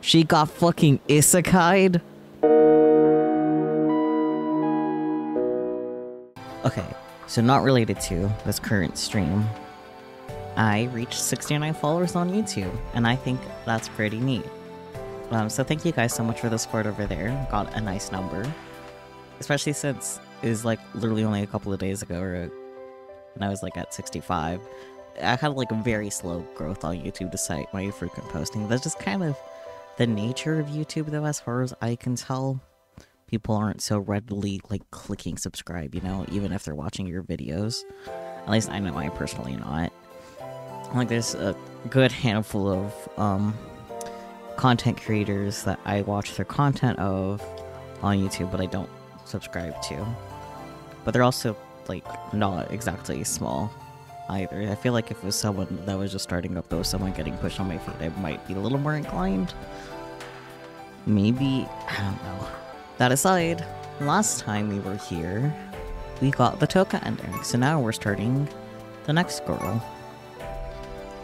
She got fucking isekai'd? Okay, so not related to this current stream. I reached 69 followers on YouTube, and I think that's pretty neat. So thank you guys so much for the support over there. Got a nice number. Especially since it was like literally only a couple of days ago, and I was like at 65. I had like a very slow growth on YouTube despite my frequent posting. That's just kind of the nature of YouTube though, as far as I can tell. People aren't so readily like clicking subscribe, you know, even if they're watching your videos. At least I know I personally not. Like there's a good handful of content creators that I watch their content of on YouTube, but I don't subscribe to. But they're also like not exactly small either. I feel like if it was someone that was just starting up, though, someone getting pushed on my feed, I might be a little more inclined. Maybe, I don't know. That aside, last time we were here, we got the Toka ending, so now we're starting the next girl.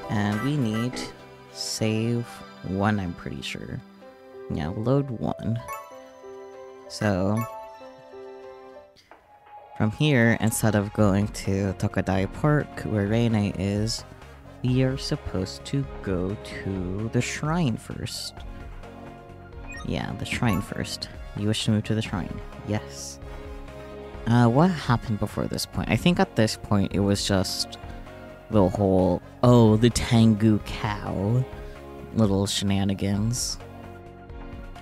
And we need save 1, I'm pretty sure. Yeah, load 1. So from here, instead of going to Tokadai Park, where Rinne is, we are supposed to go to the shrine first. Yeah, the shrine first. You wish to move to the shrine. Yes. What happened before this point? I think at this point it was just the whole, oh, the Tengu cow little shenanigans.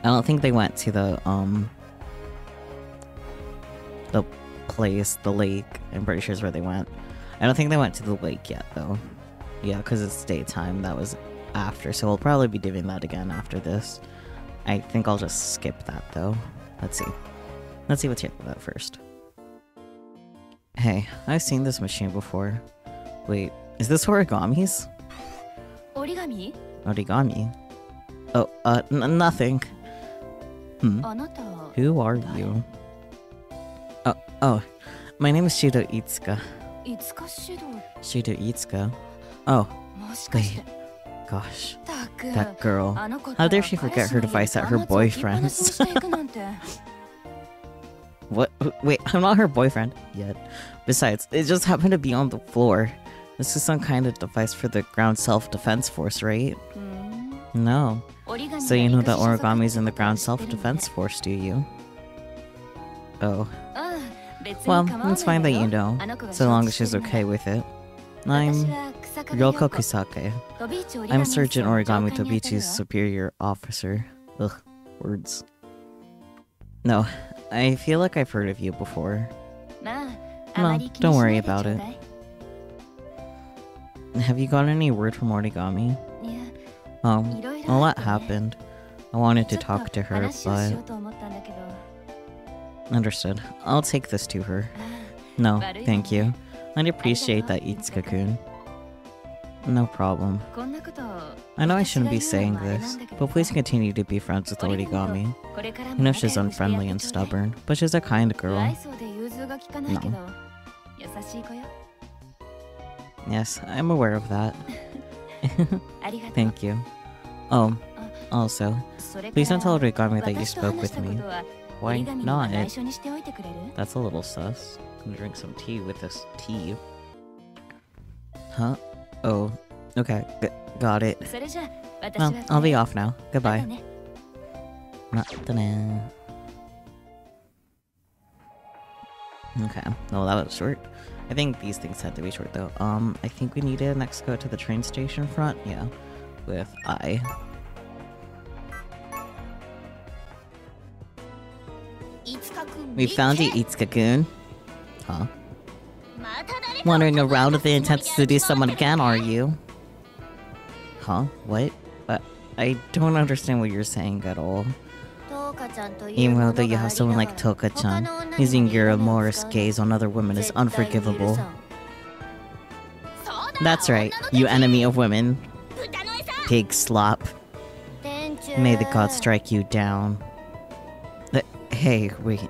I don't think they went to the place, the lake. I'm pretty sure is where they went. I don't think they went to the lake yet, though. Yeah, because it's daytime. That was after, so we'll probably be doing that again after this. I think I'll just skip that, though. Let's see. Let's see what's here for that first. Hey, I've seen this machine before. Wait, is this Origami's? Origami? Origami? Oh, nothing. Who are you? Oh, my name is Shido Itsuka. Shido Itsuka? Oh, wait. Gosh, that girl. How dare she forget her device at her boyfriend's? What? Wait, I'm not her boyfriend yet. Besides, it just happened to be on the floor. This is some kind of device for the ground self-defense force, right? No. So you know that Origami's in the ground self-defense force, do you? Oh. Well, it's fine that you know, so long as she's okay with it. I'm Ryoko Kusake. I'm Sergeant Origami Tobiichi's superior officer. Ugh, words. No, I feel like I've heard of you before. No, don't worry about it. Have you got any word from Origami? A lot happened. I wanted to talk to her, but... Understood. I'll take this to her. No, thank you. I'd appreciate that, Itsuka-kun. No problem. I know I shouldn't be saying this, but please continue to be friends with Origami. I know she's unfriendly and stubborn, but she's a kind girl. No. Yes, I'm aware of that. Thank you. Oh, also, please don't tell Origami that you spoke with me. Why not? That's a little sus. I'm gonna drink some tea with this tea. Huh? Oh, okay. Got it. Well, I'll be off now. Goodbye. Okay. Well, that was short. I think these things had to be short, though. I think we need to next go to the train station front. Yeah. With I. We found you, Itsuka-kun. Huh? Wandering around with the intent to seduce someone again, are you? Huh? What? I don't understand what you're saying at all. Even though you have someone like Toka-chan, using your amorous gaze on other women is unforgivable. That's right, you enemy of women. Pig slop. May the gods strike you down. Hey, wait.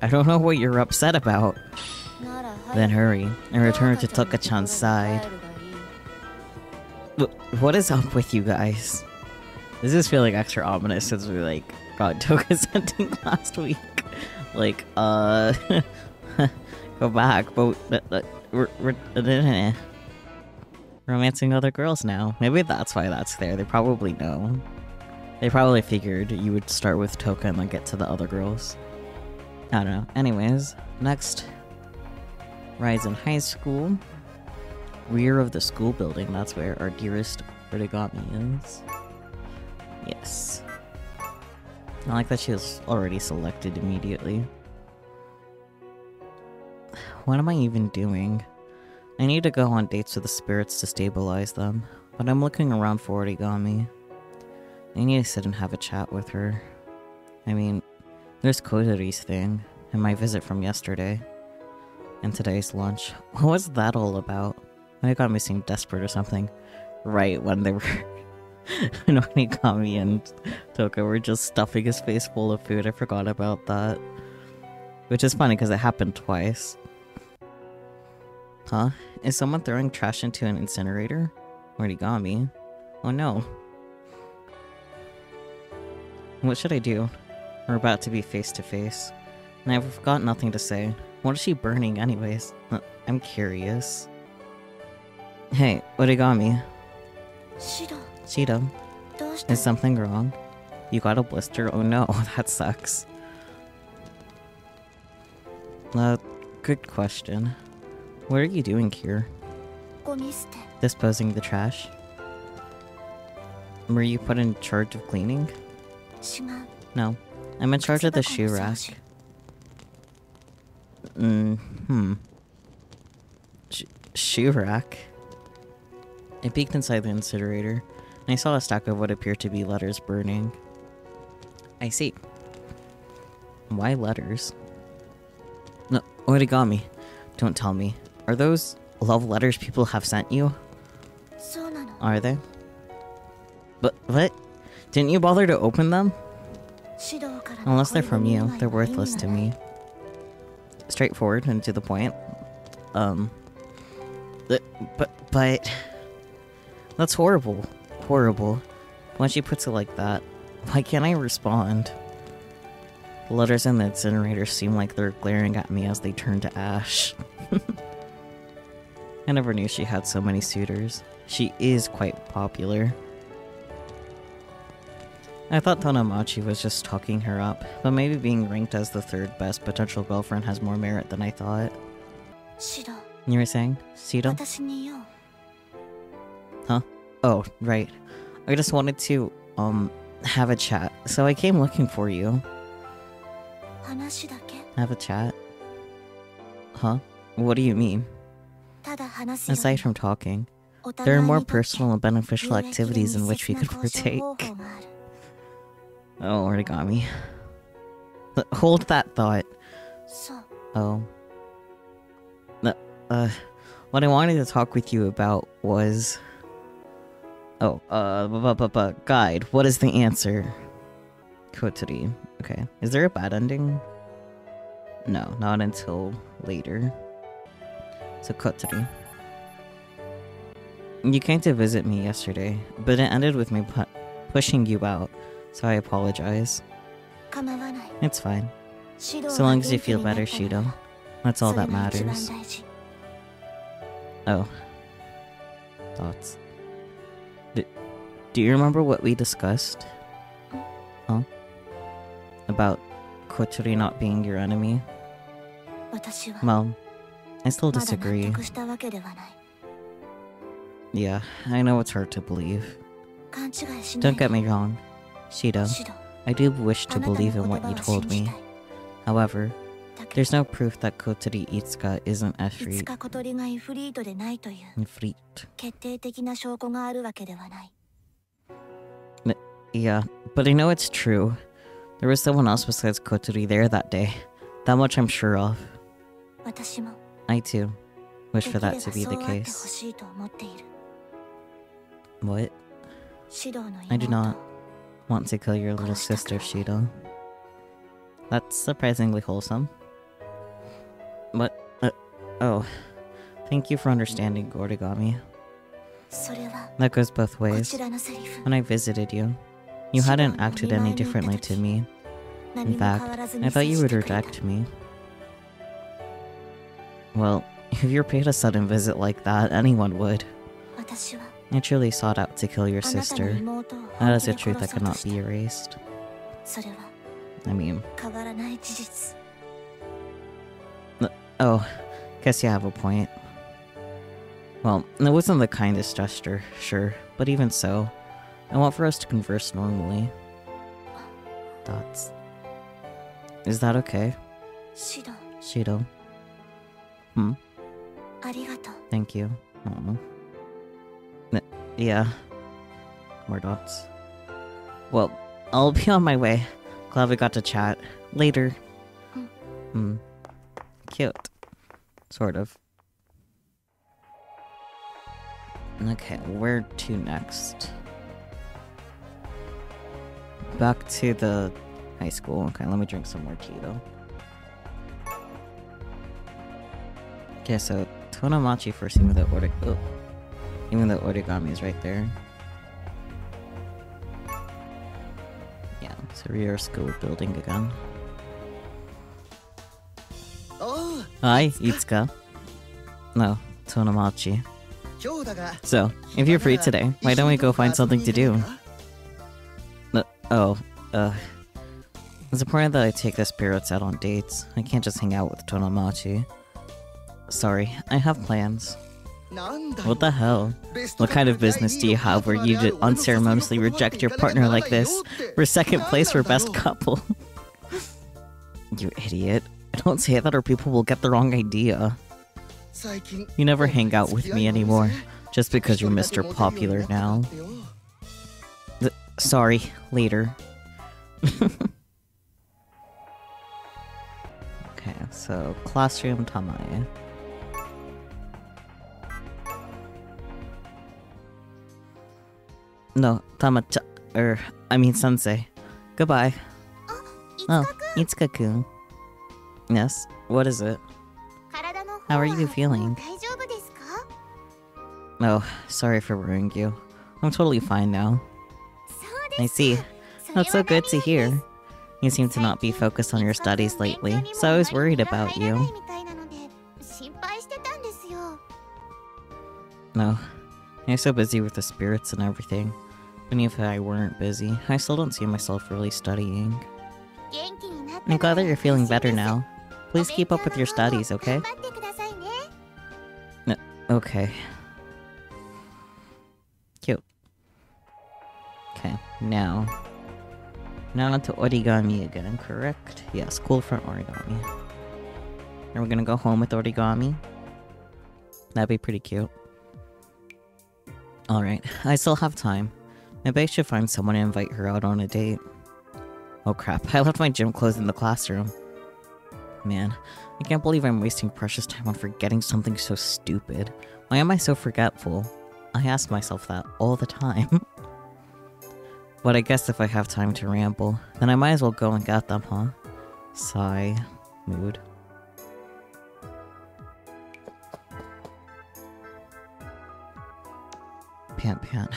I don't know what you're upset about. Then hurry, and return to Toka-chan's side. What is up with you guys? This is feeling extra ominous since we, like, got Toka sending last week. Like, go back, but we're romancing other girls now. Maybe that's why that's there. They probably know. They probably figured you would start with Toka and then get to the other girls. I don't know. Anyways, next. Rise in high school. Rear of the school building. That's where our dearest Origami is. Yes. I like that she was already selected immediately. What am I even doing? I need to go on dates with the spirits to stabilize them, but I'm looking around for Origami. I need to sit and have a chat with her. I mean, there's Kodori's thing, and my visit from yesterday, and today's lunch. What was that all about? Origami seemed desperate or something, right when they were... when Origami and Toka were just stuffing his face full of food. I forgot about that. Which is funny because it happened twice. Huh? Is someone throwing trash into an incinerator? Origami? Oh no. What should I do? We're about to be face to face. And I've got nothing to say. What is she burning anyways? I'm curious. Hey, Origami. Shido, is something wrong? You got a blister? Oh no, that sucks. Good question. What are you doing here? Disposing the trash? Were you put in charge of cleaning? No, I'm in charge of the shoe rack. Shoe rack? I peeked inside the incinerator, and I saw a stack of what appeared to be letters burning. I see. Why letters? No, Origami. Don't tell me. Are those love letters people have sent you? Are they? But what? Didn't you bother to open them? Unless they're from you, they're worthless to me. Straightforward and to the point. But... That's horrible. Horrible. When she puts it like that, why can't I respond? The letters in the incinerator seem like they're glaring at me as they turn to ash. I never knew she had so many suitors. She is quite popular. I thought Tanamachi was just talking her up, but maybe being ranked as the third best potential girlfriend has more merit than I thought. You were saying? Shido? Huh? Oh, right. I just wanted to, have a chat, so I came looking for you. Have a chat? Huh? What do you mean? Aside from talking, there are more personal and beneficial activities in which we could partake. Oh, Origami. Hold that thought. Oh. What I wanted to talk with you about was... Oh, guide, what is the answer? Kotori. Okay. Is there a bad ending? No, not until later. So Kotori. You came to visit me yesterday, but it ended with me pushing you out, so I apologize. It's fine. So long as you feel better, Shido. That's all that matters. Oh. Thoughts. Do you remember what we discussed? Huh? About Kotori not being your enemy? Well, I still disagree. Yeah, I know it's hard to believe. Don't get me wrong, Shido. I do wish to believe in what you told me. However, there's no proof that Kotori Itsuka isn't Efreet. Yeah, but I know it's true. There was someone else besides Kotori there that day. That much I'm sure of. I too wish for that to be the case. What? I do not want to kill your little sister, Shido. That's surprisingly wholesome. But, oh. Thank you for understanding, Origami. That goes both ways. When I visited you, You hadn't acted any differently to me. In fact, I thought you would reject me. Well, if you're paid a sudden visit like that, anyone would. I truly sought out to kill your sister. That is a truth that cannot be erased. I mean... Oh, guess you have a point. Well, it wasn't the kindest gesture, sure, but even so, I want for us to converse normally. Dots. Is that okay? Shido. Thank you. Yeah. More dots. Well, I'll be on my way. Glad we got to chat. Later. Cute. Sort of. Okay, where to next? Back to the high school. Okay, let me drink some more tea though. Okay, so Tonomachi first, even though Origami is right there. Yeah, so Rio School building again. Hi, Itsuka. No, Tonomachi. So, if you're free today, why don't we go find something to do? It's important that I take the spirits out on dates. I can't just hang out with Tonomachi. Sorry, I have plans. What the hell? What kind of business do you have where you just unceremoniously reject your partner like this for second place for best couple? You idiot. Don't say that or people will get the wrong idea. You never hang out with me anymore, just because you're Mr. Popular now. Sorry, later. Okay, so classroom Tamae. No, I mean Sensei. Goodbye. Oh, Itsuka-kun. Yes, what is it? How are you feeling? Oh, sorry for worrying you. I'm totally fine now. I see. That's so good to hear. You seem to not be focused on your studies lately, so I was worried about you. No, I'm so busy with the spirits and everything. Even if I weren't busy, I still don't see myself really studying. I'm glad that you're feeling better now. Please keep up with your studies, okay? Okay. Cute. Okay, now onto origami again, correct? Yes, cool front origami. And we're gonna go home with origami. That'd be pretty cute. Alright, I still have time. Maybe I should find someone and invite her out on a date. Oh crap, I left my gym clothes in the classroom. Man, I can't believe I'm wasting precious time on forgetting something so stupid. Why am I so forgetful? I ask myself that all the time. But I guess if I have time to ramble, then I might as well go and get them, huh? Sigh. Mood. Pant.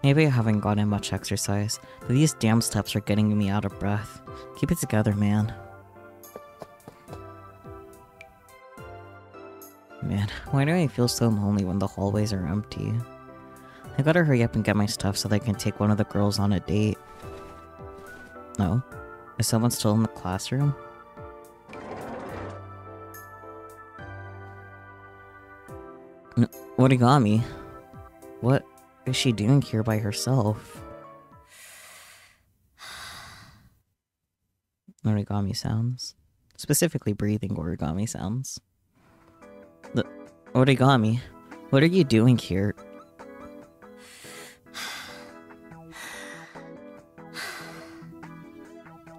Maybe I haven't gotten much exercise, but these damn steps are getting me out of breath. Keep it together, man. Man, why do I feel so lonely when the hallways are empty? I gotta hurry up and get my stuff so that I can take one of the girls on a date. No? Is someone still in the classroom? Origami? What is she doing here by herself? Origami sounds. Specifically breathing origami sounds. Origami, what are you doing here?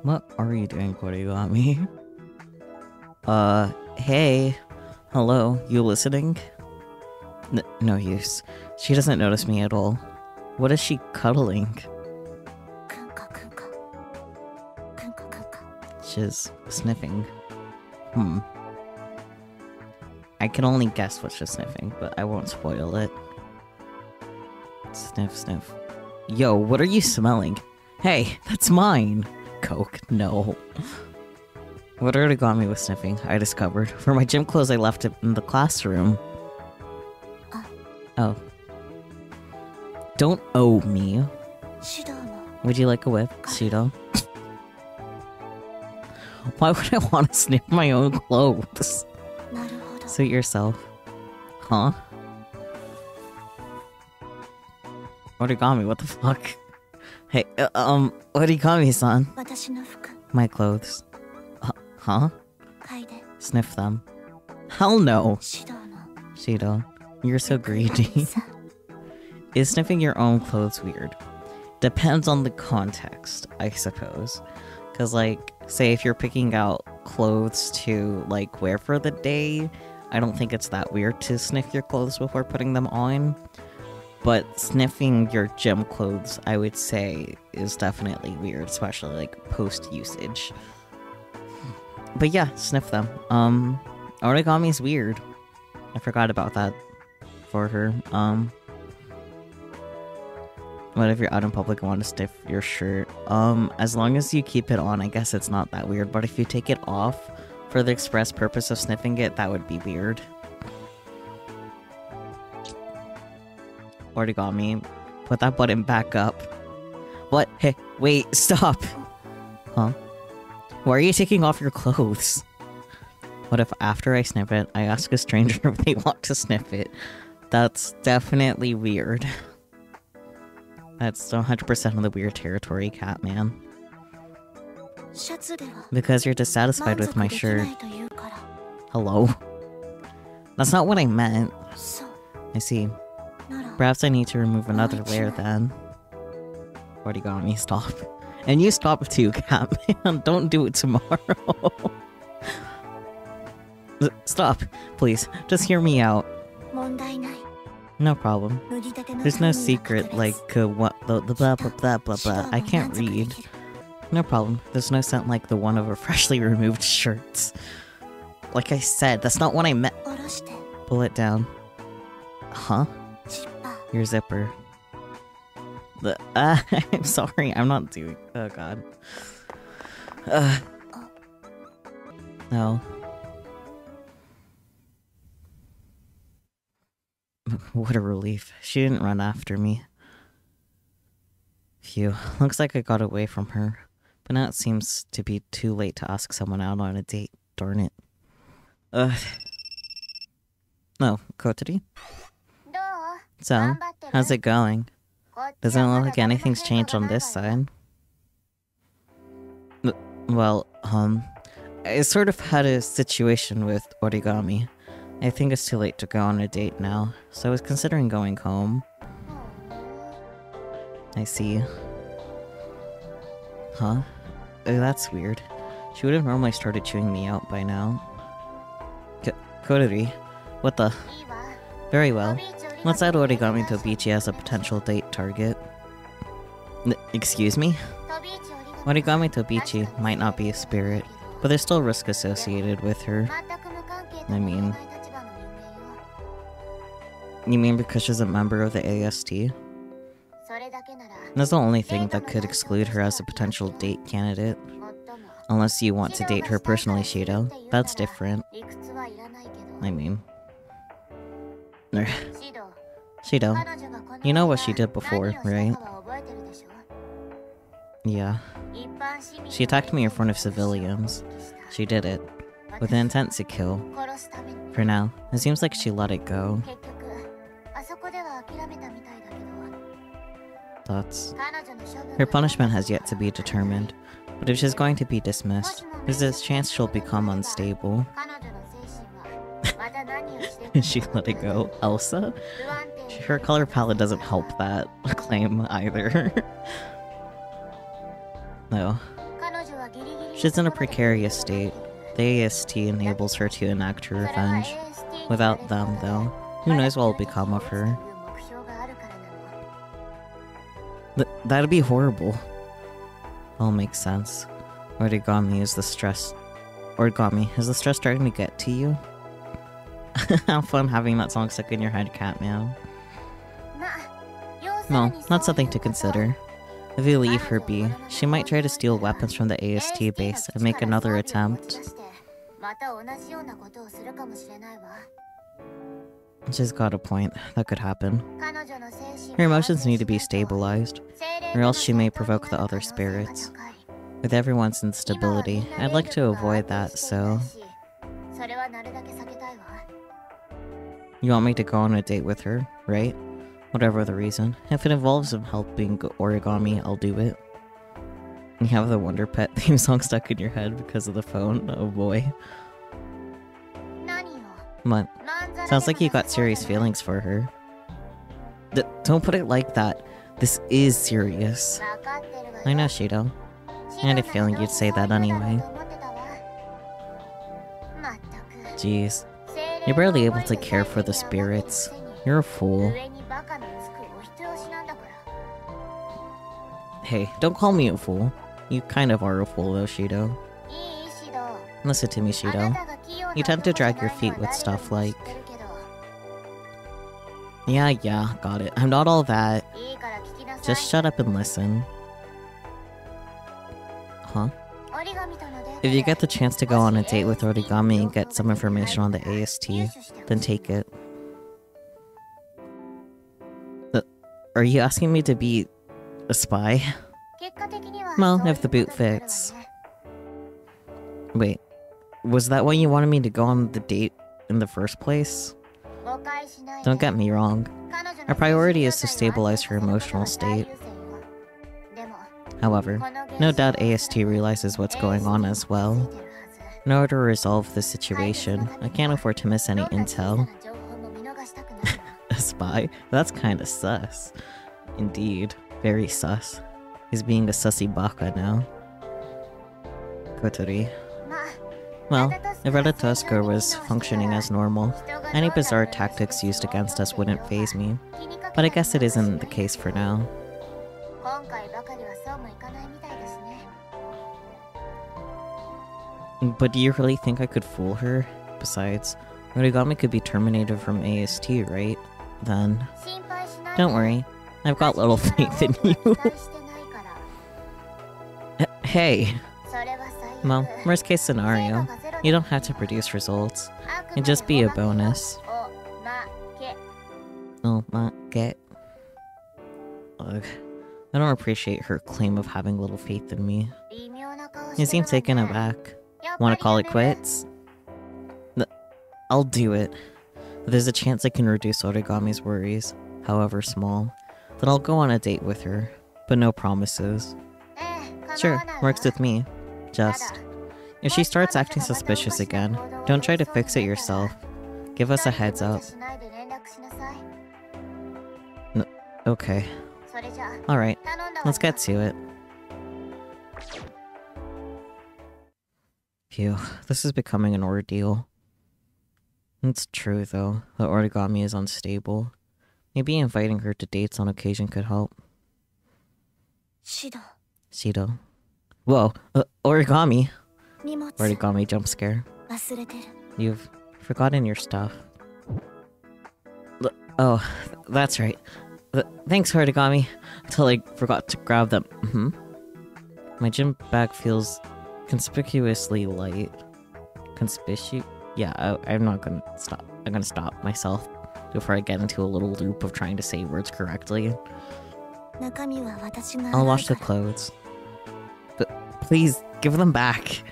What are you doing, Origami? Hey. Hello, you listening? No use. She doesn't notice me at all. What is she cuddling? She's sniffing. I can only guess what she's sniffing, but I won't spoil it. Sniff, sniff. Yo, what are you smelling? Hey, that's mine! Coke, no. What Origami was sniffing, I discovered. For my gym clothes, I left it in the classroom. Oh. Don't owe me. Would you like a whip, Shido? Why would I want to sniff my own clothes? Suit yourself. Huh? Origami, what the fuck? Hey, Origami-san. My clothes. Huh? Sniff them. Hell no! Shido, you're so greedy. Is sniffing your own clothes weird? Depends on the context, I suppose. Cause like, say if you're picking out clothes to like wear for the day, I don't think it's that weird to sniff your clothes before putting them on. But sniffing your gym clothes, I would say, is definitely weird, especially like post-usage. But yeah, sniff them. Origami's weird. I forgot about that for her. What if you're out in public and want to sniff your shirt? As long as you keep it on, I guess it's not that weird. But if you take it off for the express purpose of sniffing it, that would be weird. Origami, put that button back up. What? Hey, wait, stop! Huh? Why are you taking off your clothes? What if after I sniff it, I ask a stranger if they want to sniff it? That's definitely weird. That's 100% of the weird territory, Catman. Because you're dissatisfied with my shirt. Hello? That's not what I meant. I see. Perhaps I need to remove another layer then. Origami, stop. And you stop too, Catman. Don't do it tomorrow. Stop, please. Just hear me out. No problem. There's no secret like what the blah blah blah blah blah. I can't read. No problem. There's no scent like the one of our freshly removed shirts. Like I said, that's not what I meant. Pull it down. Huh? Your zipper. I'm sorry, I'm not doing. Oh god. No. What a relief. She didn't run after me. Phew. Looks like I got away from her. But now it seems to be too late to ask someone out on a date. Darn it. No, Kotori? So, how's it going? Doesn't look like anything's changed on this side. Well, I sort of had a situation with Origami. I think it's too late to go on a date now, so I was considering going home. I see. Huh? Oh, that's weird. She would have normally started chewing me out by now. Kotori, what the? Very well. Let's add Origami Tobiichi as a potential date target. Excuse me? Origami Tobiichi might not be a spirit, but there's still risk associated with her. I mean... You mean because she's a member of the AST? That's the only thing that could exclude her as a potential date candidate. Unless you want to date her personally, Shido. That's different. I mean... Shido, you know what she did before, right? Yeah. She attacked me in front of civilians. She did it, with the intent to kill. For now, it seems like she let it go. Thoughts? Her punishment has yet to be determined, but if she's going to be dismissed, there's a chance she'll become unstable. She let it go. Elsa? Her color palette doesn't help that claim either. No. She's in a precarious state. The AST enables her to enact her revenge. Without them, though, who knows what will become of her. That'd be horrible. All makes sense. Origami, is the stress starting to get to you? Have fun having that song stuck in your head, Catman. No, that's something to consider. If you leave her be, she might try to steal weapons from the AST base and make another attempt. She's got a point. That could happen. Her emotions need to be stabilized, or else she may provoke the other spirits. With everyone's instability, I'd like to avoid that, so... You want me to go on a date with her, right? Whatever the reason. If it involves him helping Origami, I'll do it. You have the Wonder Pet theme song stuck in your head because of the phone? Oh boy. What? Sounds like you got serious feelings for her. Don't put it like that. This is serious. I know, Shido. I had a feeling you'd say that anyway. Jeez. You're barely able to care for the spirits. You're a fool. Hey, don't call me a fool. You kind of are a fool though, Shido. Listen to me, Shido. You tend to drag your feet with stuff like... Yeah, got it. I'm not all that. Just shut up and listen. Huh? If you get the chance to go on a date with Origami and get some information on the AST, then take it. Are you asking me to be a spy? Well, if the boot fits. Wait, was that why you wanted me to go on the date in the first place? Don't get me wrong. Our priority is to stabilize her emotional state. However, no doubt AST realizes what's going on as well. In order to resolve the situation, I can't afford to miss any intel. A spy? That's kinda sus. Indeed, very sus. He's being a sussy baka now. Kotori. Well, if Redatusker was functioning as normal, any bizarre tactics used against us wouldn't faze me. But I guess it isn't the case for now. But do you really think I could fool her? Besides, Origami could be terminated from AST, right? Then... Don't worry, I've got little faith in you. Hey! Well, worst case scenario, you don't have to produce results. It'd just be a bonus. Oh, my get. Ugh. I don't appreciate her claim of having little faith in me. You seem taken aback. Wanna call it quits? I'll do it. If there's a chance I can reduce Origami's worries, however small, then I'll go on a date with her. But no promises. Sure, works with me. Just... if she starts acting suspicious again, don't try to fix it yourself. Give us a heads up. Okay. Alright, let's get to it. Phew, this is becoming an ordeal. It's true, though, that Origami is unstable. Maybe inviting her to dates on occasion could help. Shido. Whoa, Origami! Origami jump scare. You've forgotten your stuff. Oh, that's right. Thanks, Origami. I totally forgot to grab them. My gym bag feels conspicuously light. Yeah, I'm not gonna stop. I'm gonna stop myself before I get into a little loop of trying to say words correctly. I'll wash the clothes. But please, give them back.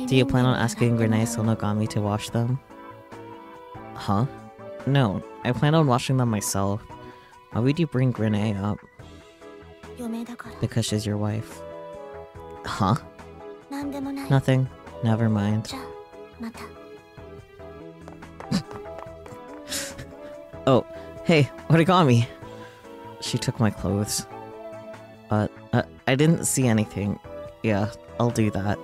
Do you plan on asking Rinne Sonogami to wash them? Huh? No, I plan on washing them myself. Why would you bring Rinne up? Because she's your wife. Huh? Nothing. Never mind. Oh, hey, Origami! She took my clothes. I didn't see anything. Yeah, I'll do that.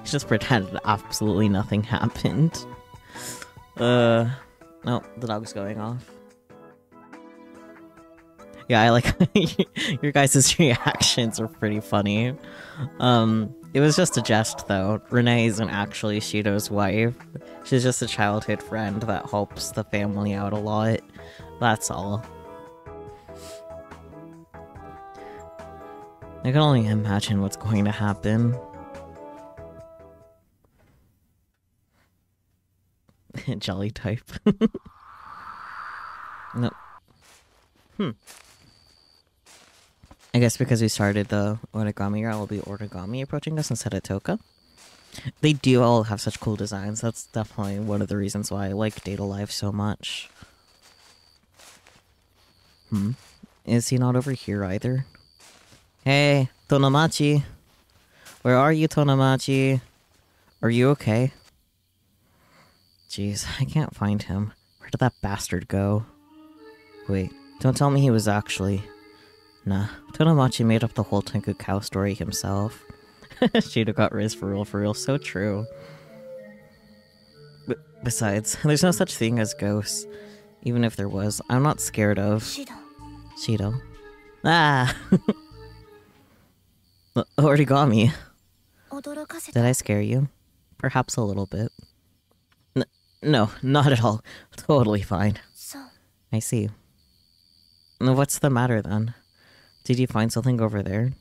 Just pretend absolutely nothing happened. No, the dog's going off. Yeah, I like your guys' reactions are pretty funny. It was just a jest though. Rinne isn't actually Shido's wife. She's just a childhood friend that helps the family out a lot. That's all. I can only imagine what's going to happen. Jelly type. Nope. I guess because we started the origami year, I will be origami approaching us instead of Toka. They do all have such cool designs. That's definitely one of the reasons why I like Data Live so much. Is he not over here either? Hey, Tonomachi! Where are you, Tonomachi? Are you okay? Jeez, I can't find him. Where did that bastard go? Wait, don't tell me he was actually... Nah, Tonomachi made up the whole Tenku Cow story himself. Shida got Riz for real, so true. Besides, there's no such thing as ghosts. Even if there was, I'm not scared of... Shido. Ah! Origami. Did I scare you? Perhaps a little bit. No, not at all. Totally fine. I see. What's the matter then? Did you find something over there?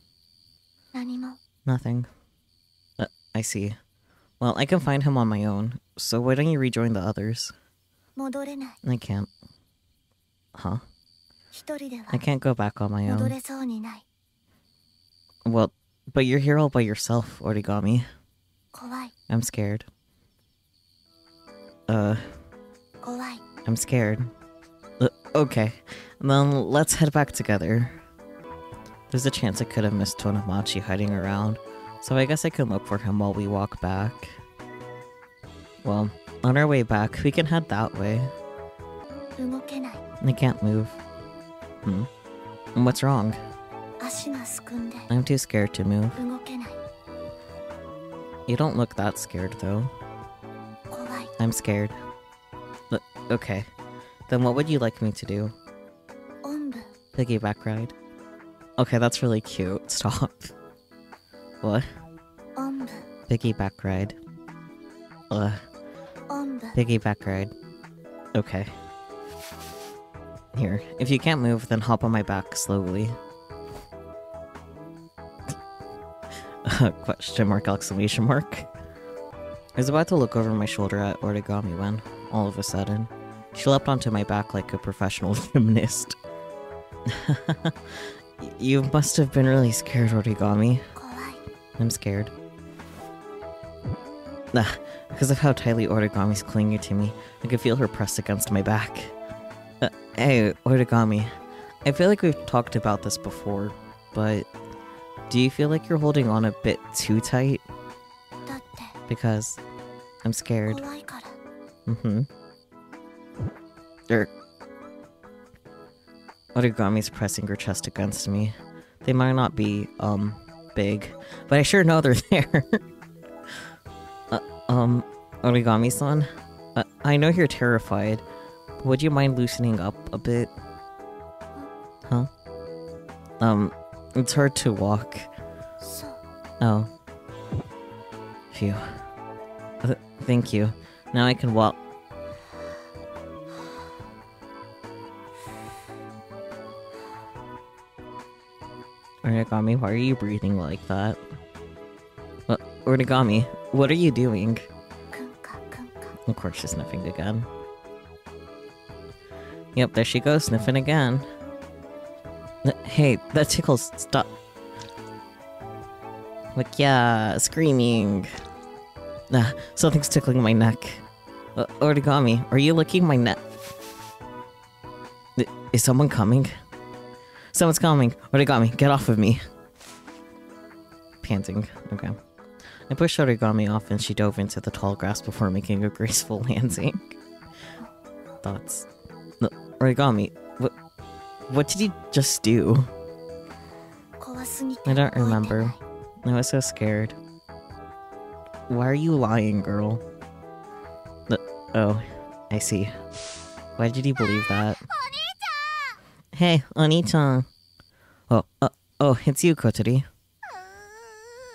Nothing. I see. Well, I can find him on my own, so why don't you rejoin the others? I can't. Huh? I can't go back on my own. Well, but you're here all by yourself, Origami. I'm scared. I'm scared. Okay, then let's head back together. There's a chance I could have missed Tonomachi hiding around, so I guess I can look for him while we walk back. Well, on our way back, we can head that way. I can't move. What's wrong? I'm too scared to move. You don't look that scared, though. I'm scared. Okay. Then what would you like me to do? Piggyback ride. Okay, that's really cute. Stop. What? Piggyback ride. Piggyback ride. Okay. Here, if you can't move, then hop on my back slowly. Question mark, exclamation mark. I was about to look over my shoulder at Origami when, all of a sudden, she leapt onto my back like a professional gymnast. You must have been really scared, Origami. I'm scared. Because of how tightly Origami's clinging to me, I could feel her pressed against my back. Hey, Origami. I feel like we've talked about this before, but do you feel like you're holding on a bit too tight? Because I'm scared. Origami's pressing her chest against me. They might not be, big, but I sure know they're there. Origami-san? I know you're terrified. Would you mind loosening up a bit? Huh? It's hard to walk. Oh. Phew. Thank you. Now I can walk. Origami, why are you breathing like that? Origami, what are you doing? Of course she's sniffing again. Yep, there she goes, sniffing again. Hey, that tickles. Stop. Like, yeah, screaming. Something's tickling my neck. Origami, are you licking my neck? Is someone coming? Someone's coming. Origami, get off of me. Panting. Okay. I pushed Origami off and she dove into the tall grass before making a graceful landing. Thoughts? Origami, what did you just do? I don't remember. I was so scared. Why are you lying, girl? Oh, I see. Why did you believe that? Hey, Oni-chan. Oh, it's you, Kotori.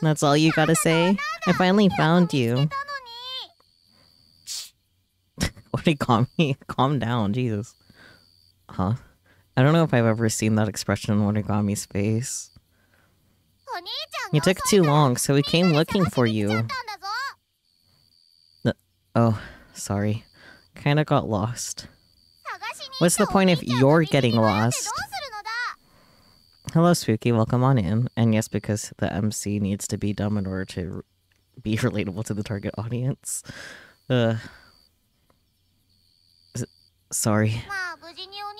That's all you gotta say? I finally found you. Origami, calm down, Jesus. Huh? I don't know if I've ever seen that expression on Origami's face. You took too long, so we came looking for you. Oh, sorry. Kinda got lost. What's the point if you're getting lost? Hello, Spooky. Welcome on in. And yes, because the MC needs to be dumb in order to be relatable to the target audience. Sorry.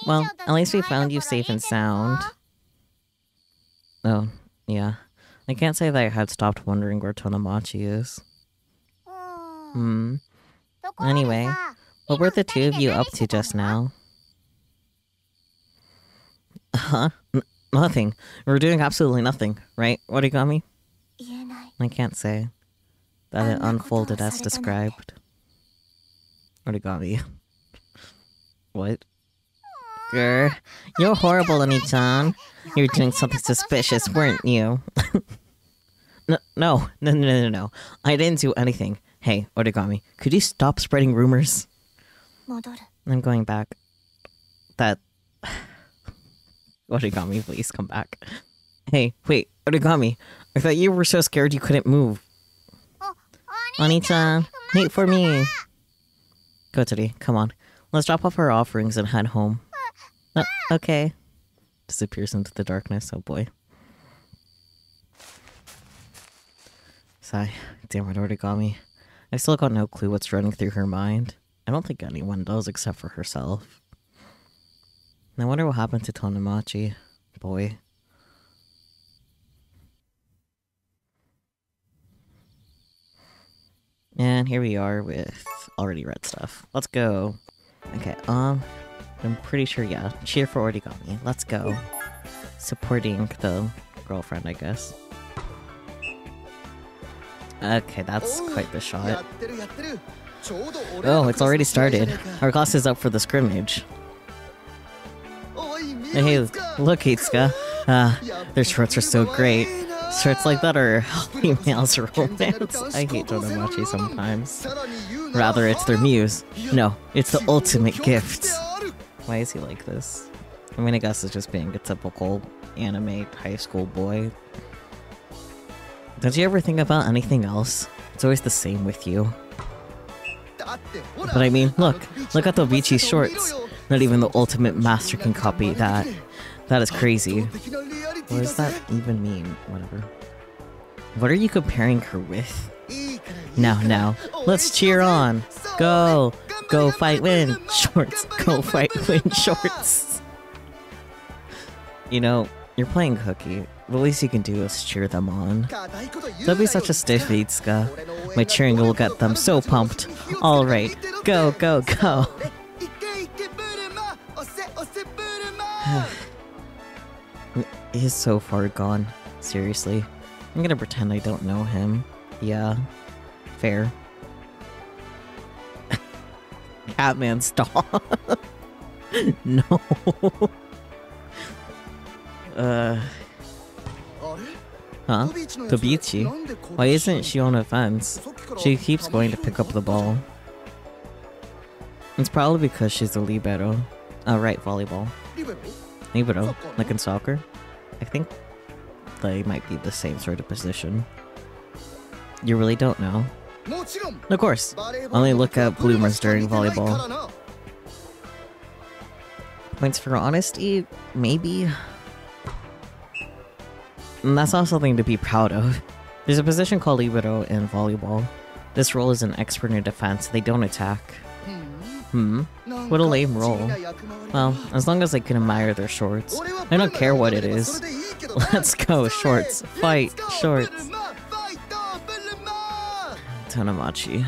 Well, at least we found you safe and sound. Oh, yeah. I can't say that I had stopped wondering where Tomomachi is. Anyway, what were the two of you up to just now? Huh? Nothing. We were doing absolutely nothing, right, Origami? I can't say that it unfolded as described. Origami. What? Grr. You're horrible, Oni-chan. You were doing something suspicious, weren't you? No. I didn't do anything. Hey, Origami, could you stop spreading rumors? I'm going back. That... Origami, please come back. Hey, wait, Origami, I thought you were so scared you couldn't move. Oni-chan, wait for me. Kotori, come on. Let's drop off our offerings and head home. Okay. Disappears into the darkness, oh boy. Sigh. Damn it, Origami. I still got no clue what's running through her mind. I don't think anyone does except for herself. I wonder what happened to Tomomachi. Boy. And here we are with already read stuff. Let's go. Okay, I'm pretty sure, yeah. Cheer for Origami. Let's go. Supporting the girlfriend, I guess. Okay, that's quite the shot. Oh, it's already started. Our class is up for the scrimmage. Hey, look, Itsuka. Their shorts are so great. Shorts like that are females' romance. I hate Tomomachi sometimes. Rather, it's their muse. No, it's the ultimate gift. Why is he like this? I mean, I guess it's just being a typical anime high school boy. Don't you ever think about anything else? It's always the same with you. But I mean, look at Tobiichi's shorts. Not even the ultimate master can copy that. That is crazy. What does that even mean? Whatever. What are you comparing her with? Now, let's cheer on. Go fight, win, shorts. Go fight, win, shorts. You know, you're playing hooky. The least you can do is cheer them on. Don't be such a stiff, Itsuka. My cheering will get them so pumped. Alright, go. He's so far gone. Seriously. I'm gonna pretend I don't know him. Yeah. Fair. Catman, stop. No. Huh? Tobiichi? Why isn't she on a fence? She keeps going to pick up the ball. It's probably because she's a libero. Oh, right, volleyball. Libero, like in soccer? I think they might be the same sort of position. You really don't know? Of course. Only look at bloomers during volleyball. Points for honesty? Maybe? That's not something to be proud of. There's a position called libero in volleyball. This role is an expert in defense. They don't attack. What a lame role. Well, as long as I can admire their shorts. I don't care what it is. Let's go, shorts. Fight, shorts. Tomomachi.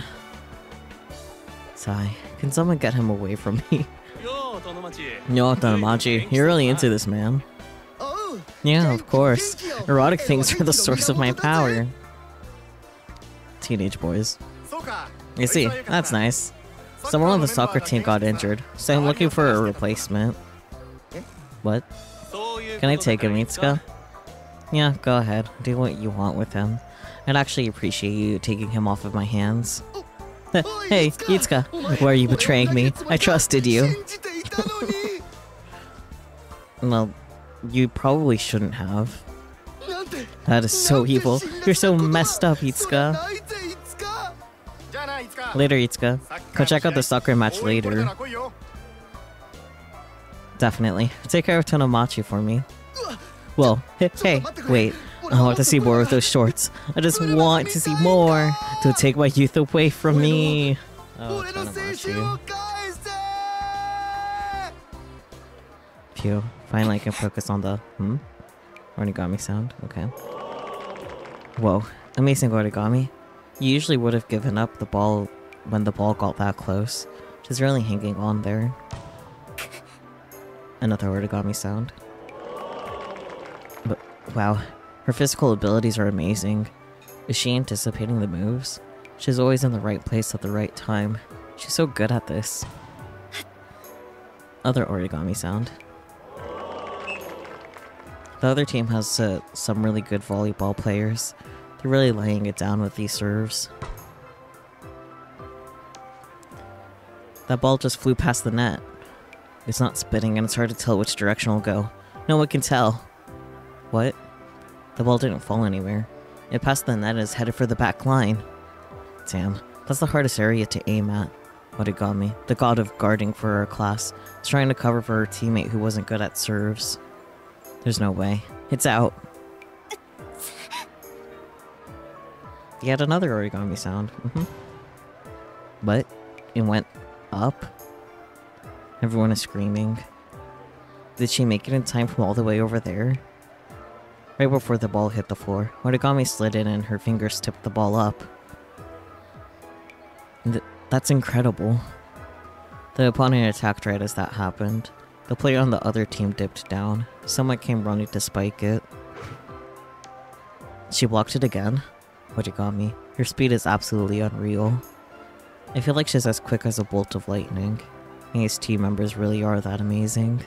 Sigh. Can someone get him away from me? Yo, Tomomachi. You're really into this, man. Yeah, of course. Erotic things are the source of my power. Teenage boys. You see, that's nice. Someone on the soccer team got injured, so I'm looking for a replacement. What? Can I take him, Itsuka? Yeah, go ahead. Do what you want with him. I'd actually appreciate you taking him off of my hands. Hey, Itsuka, why are you betraying me? I trusted you. Well, you probably shouldn't have. That is so evil. You're so messed up, Itsuka. Later, Itsuka. Go check out the soccer match later. Definitely. Take care of Tonomachi for me. Well, hey, wait. I want to see more of those shorts. I just want to see more. Don't take my youth away from me. Oh, Tonomachi. Phew. Finally I can focus on the, Origami sound. Okay. Whoa. Amazing Origami. You usually would have given up the ball when the ball got that close. She's really hanging on there. Another Origami sound. But, wow. Her physical abilities are amazing. Is she anticipating the moves? She's always in the right place at the right time. She's so good at this. Other Origami sound. The other team has some really good volleyball players. They're really laying it down with these serves. That ball just flew past the net. It's not spinning and it's hard to tell which direction it'll go. No one can tell. What? The ball didn't fall anywhere. It passed the net and is headed for the back line. Damn, that's the hardest area to aim at. Origami, the god of guarding for our class, is trying to cover for her teammate who wasn't good at serves. There's no way. It's out. Yet another Origami sound. But it went up. Everyone is screaming. Did she make it in time from all the way over there? Right before the ball hit the floor, Origami slid in and her fingers tipped the ball up. That's incredible. The opponent attacked right as that happened. The player on the other team dipped down. Someone came running to spike it. She blocked it again. Origami, your speed is absolutely unreal. I feel like she's as quick as a bolt of lightning. And these team members really are that amazing.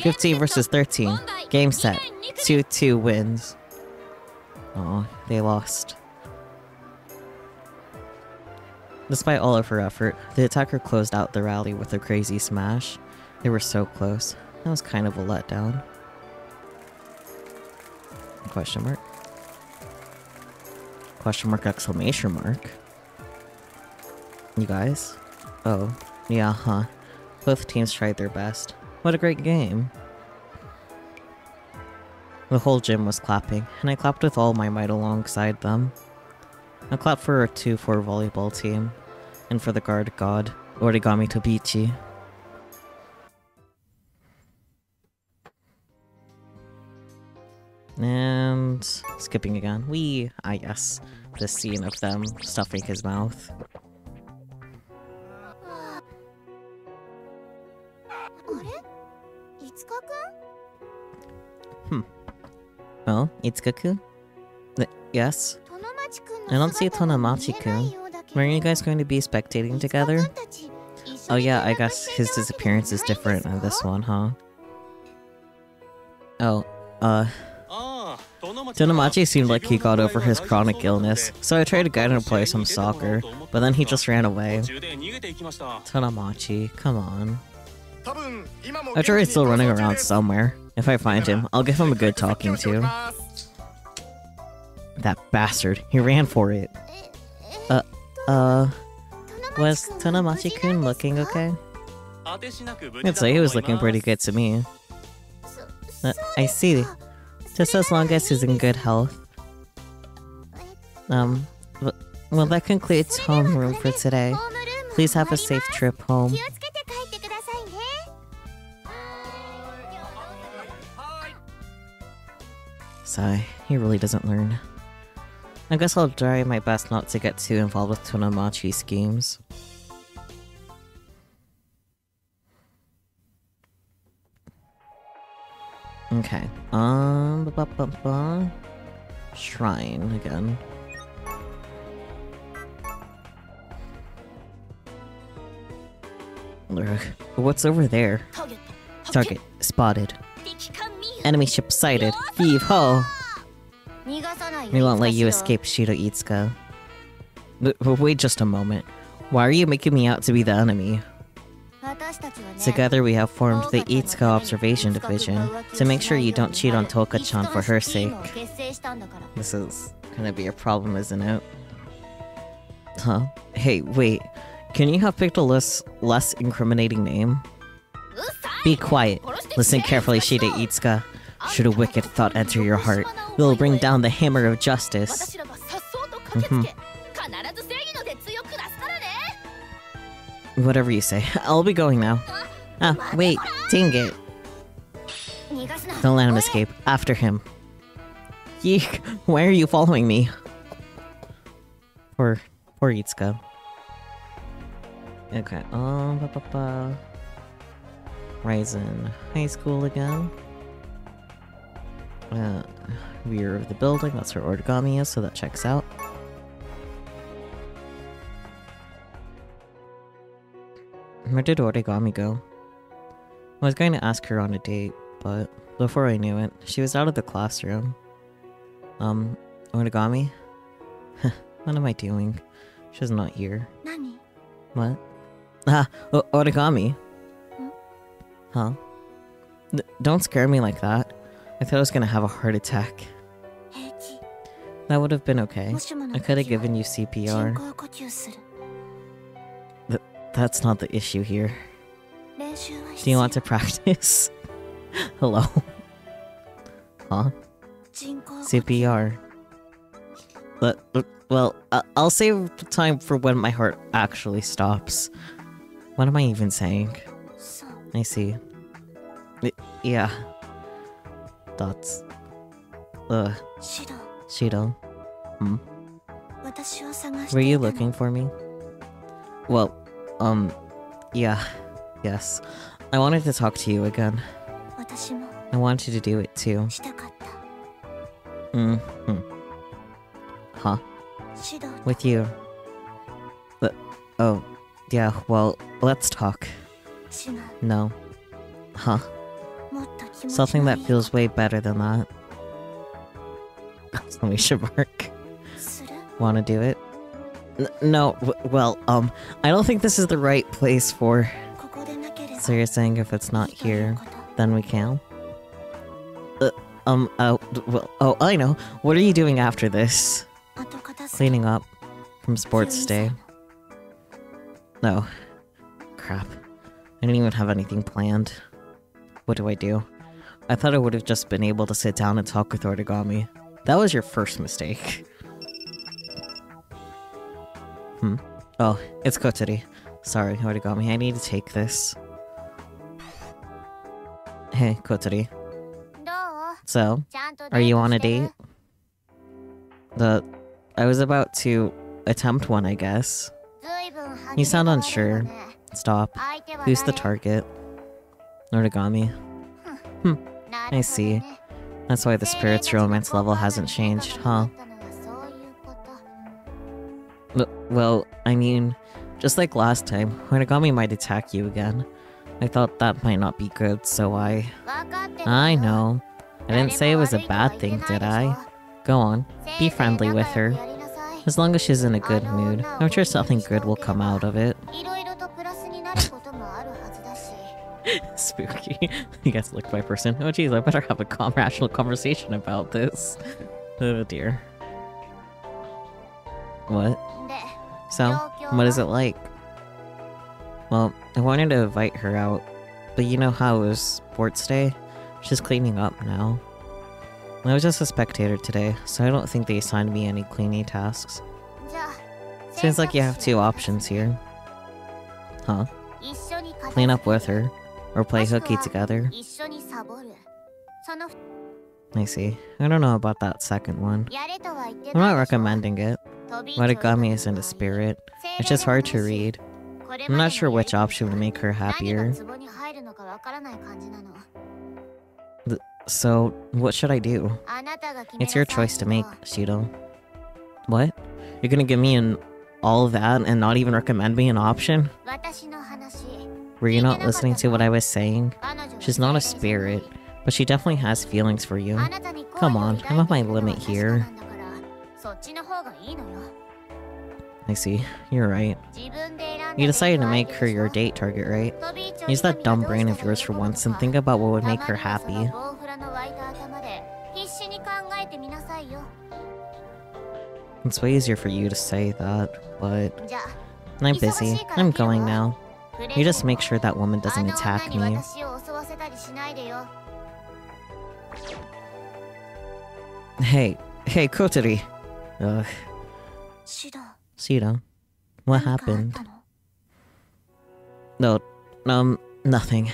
"15 versus 13. Game set. 2-2 wins." Aw, they lost. Despite all of her effort, the attacker closed out the rally with a crazy smash. They were so close. That was kind of a letdown. Question mark? Question mark, exclamation mark. You guys? Oh, yeah, huh. Both teams tried their best. What a great game. The whole gym was clapping, and I clapped with all my might alongside them. I clapped for our 2-4 volleyball team, and for the guard god, Origami Tobiichi. And skipping again. Weeee! Ah yes, the scene of them stuffing his mouth. Oh, Itsuka-kun? Yes? I don't see Tonomachi-kun. Were you guys going to be spectating together? Oh yeah, I guess his disappearance is different in this one, huh? Oh, Tonomachi seemed like he got over his chronic illness, so I tried to guide him to play some soccer, but then he just ran away. Tonomachi, come on. I'm sure he's still running around somewhere. If I find him, I'll give him a good talking to. That bastard, he ran for it. Was Tonomachi-kun looking okay? I'd say he was looking pretty good to me. I see. Just as long as he's in good health. Well, that concludes homeroom for today. Please have a safe trip home. Sigh, he really doesn't learn. I guess I'll try my best not to get too involved with Tonomachi's schemes. Okay, shrine again. What's over there? Target spotted. Enemy ship sighted. Heave ho! We won't let you escape, Shido Itsuka. Wait just a moment. Why are you making me out to be the enemy? Together we have formed the Itsuka Observation Division to make sure you don't cheat on Toka-chan for her sake. This is gonna be a problem, isn't it? Huh? Hey, wait. Can you have picked a less incriminating name? Be quiet. Listen carefully, Shide Itsuka. Should a wicked thought enter your heart, we'll bring down the hammer of justice. Whatever you say. I'll be going now. Ah, wait. Dang it. Don't let him escape. After him. Yeek. Why are you following me? Poor Itsuka. Okay. Ryzen High School again. Rear of the building. That's where Origami is, so that checks out. Where did Origami go? I was going to ask her on a date, but before I knew it, she was out of the classroom. Origami? What am I doing? She's not here. Nani? What? Ah, Origami? Huh? Don't scare me like that. I thought I was gonna have a heart attack. That would have been okay. I could have given you CPR. That's not the issue here. Do you want to practice? Hello? Huh? CPR. Well, I'll save time for when my heart actually stops. What am I even saying? I see. Yeah. Dots. Shido. Were you looking for me? Well, yeah. Yes. I wanted to talk to you again. I wanted to do it too. Huh? With you. Oh, yeah, well, let's talk. No. Huh? Something that feels way better than that. We should work. Wanna do it? No, well, I don't think this is the right place for... So you're saying if it's not here, then we can? Well, I know. What are you doing after this? Cleaning up from sports day. No. Crap. I didn't even have anything planned. What do I do? I thought I would have just been able to sit down and talk with Origami. That was your first mistake. Oh, it's Kotori. Sorry, Origami, I need to take this. Hey, Kotori. So, are you on a date? I was about to attempt one, I guess. You sound unsure. Stop. Who's the target? Origami. I see. That's why the spirit's romance level hasn't changed, huh? Well, I mean, just like last time, Origami might attack you again. I thought that might not be good, so I know. I didn't say it was a bad thing, did I? Go on, be friendly with her. As long as she's in a good mood, I'm sure something good will come out of it. Spooky. You guys looked my person. Oh jeez, I better have a rational conversation about this. Oh dear. What? So, what is it like? Well, I wanted to invite her out, but you know how it was sports day? She's cleaning up now. I was just a spectator today, so I don't think they assigned me any cleaning tasks. Seems like you have two options here. Huh? Clean up with her, or play hooky together. I see. I don't know about that second one. I'm not recommending it. Origami isn't a spirit. It's just hard to read. I'm not sure which option would make her happier. So, what should I do? It's your choice to make, Shido. What? You're gonna give me all of that and not even recommend me an option? Were you not listening to what I was saying? She's not a spirit, but she definitely has feelings for you. Come on, I'm at my limit here. I see. You're right. You decided to make her your date target, right? Use that dumb brain of yours for once and think about what would make her happy. It's way easier for you to say that, but... I'm busy. I'm going now. You just make sure that woman doesn't attack me. Hey, Kotori. Ugh. Shida. What happened? No, nothing.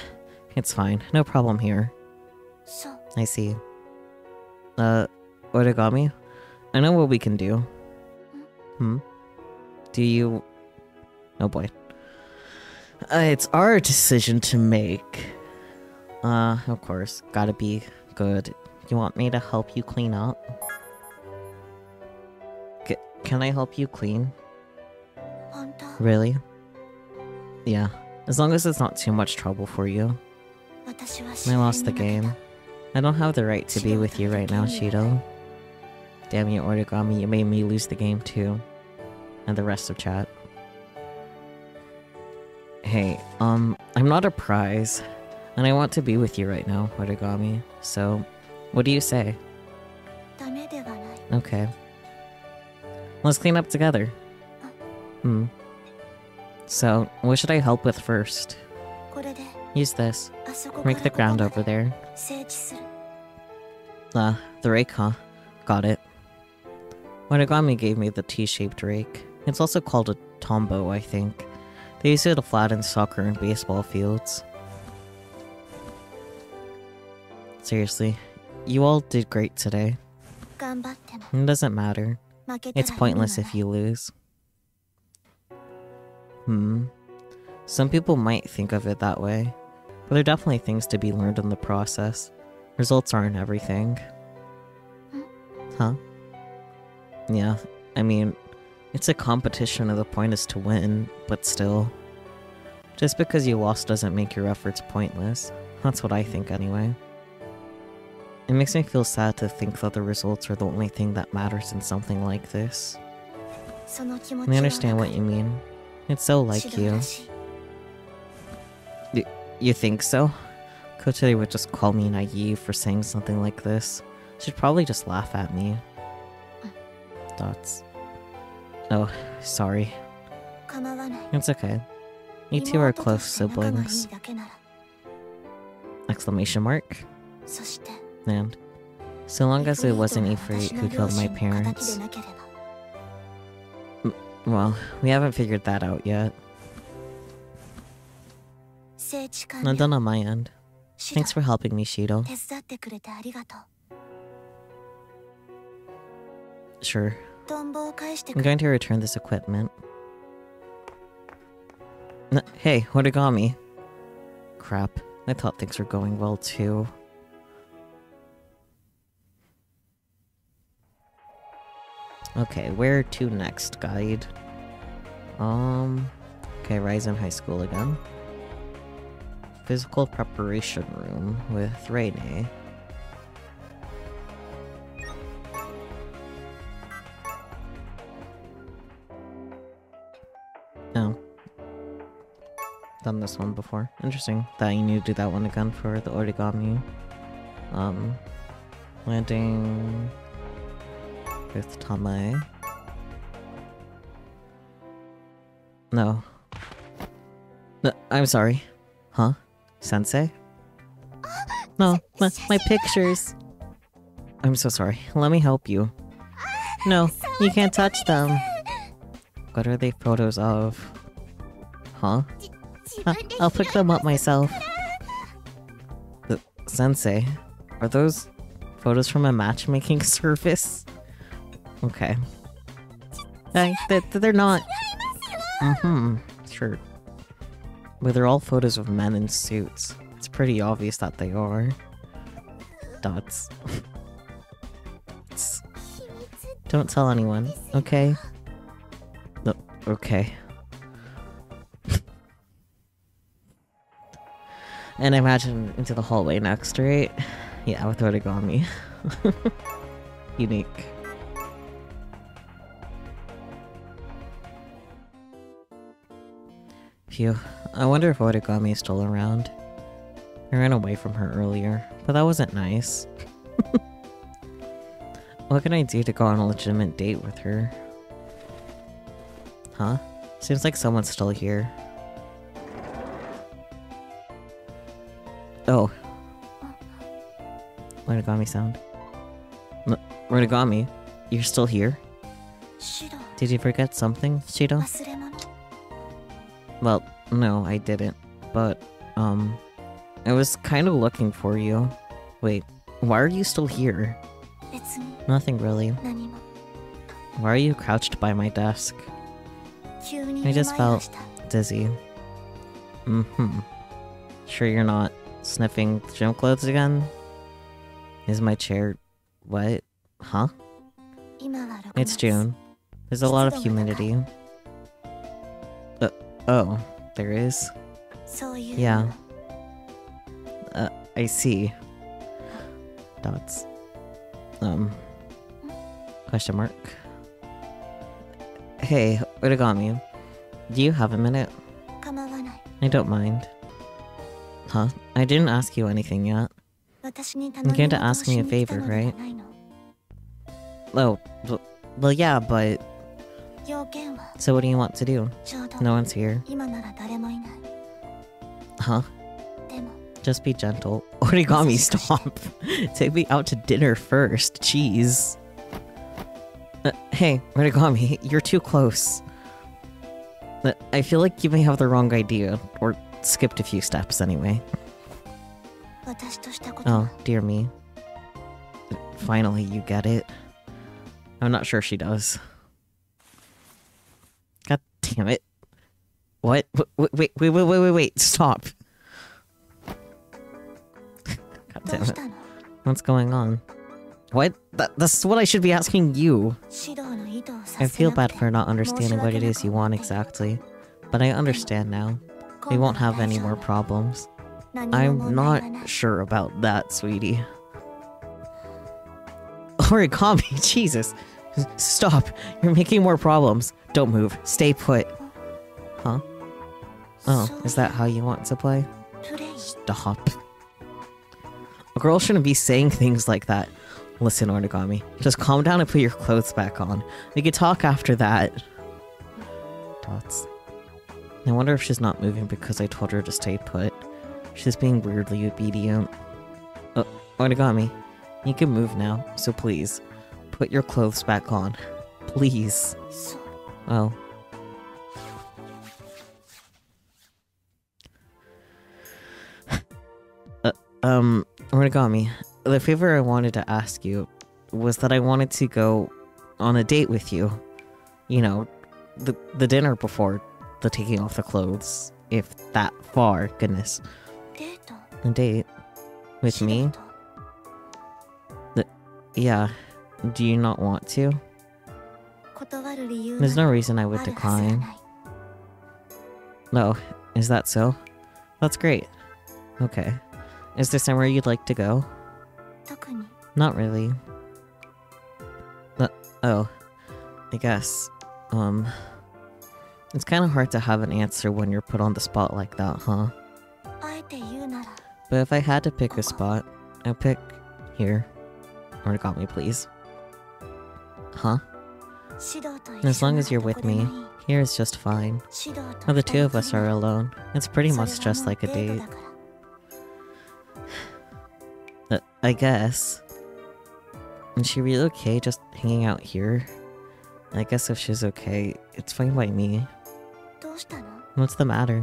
It's fine. No problem here. I see. Origami? I know what we can do. Do you... Oh boy. It's our decision to make. Of course. Gotta be good. You want me to help you clean up? Can I help you clean? Really? Yeah. As long as it's not too much trouble for you. I lost the game. I don't have the right to be with you right now, Shido. Damn you, Origami, you made me lose the game too. And the rest of chat. Hey, I'm not a prize. And I want to be with you right now, Origami. So, what do you say? Okay. Let's clean up together. So, what should I help with first? Use this. Rake the ground over there. The rake, huh? Got it. Origami gave me the T-shaped rake. It's also called a tombo, I think. They use it to flatten soccer and baseball fields. Seriously, you all did great today. It doesn't matter. It's pointless if you lose. Some people might think of it that way, but there are definitely things to be learned in the process. Results aren't everything. Huh? Yeah, I mean, it's a competition and the point is to win, but still. Just because you lost doesn't make your efforts pointless. That's what I think anyway. It makes me feel sad to think that the results are the only thing that matters in something like this. I understand what you mean. It's so like you. You think so? Kotori would just call me naive for saying something like this. She'd probably just laugh at me. Dots. Oh, sorry. It's okay. You two are close siblings. Exclamation mark. And so long as it wasn't Ifrit who killed my parents. Well, we haven't figured that out yet. Not done on my end. Thanks for helping me, Shido. Sure. I'm going to return this equipment. Hey, Origami. Crap, I thought things were going well too. Okay, where to next, guide? Okay, Ryzen High School again. Physical preparation room with Rinne. Oh. Done this one before. Interesting that you need to do that one again for the origami. Landing with Tamae. No. No, I'm sorry. Huh? Sensei? No, my pictures. I'm so sorry. Let me help you. No, you can't touch them. What are they photos of? Huh? I'll pick them up myself. Sensei, are those photos from a matchmaking service? Okay. They're not. Sure. But they're all photos of men in suits. It's pretty obvious that they are. Dots. Don't tell anyone, okay? No, okay. And imagine into the hallway next, right? Yeah, with origami. Unique. Phew. I wonder if Origami is still around. I ran away from her earlier, but that wasn't nice. What can I do to go on a legitimate date with her? Huh? Seems like someone's still here. Oh. Origami sound. Origami, you're still here? Did you forget something, Shido? Well, no, I didn't. But, I was kind of looking for you. Wait, why are you still here? Nothing really. Why are you crouched by my desk? I just felt dizzy. Sure you're not sniffing gym clothes again? Is my chair... what? Huh? It's June. There's a lot of humidity. Oh, there is? Yeah. I see. Dots. Question mark. Hey, Origami. Do you have a minute? I don't mind. Huh? I didn't ask you anything yet. You came to ask me a favor, right? Oh, well yeah, but... So what do you want to do? No one's here. Huh? Just be gentle. Origami, stop! Take me out to dinner first, jeez. Hey, Origami, you're too close. I feel like you may have the wrong idea, or skipped a few steps anyway. Oh, dear me. Finally, you get it. I'm not sure she does. God damn it. What? Wait, stop. God damn it. What's going on? What? That's what I should be asking you. I feel bad for not understanding what it is you want exactly, but I understand now. We won't have any more problems. I'm not sure about that, sweetie. Origami, Jesus. Stop. You're making more problems. Don't move. Stay put. Huh? Oh, is that how you want to play? Stop. A girl shouldn't be saying things like that. Listen, Origami. Just calm down and put your clothes back on. We could talk after that. Dots. I wonder if she's not moving because I told her to stay put. She's being weirdly obedient. Origami. You can move now, so please. Put your clothes back on. Please. Oh. Origami, the favor I wanted to ask you was that I wanted to go on a date with you. You know, the dinner before the taking off the clothes. If that far, goodness. A date? With me? Yeah. Do you not want to? There's no reason I would decline. No, is that so? That's great. Okay. Is there somewhere you'd like to go? Not really. Oh. I guess. It's kind of hard to have an answer when you're put on the spot like that, huh? But if I had to pick a spot, I'd pick here. Origami, please. Huh? As long as you're with me, here is just fine. When the two of us are alone, it's pretty much just like a date. I guess. Is she really okay just hanging out here? I guess if she's okay, it's fine by me. What's the matter?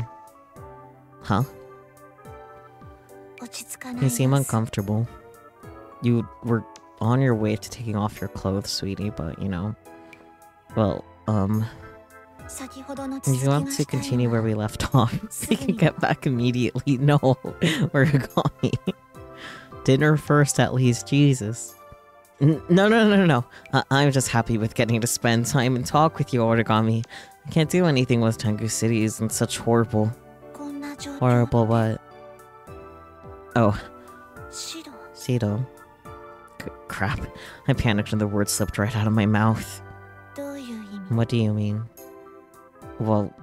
Huh? You seem uncomfortable. You were on your way to taking off your clothes, sweetie, but you know. Well, if you want to continue where we left off, we can get back immediately. No, Origami. Dinner first, at least, Jesus. No. I'm just happy with getting to spend time and talk with you, Origami. I can't do anything with Tengu Cities and such horrible... Horrible what? Oh. Shido. Crap. I panicked and the word slipped right out of my mouth. What do you mean? Well,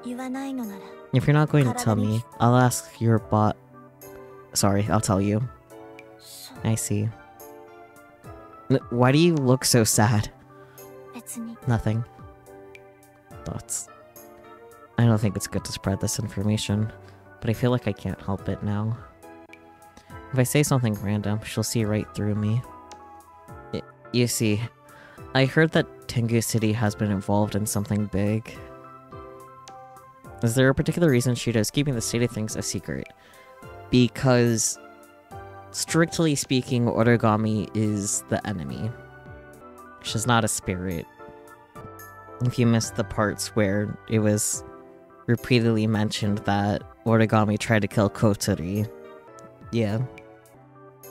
If you're not going to tell me, I'll ask your bot. Sorry, I'll tell you. I see. Why do you look so sad? Nothing. Thoughts. I don't think it's good to spread this information, but I feel like I can't help it now. If I say something random, she'll see right through me. You see, I heard that Tengu City has been involved in something big. Is there a particular reason Shida is keeping the state of things a secret? Because, strictly speaking, Origami is the enemy. She's not a spirit. If you missed the parts where it was repeatedly mentioned that Origami tried to kill Kotori. Yeah.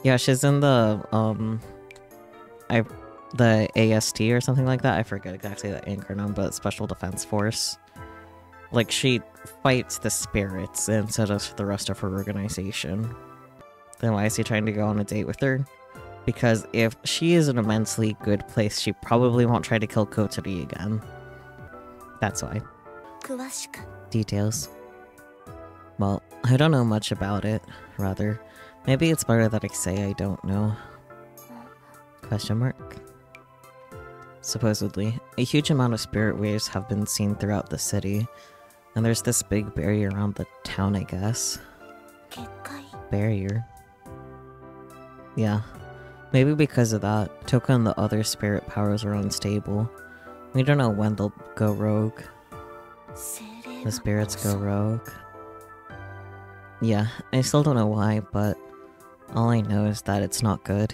Yeah, she's in the AST or something like that. I forget exactly the acronym, but Special Defense Force. Like, she fights the spirits instead of the rest of her organization. Then why is he trying to go on a date with her? Because if she is in an immensely good place, she probably won't try to kill Kotori again. That's why. Details. Well, I don't know much about it, rather. Maybe it's better that I say I don't know. Question mark? Supposedly, a huge amount of spirit waves have been seen throughout the city, and there's this big barrier around the town, I guess. Barrier? Yeah. Maybe because of that, Toka and the other spirit powers are unstable. We don't know when they'll go rogue. The spirits go rogue. Yeah, I still don't know why, but all I know is that it's not good.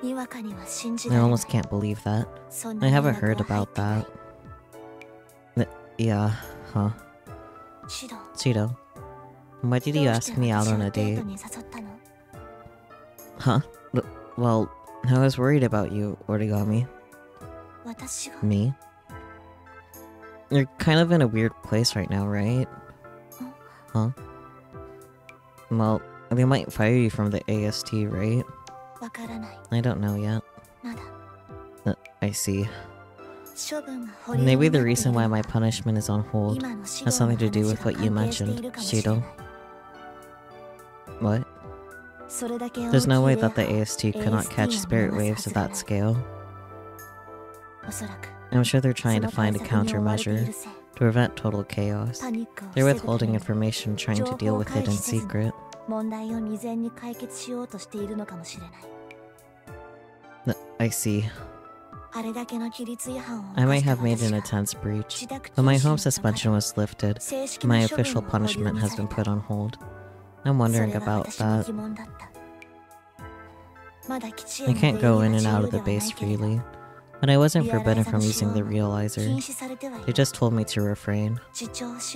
I almost can't believe that. I haven't heard about that. Yeah, huh. Chido, why did you ask me out on a date? Huh? Well, I was worried about you, Origami. Me? You're kind of in a weird place right now, right? Huh? Well, they might fire you from the AST, right? I don't know yet. I see. Maybe the reason why my punishment is on hold has something to do with what you mentioned, Shido. What? There's no way that the AST could not catch spirit waves of that scale. I'm sure they're trying to find a countermeasure to prevent total chaos. They're withholding information, trying to deal with it in secret. I see. I might have made an intense breach, but my home suspension was lifted, and my official punishment has been put on hold. I'm wondering about that. I can't go in and out of the base freely, but I wasn't forbidden from using the realizer. They just told me to refrain.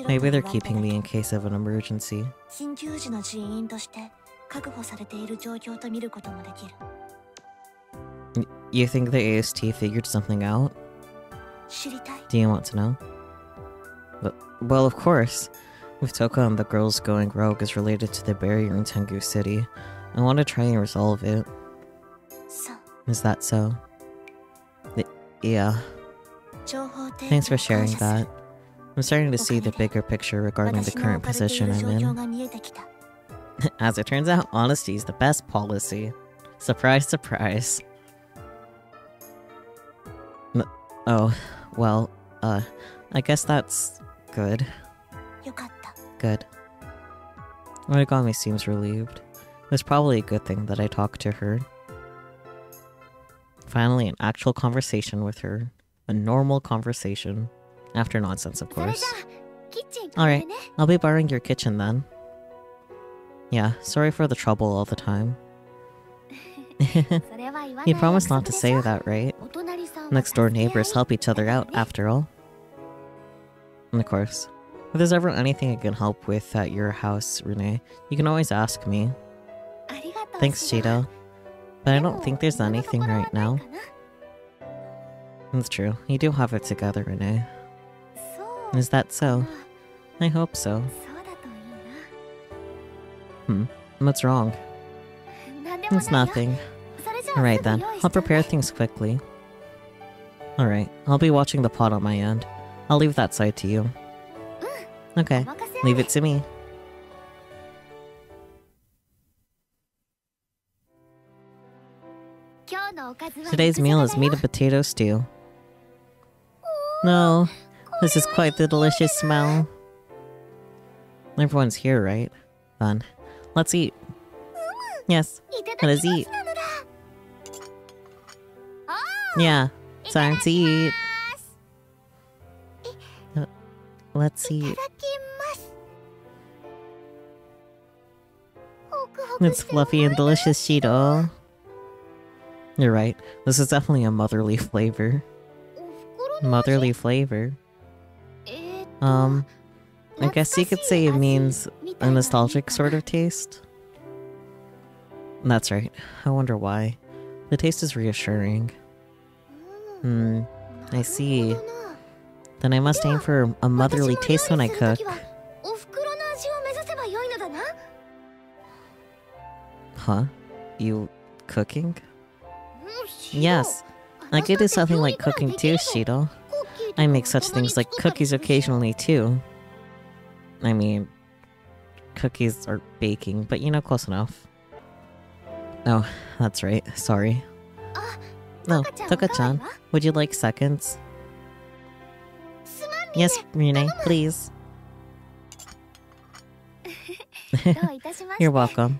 Maybe they're keeping me in case of an emergency. You think the AST figured something out? Do you want to know? Well, of course. If Toka and the girls going rogue is related to the barrier in Tengu City, I want to try and resolve it. Is that so? Yeah. Thanks for sharing that. I'm starting to see the bigger picture regarding the current position I'm in. As it turns out, honesty is the best policy. Surprise, surprise. Oh, well, I guess that's good. Good. Origami seems relieved. It was probably a good thing that I talked to her. Finally, an actual conversation with her. A normal conversation. After nonsense, of course. Alright, I'll be borrowing your kitchen then. Yeah, sorry for the trouble all the time. You promised not to say that, right? Next door neighbors help each other out, after all. And of course, if there's ever anything I can help with at your house, Rinne, you can always ask me. Thanks, Shido. But I don't think there's anything right now. That's true. You do have it together, Rinne. Is that so? I hope so. What's wrong? It's nothing. Alright then, I'll prepare things quickly. Alright, I'll be watching the pot on my end. I'll leave that side to you. Okay, leave it to me. Today's meal is meat and potato stew. No, this is quite the delicious smell. Everyone's here, right? Fun. Let's eat. Yes, let us eat. Yeah, time to eat. Let's eat. It's fluffy and delicious, Shido. You're right. This is definitely a motherly flavor. Motherly flavor. I guess you could say it means a nostalgic sort of taste. That's right. I wonder why. The taste is reassuring. I see. Then I must aim for a motherly taste when I cook. Huh? You cooking? Yes. I could do something like cooking too, Shido. I make such things like cookies occasionally too. I mean, cookies are baking, but you know, close enough. Oh, that's right. Sorry. No, Toka-chan, would you like seconds? Yes, Rinne, please. You're welcome.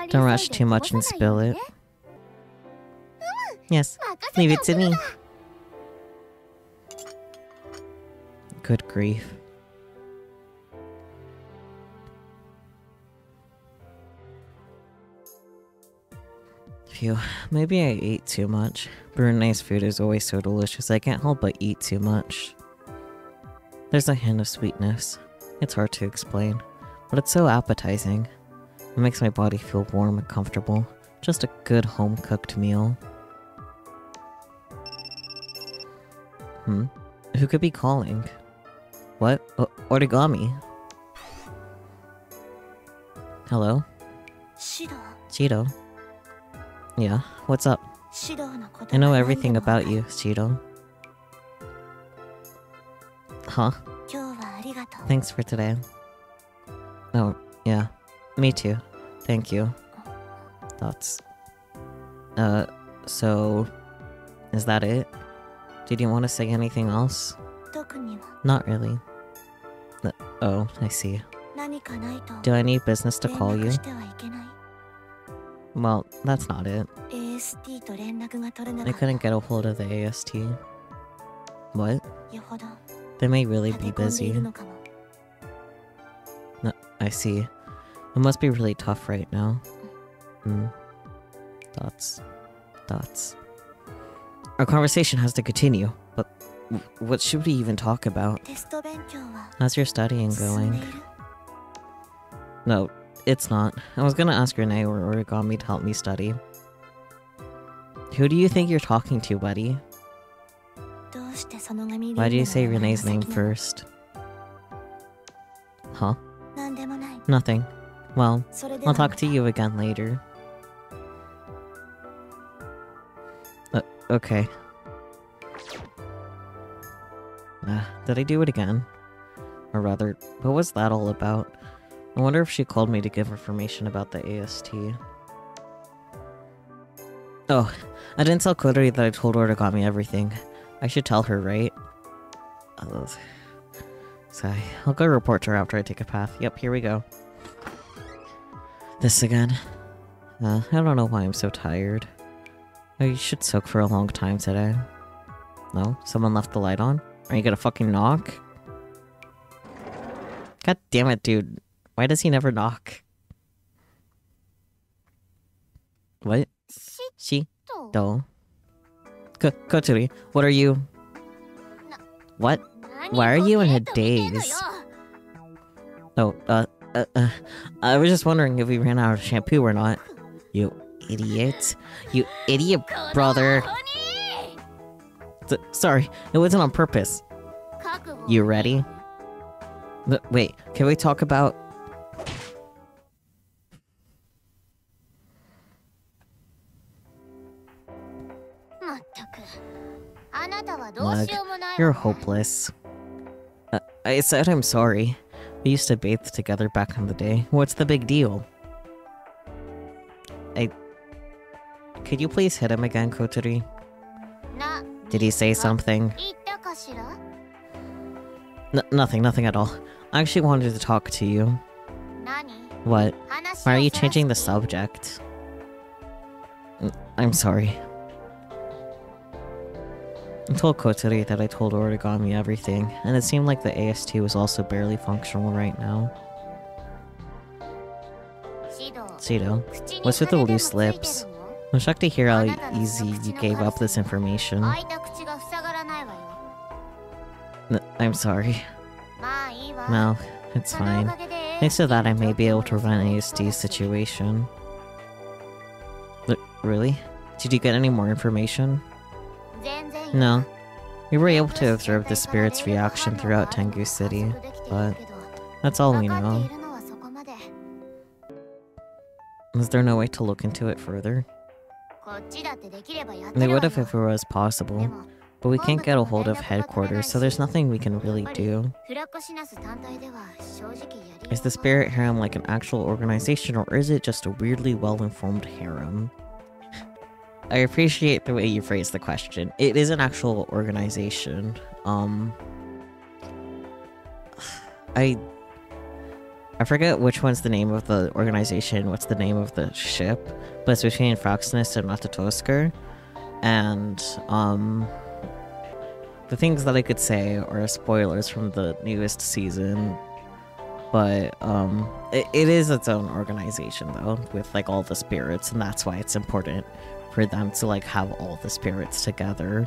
Don't rush too much and spill it. Yes, leave it to me. Good grief. Phew, maybe I ate too much. Brunei's food is always so delicious, I can't help but eat too much. There's a hint of sweetness. It's hard to explain, but it's so appetizing. It makes my body feel warm and comfortable. Just a good home-cooked meal. Who could be calling? What? Origami? Hello? Shido? Yeah, what's up? I know everything about you, Shido. Huh? Thanks for today. Oh, yeah. Me too. Thank you. Thoughts. So... is that it? Did you want to say anything else? Not really. Oh, I see. Do I need business to call you? Well, that's not it. I couldn't get a hold of the AST. What? They may really be busy. No, I see. It must be really tough right now. Thoughts. Our conversation has to continue, but what should we even talk about? How's your studying going? No, it's not. I was gonna ask Rinne or Origami to help me study. Who do you think you're talking to, buddy? Why do you say Rinne's name first? Huh? Nothing. Well, I'll talk to you again later. Okay. Did I do it again? Or rather, what was that all about? I wonder if she called me to give information about the AST. Oh, I didn't tell Kodori that I told Origami everything. I should tell her, right? Sigh. I'll go report to her after I take a bath. Yep, here we go. This again. I don't know why I'm so tired. I should soak for a long time today. No? Someone left the light on? Are you gonna fucking knock? God damn it, dude. Why does he never knock? What? Shido. Kotori, what are you... What? Why are you in a daze? Oh, I was just wondering if we ran out of shampoo or not. You idiot. You idiot, brother. Sorry, it wasn't on purpose. You ready? Wait, can we talk about... Mug, you're hopeless. I said I'm sorry. We used to bathe together back in the day. What's the big deal? Could you please hit him again, Kotori? Did he say something? Nothing at all. I actually wanted to talk to you. What? Why are you changing the subject? I'm sorry. I told Kotori that I told Origami everything, and it seemed like the AST was also barely functional right now. Shido, what's with the loose lips? I'm shocked to hear how easy you gave up this information. I'm sorry. No, it's fine. Thanks to that I may be able to run AST's situation. Really? Did you get any more information? No. We were able to observe the spirit's reaction throughout Tengu City, but that's all we know. Is there no way to look into it further? They would have if it was possible, but we can't get a hold of headquarters, so there's nothing we can really do. Is the spirit harem like an actual organization, or is it just a weirdly well-informed harem? I appreciate the way you phrased the question. It is an actual organization. I forget which one's the name of the organization, what's the name of the ship, but it's between Fraxinus and Matatosker. And, the things that I could say are spoilers from the newest season. But, it is its own organization, though, with, like, all the spirits, and that's why it's important for them to, like, have all the spirits together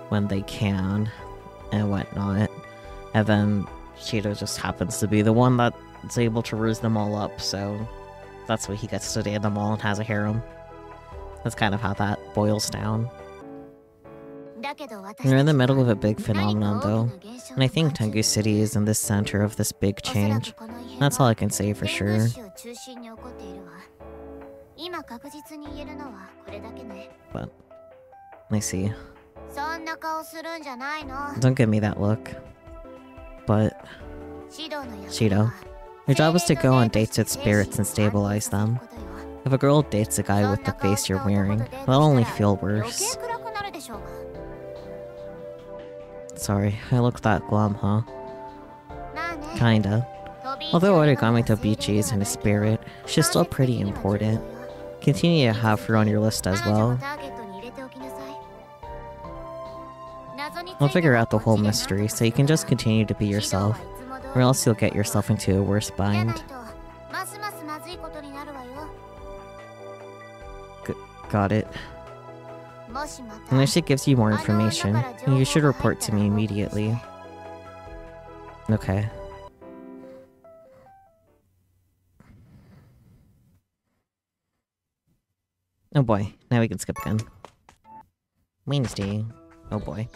when they can, and whatnot. And then Shido just happens to be the one that's able to ruse them all up, so that's why he gets to date them all and has a harem. That's kind of how that boils down. We're in the middle of a big phenomenon, though, and I think Tengu City is in the center of this big change. That's all I can say for sure. But I see. Don't give me that look. But Shido, your job is to go on dates with spirits and stabilize them. If a girl dates a guy with the face you're wearing, that'll only feel worse. Sorry, I look that glum, huh? Kinda. Although Origami Tobiichi isn't a spirit, she's still pretty important. Continue to have her on your list as well. We'll figure out the whole mystery, so you can just continue to be yourself, or else you'll get yourself into a worse bind. Got it. And if she gives you more information, you should report to me immediately. Okay. Oh boy, now we can skip again. Wednesday. Oh boy.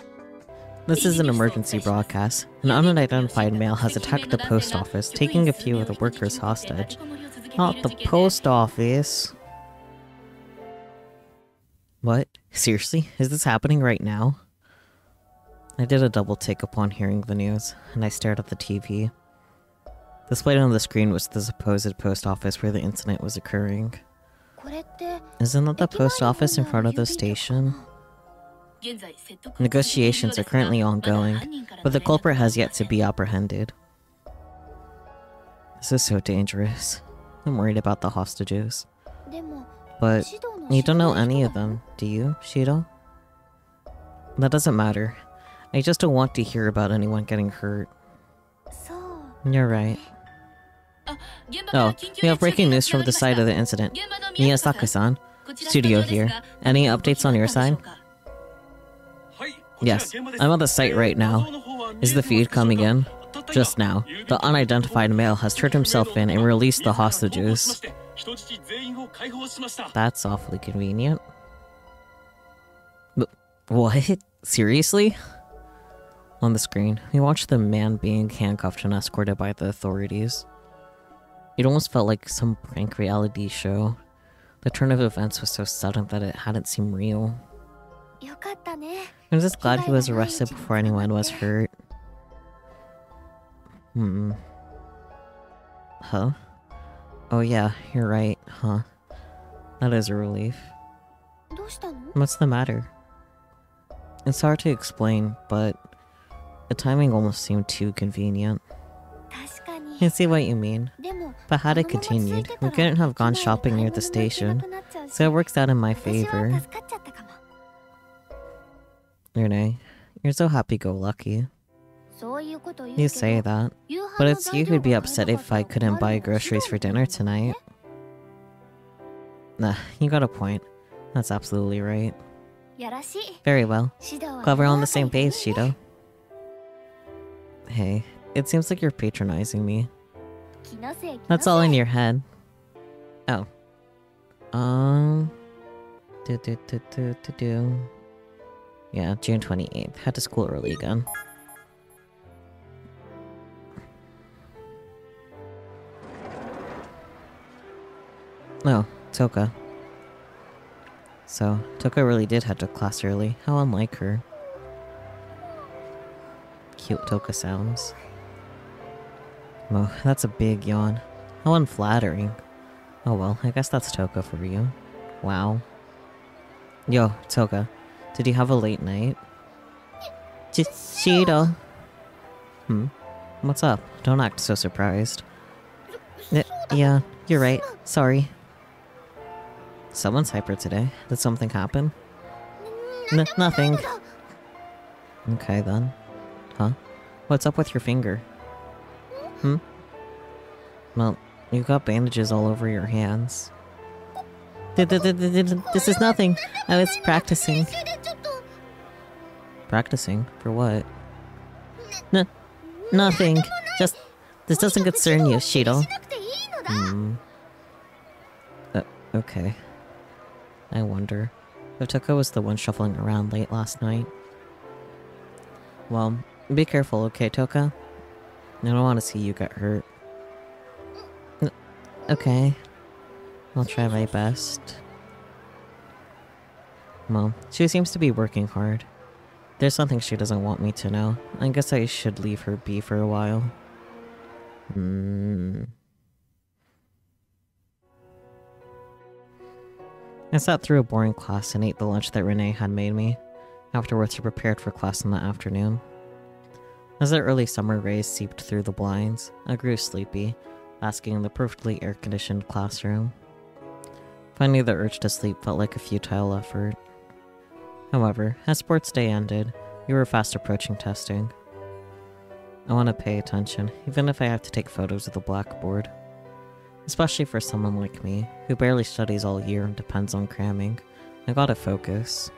This is an emergency broadcast. An unidentified male has attacked the post office, taking a few of the workers hostage. Not the post office. What? Seriously? Is this happening right now? I did a double take upon hearing the news, and I stared at the TV. Displayed on the screen was the supposed post office where the incident was occurring. Isn't that the post office in front of the station? Negotiations are currently ongoing, but the culprit has yet to be apprehended. This is so dangerous. I'm worried about the hostages. But you don't know any of them, do you, Shido? That doesn't matter. I just don't want to hear about anyone getting hurt. You're right. Oh, we have breaking news from the site of the incident. Miyazaki-san, studio here. Any updates on your side? Yes, I'm on the site right now. Is the feed coming in? Just now, the unidentified male has turned himself in and released the hostages. That's awfully convenient. What? Seriously? On the screen, we watched the man being handcuffed and escorted by the authorities. It almost felt like some prank reality show. The turn of events was so sudden that it hadn't seemed real. I'm just glad he was arrested before anyone was hurt. Huh? Oh yeah, you're right, huh? That is a relief. どうしたの？ What's the matter? It's hard to explain, but the timing almost seemed too convenient. 確かに。 I see what you mean. でも、 But had it このまま続い continued, て we たら couldn't have gone 機内で shopping near the 買い物も行けな station, くなっちゃうし、 so it works out in my 私は favor. 助かっちゃったかも。 Rinne, you're so happy-go-lucky. そういうこと言う You け say ど、 that, 夕飯 but の it's 材 you 料 who'd be が買 upset えなか if った I ら couldn't 困 buy るのは groceries for シロの dinner 方だよね。 tonight. Nah, you got a point. That's absolutely right. やらしい。 Very well. シドは Glad we're on the この same 辺り page, でいいね。 Shido. Hey, it seems like you're patronizing me. 気のせい、気の That's せ all in い。 your head. Oh. Do. Yeah, June 28th. Had to school early again. Oh, Toka. So, Toka really did head to class early. How unlike her. Cute Toka sounds. Oh, that's a big yawn. How unflattering. Oh well, I guess that's Toka for you. Wow. Yo, Toka. Did you have a late night? Shido. What's up? Don't act so surprised. Yeah, you're right. Sorry. Someone's hyper today. Did something happen? Nothing. Okay then. Huh? What's up with your finger? Well, you've got bandages all over your hands. This is nothing. I was practicing. Practicing? For what? Nothing. Just... This doesn't concern you, Shido. Okay. I wonder if Toka was the one shuffling around late last night. Well, be careful, okay, Toka? I don't want to see you get hurt. Okay. I'll try my best. Well, she seems to be working hard. There's something she doesn't want me to know. I guess I should leave her be for a while. I sat through a boring class and ate the lunch that Rinne had made me. Afterwards, I prepared for class in the afternoon. As the early summer rays seeped through the blinds, I grew sleepy, basking in the perfectly air-conditioned classroom. Finding the urge to sleep felt like a futile effort. However, as sports day ended, we were fast approaching testing. I want to pay attention, even if I have to take photos of the blackboard. Especially for someone like me, who barely studies all year and depends on cramming. I gotta focus.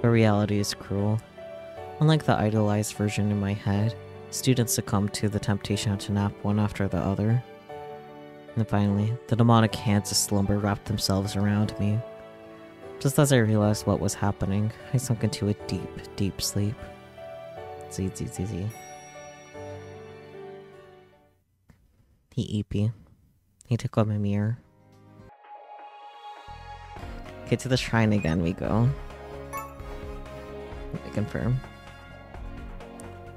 But reality is cruel. Unlike the idealized version in my head, students succumb to the temptation to nap one after the other. And finally, the demonic hands of slumber wrapped themselves around me. Just as I realized what was happening, I sunk into a deep, deep sleep. Z. He eepy. He took out my mirror. Okay, to the shrine again we go. Let me confirm.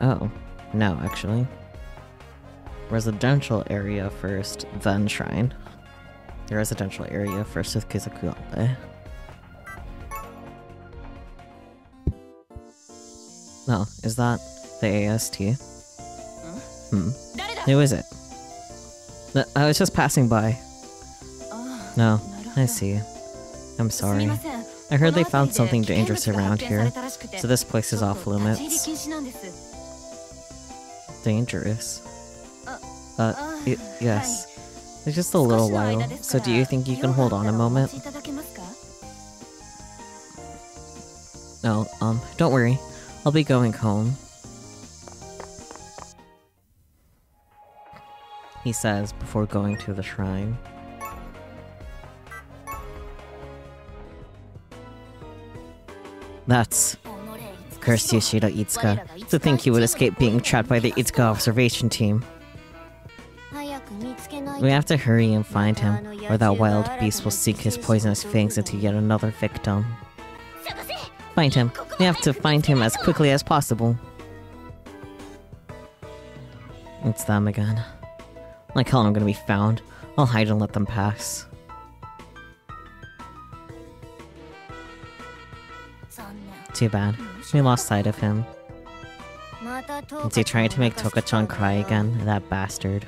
Oh, no, actually. Residential area first, then shrine. The residential area first with Kizakuape. No, is that the AST? Who is it? I was just passing by. No, I see. I'm sorry. I heard they found something dangerous around here, so this place is off limits. Dangerous? Yes. It's just a little while, so do you think you can hold on a moment? No, don't worry. I'll be going home. He says before going to the shrine. That's... Curse you, Shida Itsuka. To think you would escape being trapped by the Itsuka observation team. We have to hurry and find him, or that wild beast will sink his poisonous fangs into yet another victim. Find him. We have to find him as quickly as possible. It's them again. Like hell I'm gonna be found. I'll hide and let them pass. Too bad. We lost sight of him. Is he trying to make Toka-chan cry again? That bastard.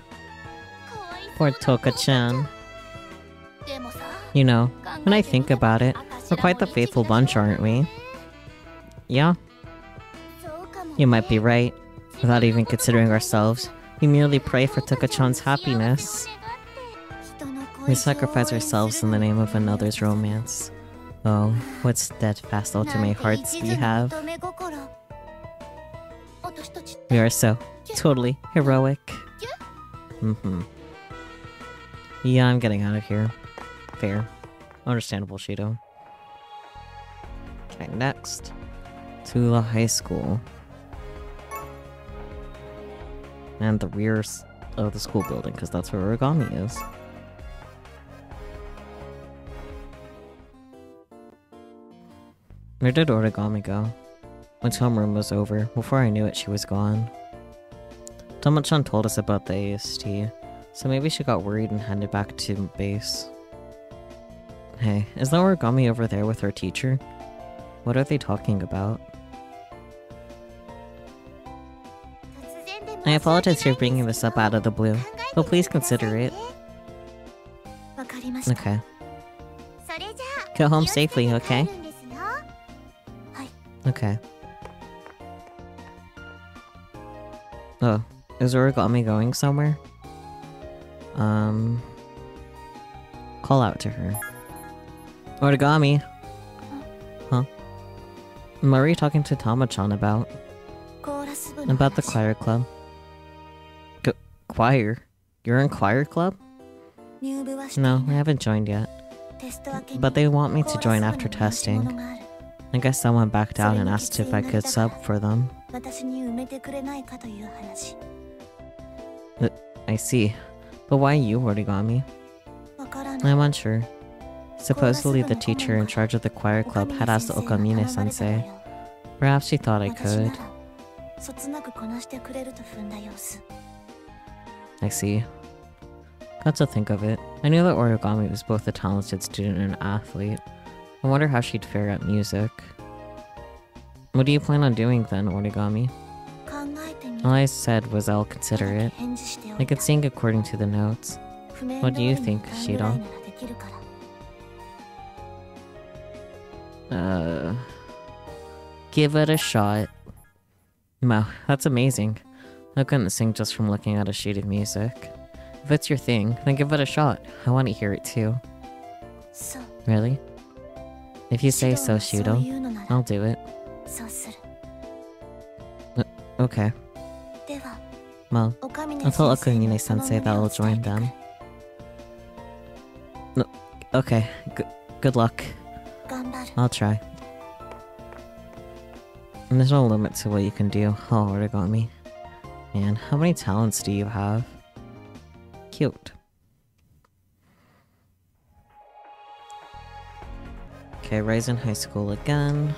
Poor Toka-chan. You know, when I think about it, we're quite the faithful bunch, aren't we? Yeah? You might be right. Without even considering ourselves, we merely pray for Toka-chan's happiness. We sacrifice ourselves in the name of another's romance. Oh, what steadfast ultimate hearts we have. We are so totally heroic. Yeah, I'm getting out of here. Fair. Understandable, Shido. Okay, next. To the high school. And the rear of the school building, because that's where Origami is. Where did Origami go? Once homeroom was over, before I knew it, she was gone. Tama-chan told us about the AST, so maybe she got worried and headed back to base. Hey, is that Origami over there with her teacher? What are they talking about? I apologize for bringing this up out of the blue, but please consider it. Okay. Go home safely, okay? Okay. Oh, is Origami going somewhere? Call out to her. Origami! Huh? What are you talking to Tama-chan about? About the choir club. Choir? You're in choir club? No, I haven't joined yet. But they want me to join after testing. I guess someone backed out and asked if I could sub for them. I see. But why you, Origami? I'm unsure. Supposedly the teacher in charge of the choir club had asked Okamine-sensei. Perhaps she thought I could. I see. Got to think of it. I knew that Origami was both a talented student and an athlete. I wonder how she'd fare at music. What do you plan on doing then, Origami? All I said was I'll consider it. I could sing according to the notes. What do you think, Shido? Give it a shot. Wow, that's amazing. I couldn't sing just from looking at a sheet of music. If it's your thing, then give it a shot. I want to hear it too. Really? If you say so, Shido, I'll do it. Okay. Well, I'll tell Okamine-sensei that I'll join them. No, okay, good luck. I'll try. And there's no limit to what you can do. Oh, Origami. Man, how many talents do you have? Cute. Okay, Ryzen High School again.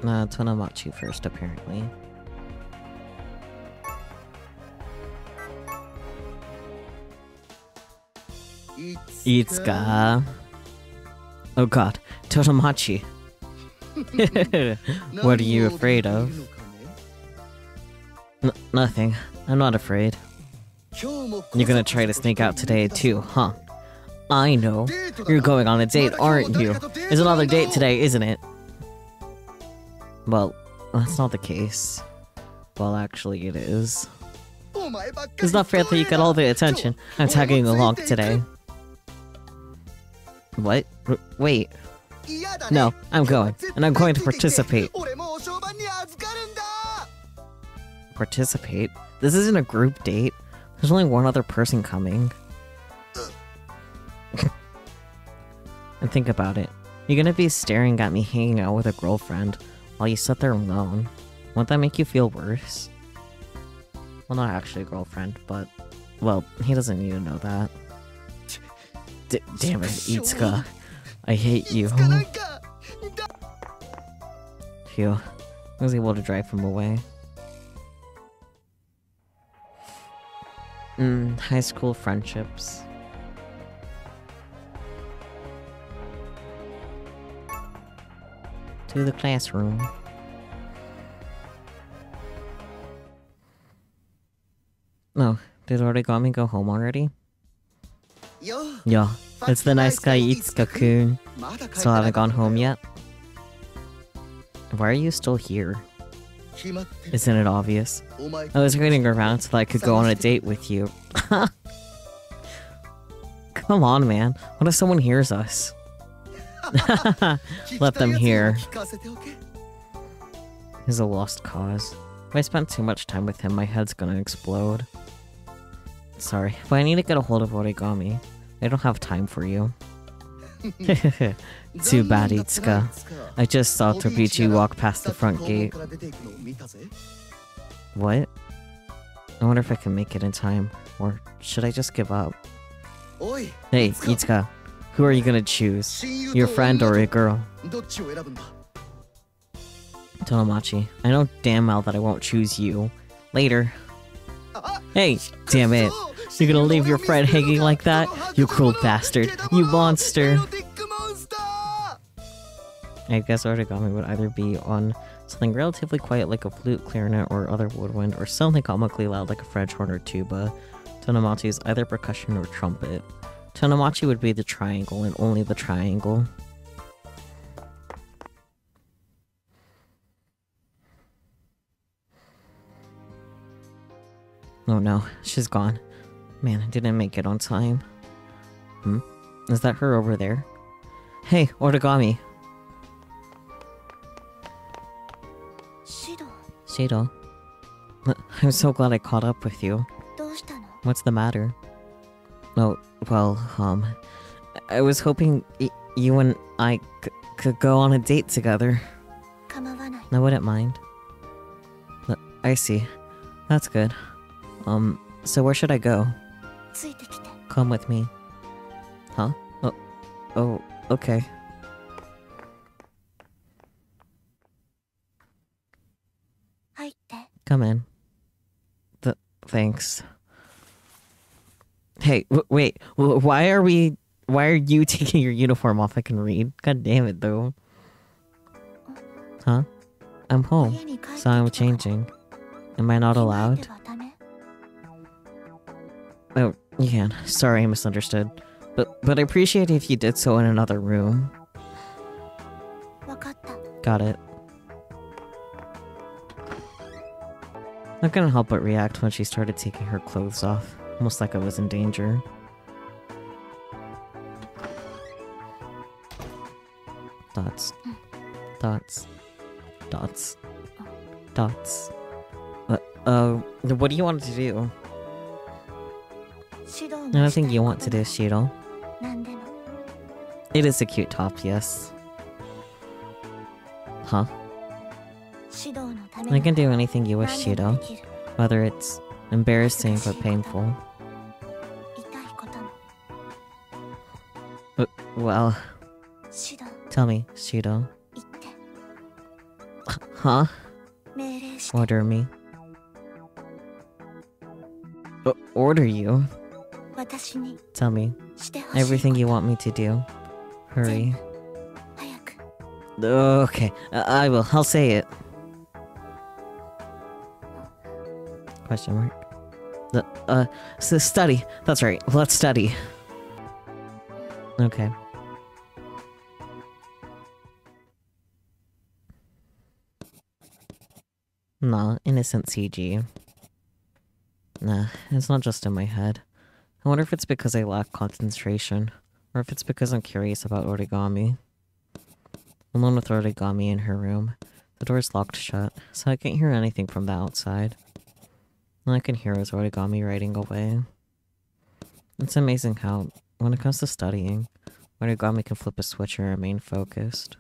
Tonomachi first, apparently. Itsuka. Oh god, Tonomachi. What are you afraid of? Nothing. I'm not afraid. You're gonna try to sneak out today too, huh? I know. You're going on a date, aren't you? It's another date today, isn't it? Well, that's not the case. Well, actually it is. It's not fair that you get all the attention. I'm tagging along today. What? Wait. No, I'm going. And I'm going to participate. Participate? This isn't a group date. There's only one other person coming. And think about it. You're gonna be staring at me hanging out with a girlfriend while you sit there alone. Won't that make you feel worse? Well, not actually a girlfriend, but... Well, he doesn't need to know that. Damn it, Itsuka. I hate you. Phew. I was able to drive him away. High school friendships. To the classroom. Oh, did Origami go home already? Yeah, it's the nice guy Itsuka-kun. Still haven't gone home yet? Why are you still here? Isn't it obvious? I was waiting around so that I could go on a date with you. Come on, man. What if someone hears us? Let them hear. He's a lost cause. If I spent too much time with him, my head's gonna explode. Sorry, but I need to get a hold of Origami. I don't have time for you. Too bad, Itsuka. I just saw Tobiichi walk past the front gate. What? I wonder if I can make it in time. Or should I just give up? Hey, Itsuka. Who are you gonna choose? Your friend or a girl? Tomomachi, I know damn well that I won't choose you. Later. Hey, damn it. You're gonna leave your friend hanging like that? You cruel bastard. You monster. I guess Origami would either be on something relatively quiet like a flute, clarinet, or other woodwind, or something comically loud like a French horn or tuba. Tomomachi is either percussion or trumpet. Tomomachi would be the triangle, and only the triangle. Oh no, she's gone. Man, I didn't make it on time. Is that her over there? Hey, Origami! Shido. I'm so glad I caught up with you. What's the matter? Oh, well, I was hoping you and I could go on a date together. I wouldn't mind. I see. That's good. So where should I go? Come with me. Huh? Oh, okay. Come in. Thanks. Hey, wait, why are you taking your uniform off? I can read. God damn it, though. Huh? I'm home, so I'm changing. Am I not allowed? Oh, you can. Sorry, I misunderstood. But I appreciate it if you did so in another room. Got it. I couldn't help but react when she started taking her clothes off, almost like I was in danger. Dots. Dots. Dots. Dots. What do you want to do? Anything you want to do, Shiro. It is a cute top, yes. Huh? I can do anything you wish, Shiro. Whether it's embarrassing or painful. Well... Tell me, Shiro. Huh? Order me. Order you? Tell me. Everything you want me to do. Hurry. Okay, I will. I'll say it. Question mark. So study. That's right. Let's study. Okay. Nah, innocent CG. Nah, it's not just in my head. I wonder if it's because I lack concentration, or if it's because I'm curious about Origami. I'm alone with Origami in her room. The door's locked shut, so I can't hear anything from the outside. All I can hear is Origami writing away. It's amazing how, when it comes to studying, Origami can flip a switch and remain focused.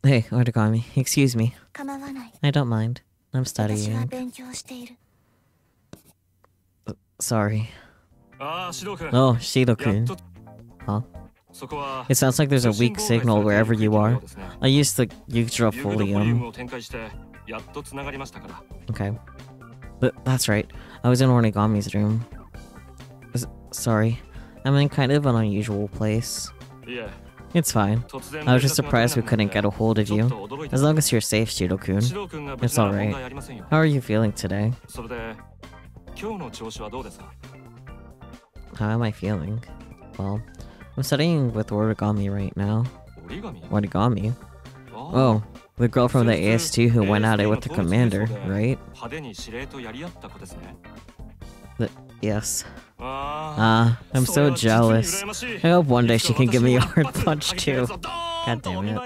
Hey, Origami, excuse me. I don't mind. I'm studying. Sorry. Oh, Shido-kun. Huh? It sounds like there's a weak signal wherever you are. I used the Yggdrasil folium. Okay. That's right. I was in Origami's room. Sorry. I'm in kind of an unusual place. It's fine. I was just surprised we couldn't get a hold of you. As long as you're safe, Shiro-kun. It's alright. How are you feeling today? How am I feeling? Well, I'm studying with Origami right now. Origami? Oh, the girl from the AST who went at it with the commander, right? Yes. I'm so jealous. I hope one day she can give me a hard punch too. God damn it.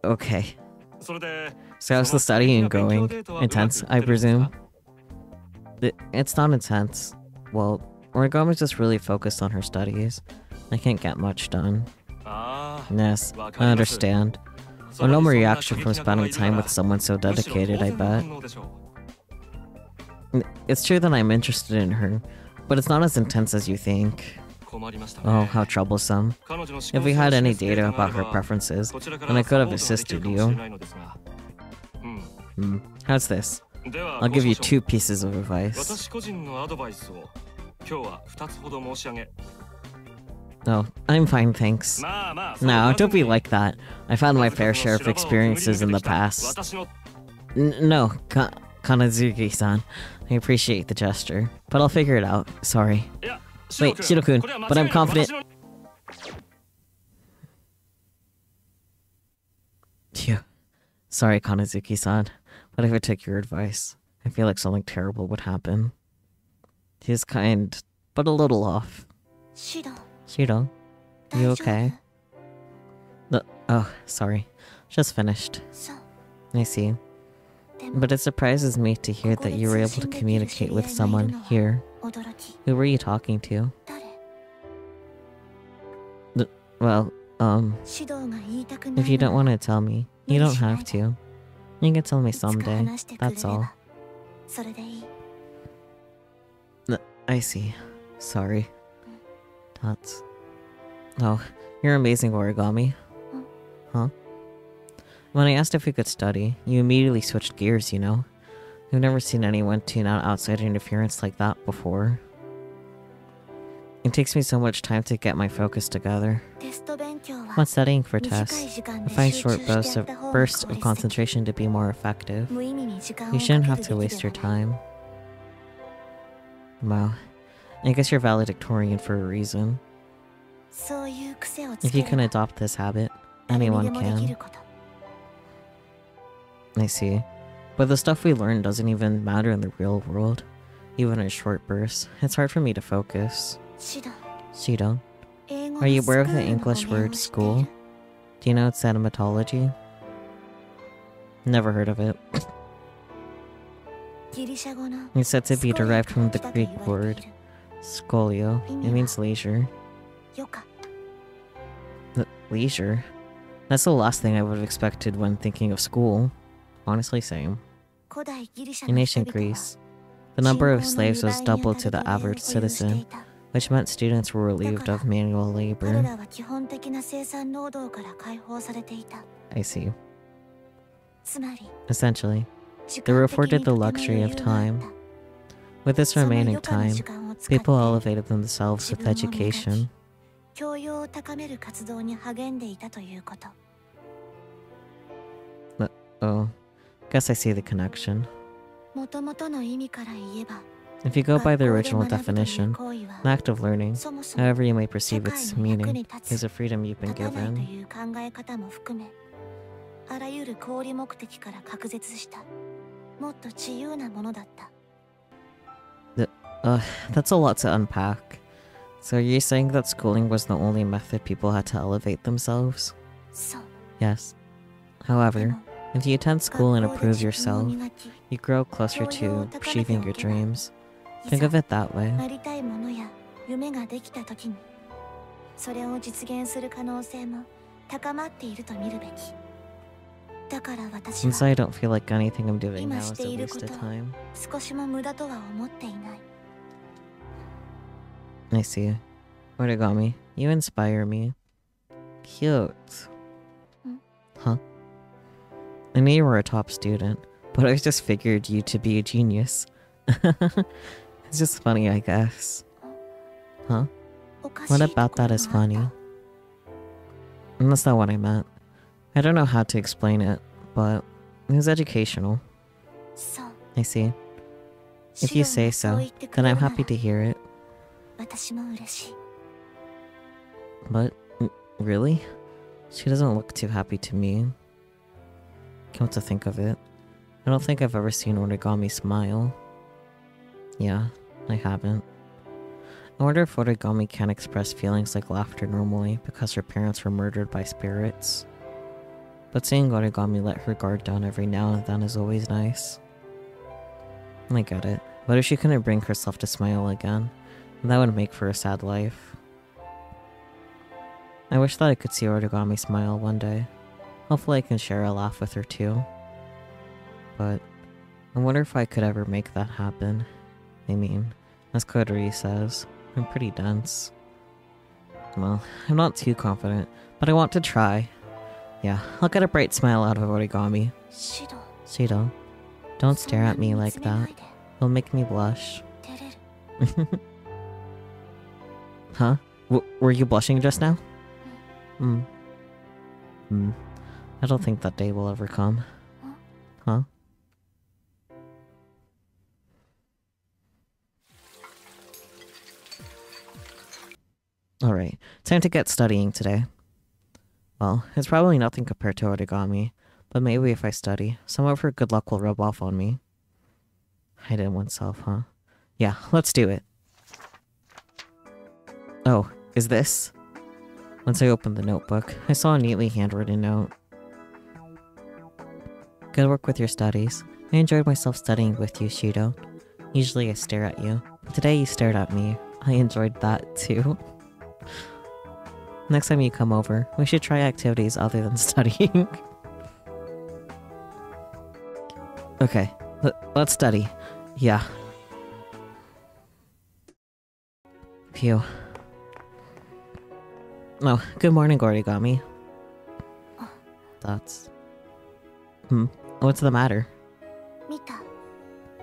Okay. So how's the studying going? Intense, I presume? It's not intense. Well, Origami's just really focused on her studies. I can't get much done. Yes, I understand. A normal reaction from spending time with someone so dedicated, I bet. It's true that I'm interested in her, but it's not as intense as you think. Oh, how troublesome. If we had any data about her preferences, then I could have assisted you. How's this? I'll give you 2 pieces of advice. No, I'm fine, thanks. No, don't be like that. I've had my fair share of experiences in the past. No, Kanazuki-san. I appreciate the gesture, but I'll figure it out. Sorry. Wait, Shiro-kun, but I'm confident. Phew. Sorry, Kanazuki-san, but if I took your advice, I feel like something terrible would happen. He's kind, but a little off. Shiro, you okay? Oh, sorry. Just finished. I see. But it surprises me to hear that you were able to communicate with someone here. Who were you talking to? Well, if you don't want to tell me, you don't have to. You can tell me someday, that's all. I see. Sorry. That's... Oh, you're amazing, Origami. Huh? When I asked if we could study, you immediately switched gears, you know? I've never seen anyone tune out outside interference like that before. It takes me so much time to get my focus together. When studying for tests, I find short bursts of concentration to be more effective. You shouldn't have to waste your time. Wow. I guess you're valedictorian for a reason. If you can adopt this habit, anyone can. I see. But the stuff we learn doesn't even matter in the real world. Even in short bursts, it's hard for me to focus. Shido, are you aware of the English word school? Do you know its etymology? Never heard of it. It's said to be derived from the Greek word skolio. It means leisure. Leisure? That's the last thing I would have expected when thinking of school. Honestly, same. In ancient Greece, the number of slaves was double to the average citizen, which meant students were relieved of manual labor. I see. Essentially, they were afforded the luxury of time. With this remaining time, people elevated themselves with education. Oh, guess I see the connection. If you go by the original definition, the act of learning, however you may perceive its meaning, is a freedom you've been given. That's a lot to unpack. So are you saying that schooling was the only method people had to elevate themselves? Yes. However, if you attend school and improve yourself, you grow closer to achieving your dreams. Think of it that way. Since I don't feel like anything I'm doing now is a waste of time. I see. Origami, you inspire me. Cute. Huh? I knew you were a top student, but I just figured you to be a genius. It's just funny, I guess. Huh? What about that is funny? That's not what I meant. I don't know how to explain it, but it was educational. I see. If you say so, then I'm happy to hear it. But, really? She doesn't look too happy to me. Come to think of it, I don't think I've ever seen Origami smile. Yeah, I haven't. I wonder if Origami can't express feelings like laughter normally because her parents were murdered by spirits. But seeing Origami let her guard down every now and then is always nice. I get it, but if she couldn't bring herself to smile again, that would make for a sad life. I wish that I could see Origami smile one day. Hopefully I can share a laugh with her too. But I wonder if I could ever make that happen. I mean, as Kodori says, I'm pretty dense. Well, I'm not too confident, but I want to try. Yeah, I'll get a bright smile out of Origami. Shido, don't stare at me like that. It'll make me blush. Huh? Were you blushing just now? I don't think that day will ever come. Huh? Alright, time to get studying today. Well, it's probably nothing compared to Origami, but maybe if I study, some of her good luck will rub off on me. Hide in oneself, huh? Yeah, let's do it. Oh, is this? Once I opened the notebook, I saw a neatly handwritten note. Good work with your studies. I enjoyed myself studying with you, Shido. Usually I stare at you, but today you stared at me. I enjoyed that too. Next time you come over, we should try activities other than studying. Okay, let's study. Yeah. Phew. Oh, good morning, Origami. That's... What's the matter?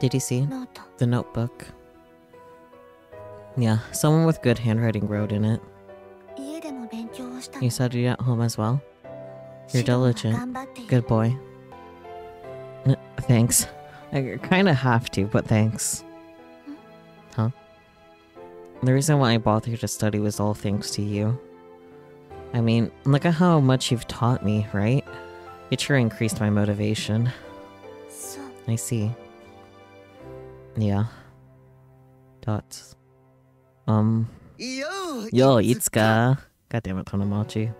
Did you see? The notebook. Yeah, someone with good handwriting wrote in it. You studied at home as well? You're diligent. Good boy. Thanks. I kinda have to, but thanks. Huh? The reason why I bothered to study was all thanks to you. I mean, look at how much you've taught me, right? It sure increased my motivation. I see. Yeah. Dots. Yo, Itsuka. God damn it, Tonomachi.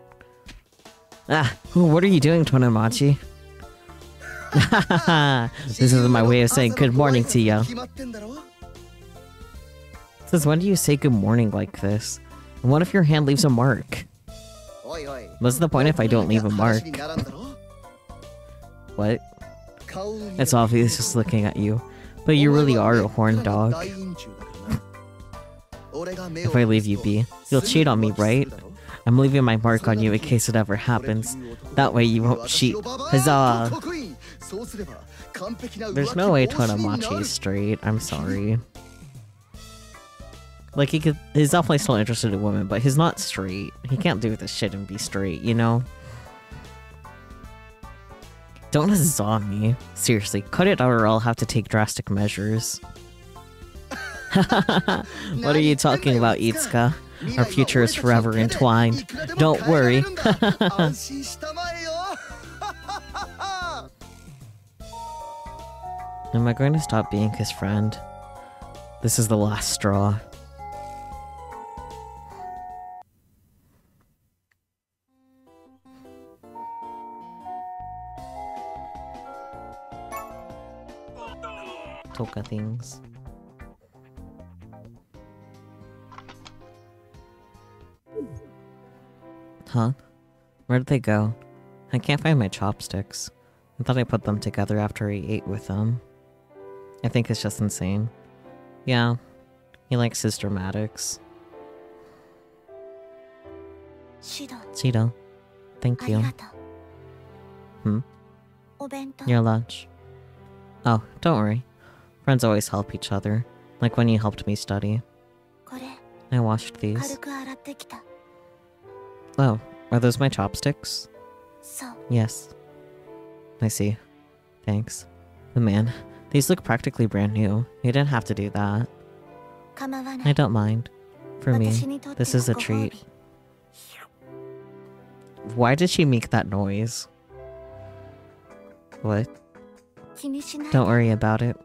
Ah, what are you doing, Tonomachi? This is my way of saying good morning to you. Since when do you say good morning like this? And what if your hand leaves a mark? What's the point if I don't leave a mark? What? It's obvious just looking at you, but you really are a horned dog. If I leave you be, you'll cheat on me, right? I'm leaving my mark on you in case it ever happens. That way you won't cheat. Huzzah! There's no way Tonomachi is straight, I'm sorry. Like, he's definitely still interested in women, but he's not straight. He can't do this shit and be straight, you know? Don't huzzah me. Seriously, cut it out or I'll have to take drastic measures. What are you talking about, Itsuka? Our future is forever entwined. Don't worry. Am I going to stop being his friend? This is the last straw. Toka things. Huh? Where did they go? I can't find my chopsticks. I thought I put them together after I ate with them. I think it's just insane. Yeah, he likes his dramatics. Shido, thank you. Your lunch. Oh, don't worry. Friends always help each other. Like when you helped me study. これ I washed these. 軽く洗ってきた。 Oh, are those my chopsticks? そう。 Yes. I see. Thanks. But man, these look practically brand new. You didn't have to do that. 構わな I い。 don't mind. For me, 私にとって this is a ご褒美 treat. Why did she make that noise? What? 気にしない Don't worry about it.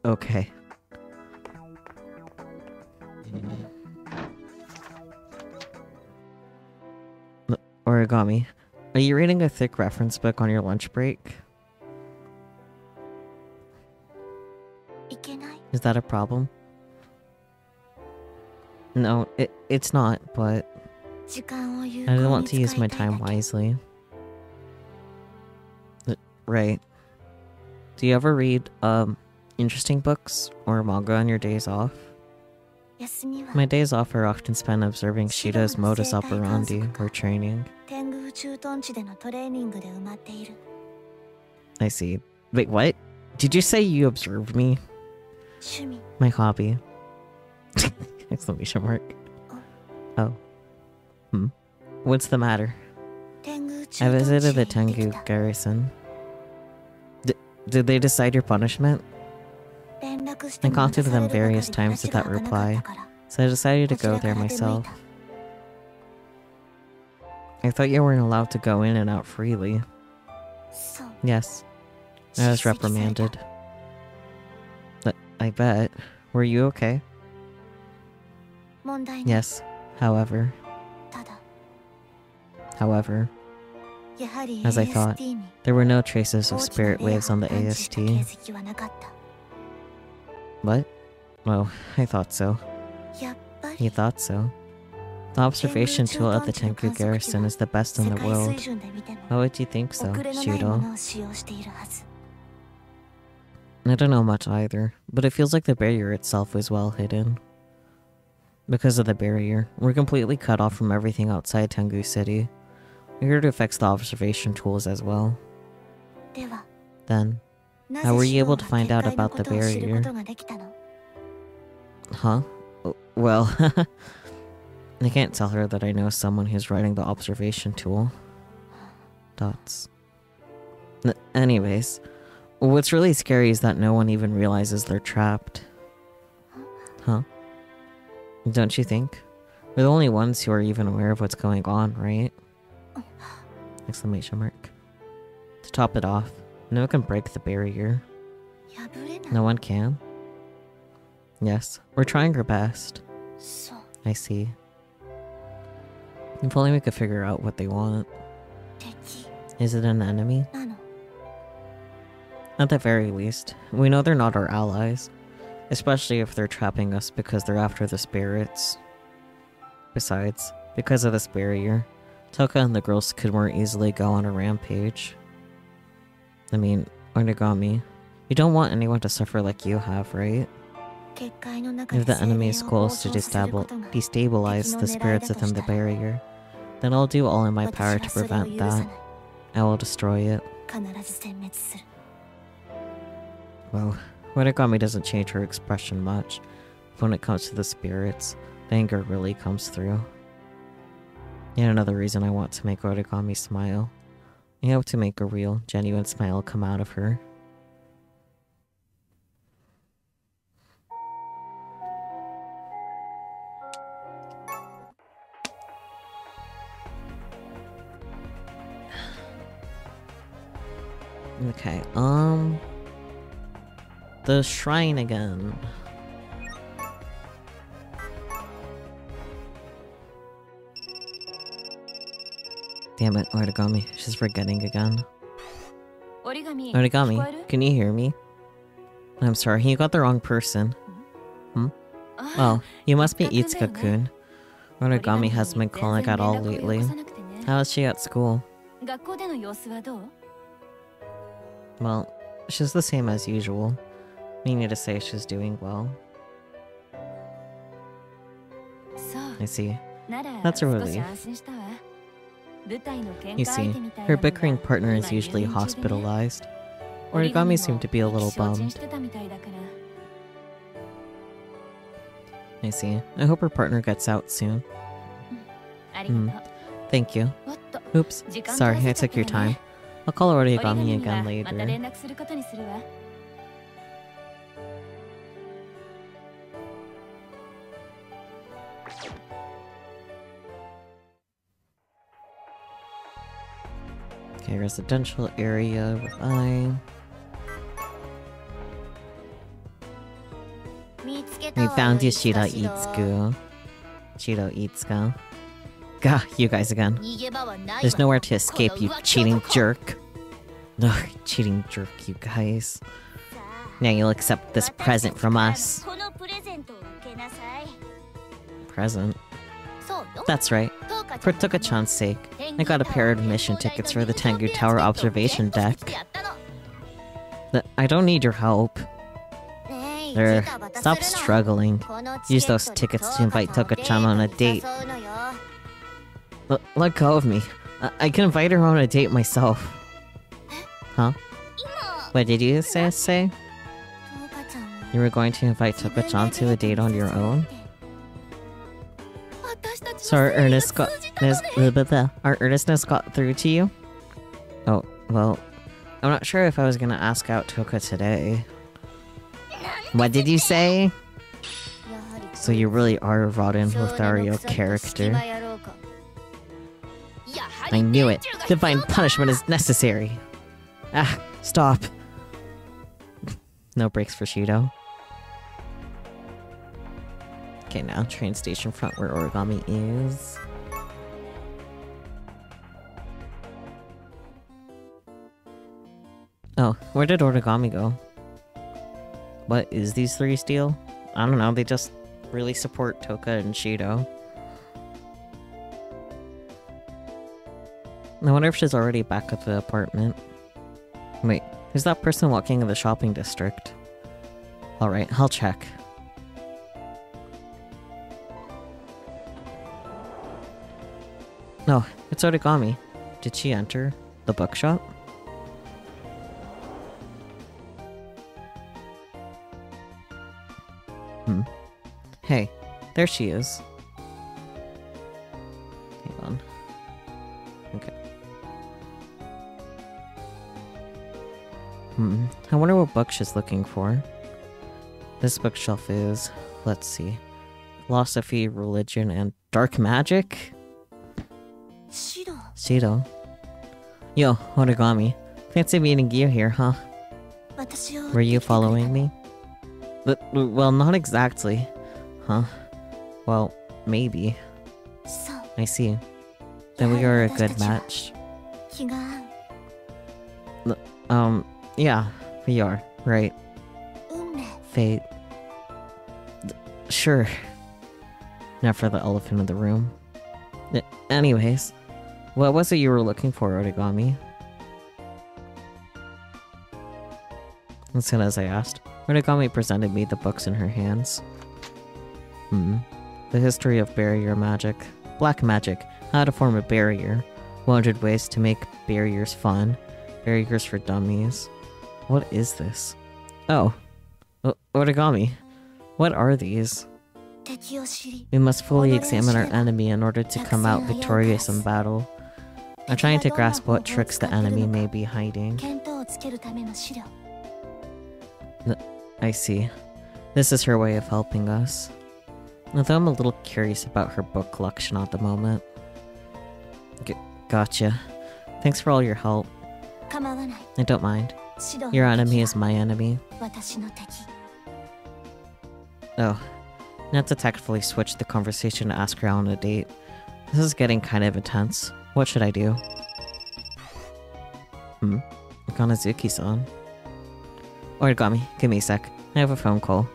Okay. Origami, are you reading a thick reference book on your lunch break? いけない。 Is that a problem? No, it's not, but 時間を有 I 効 want に to use 使 my いたいだ time け。 wisely. Right. Do you ever read, interesting books or manga on your days off? 休みは My days off are often spent observing Shido's modus operandi or training. 天狗駐屯地でのトレーニングで埋まっている。 I see. Wait, what? Did you say you observed me? 趣味。 My hobby. Exclamation mark. Oh. What's the matter? 天狗駐 I 屯地 visited へ the 行ってき Tengu た。 garrison. Did they decide your punishment? 連絡して I も渡 contacted され them るばか various り times 話が without 開かなかった reply, から so I decided to こち go ら there から出向い myself. た。 I thought you weren't allowed to go in and out freely. そう。 Yes, I was 叱責された。 reprimanded. I bet. Were you okay? 問題ない。 Yes. However, ただ、 however, やはり as I thought, AST に there were no traces of 大きな spirit 霊 waves 波 on を the 感知した形 AST. 跡はなかった。 What? Oh, I thought so. やっぱ You り thought so. The observation tool at the Tenku garrison is the best 世 in the 界水 world. 準で見ても How would you think so, 遅れのないも Shudo? のを使用しているはず。 I don't know much either, but it feels like the barrier itself was well hidden. Because of the barrier, we're completely cut off from everything outside Tengu City. I heard it affects the observation tools as well. では、 Then, な how were ぜ you シオ able to は find 結 out 界の about こ the とを知るこ barrier? とができたの？ Huh? Well, I can't tell her that I know someone who's writing the observation tool. Dots. Anyways, what's really scary is that no one even realizes they're trapped. Huh? Don't you think? We're the only ones who are even aware of what's going on, right? Exclamation mark. To top it off, no one can break the barrier. 破れない。 No one can? Yes, we're trying our best. そう。 I see. If only we could figure out what they want. 敵 Is it an enemy? なの。 At the very least, we know they're not our allies. Especially if they're trapping us because they're after the spirits. Besides, because of this barrier, Toka and the girls could more easily go on a rampage. I mean, Origami, you don't want anyone to suffer like you have, right? 結界の中 If で the 精 enemy 霊 is を goal 暴 is to 走させることが destabilize the spirits within the barrier, then I'll do all in my 私 power は to それを prevent 許さな that. い。 I will destroy it. 必ず殲滅する。 Well, Origami doesn't change her expression much. But when it comes to the spirits, the anger really comes through. Yet another reason I want to make Origami smile. I hope to make a real, genuine smile come out of her. Okay, the shrine again. Damn it, Origami, she's forgetting again. 折り紙 Origami, 聞こえる？ can you hear me? I'm sorry, you got the wrong person. Oh, you must be Itsuka-kun. Origami hasn't been calling at all lately. How is she at school? 学校での様子はどう？ Well, she's the same as usual. Meaning to say she's doing well. そう I see. なら That's a 少し relief. 安心したわ。舞台の喧 You 嘩相 see, 手みたい her なのが bickering partner is 今 usually 入院中でね。 hospitalized. Origami seemed to be a little bummed. I see. I hope her partner gets out soon. Thank you. Oops. Sorry, I took your time. I'll call Origami again later. Okay, residential area with I. We found you, Shido Itsuku. Shido Itsuku. Gah, you guys again. There's nowhere to escape, you cheating jerk. Ugh, cheating jerk, you guys. Now you'll accept this present from us. Present? That's right. For Toka-chan's sake, I got a pair of admission tickets for the Tengu Tower observation deck. I don't need your help. There, stop struggling. Use those tickets to invite Toka-chan on a date. Let go of me. I can invite her on a date myself. Huh? What did you say? You were going to invite Toka-chan to a date on your own? So our earnestness got through to you? Oh, well, I'm not sure if I was gonna ask out Toka today. What did you say? So you really are rotten with Dario character. I knew it. Divine punishment is necessary. Ah, stop. No breaks for Shido. Okay, now train station front where Origami is. Oh, where did Origami go? What, is these three steal? I don't know, they just really support Toka and Shido. I wonder if she's already back at the apartment. Wait, who's that person walking in the shopping district? Alright, I'll check. No, it's Origami. Did she enter the bookshop? Hey, there she is. Hang on. Okay. I wonder what book she's looking for. This bookshelf is, let's see, philosophy, religion, and dark magic? Shido. Yo, Origami. Fancy meeting you here, huh? Were you following me? Well, not exactly. Huh? Well, maybe. I see. Then we are a good match. Yeah, we are, right. Fate. Sure. Now for the elephant in the room. Anyways, what was it you were looking for, Origami? As soon as I asked, Origami presented me the books in her hands. The history of barrier magic. Black magic. How to form a barrier. 100 ways to make barriers fun. Barriers for dummies. What is this? Oh. Origami. What are these? We must fully examine our enemy in order to come out victorious in battle. I'm trying to grasp what tricks the enemy may be hiding. I see. This is her way of helping us. Although I'm a little curious about her book collection at the moment. Gotcha. Thanks for all your help. I don't mind. Your enemy is my enemy. Oh. Not to tactfully switch the conversation to ask her out on a date. This is getting kind of intense. What should I do? Kanazuki-san. Origami, give me a sec. I have a phone call.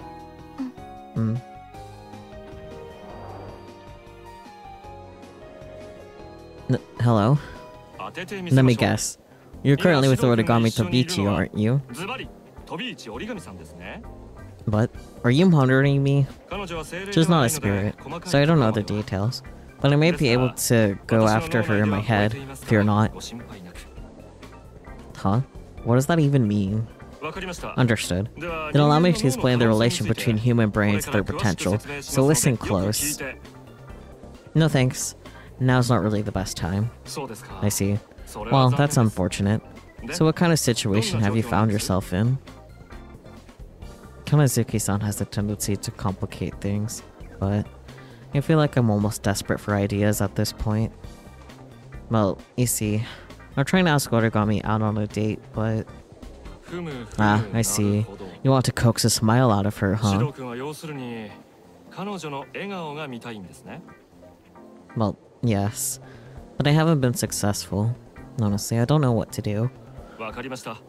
Hello? Let me guess. You're currently with Origami Tobiichi, aren't you? What? Are you monitoring me? She's not a spirit, so I don't know the details. But I may be able to go after her in my head, if you're not. Huh? What does that even mean? Understood. Then allow me to explain the relation between human brains and their potential, so listen close. No thanks. Now's not really the best time. I see. Well, that's unfortunate. So what kind of situation have you found yourself in? Kanazuki-san has a tendency to complicate things, but I feel like I'm almost desperate for ideas at this point. Well, you see, I'm trying to ask Origami out on a date, but... Ah, I see. You want to coax a smile out of her, huh? Well, yes. But I haven't been successful. Honestly, I don't know what to do.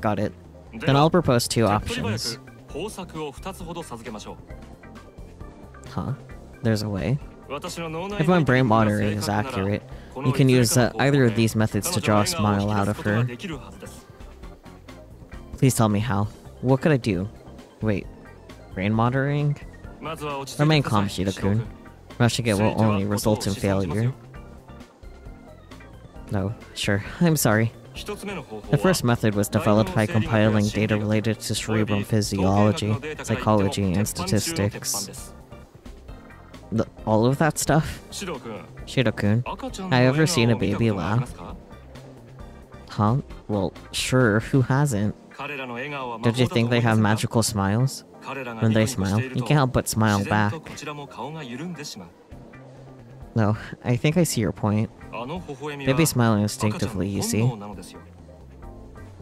Got it. Then I'll propose 2 options. Huh? There's a way. If my brain monitoring is accurate, you can use either of these methods to draw a smile out of her. Please tell me how. What could I do? Wait, brain monitoring? Remain calm, Shida-kun. Rushing it will only result in failure. No, sure, I'm sorry. The first method was developed by compiling data related to cerebral physiology, psychology, and statistics. All of that stuff? Shida-kun, have you ever seen a baby laugh? Huh? Well, sure, who hasn't? Don't you think they have magical smiles? When they smile, you can't help but smile back. No, I think I see your point. Babies smile instinctively, you see.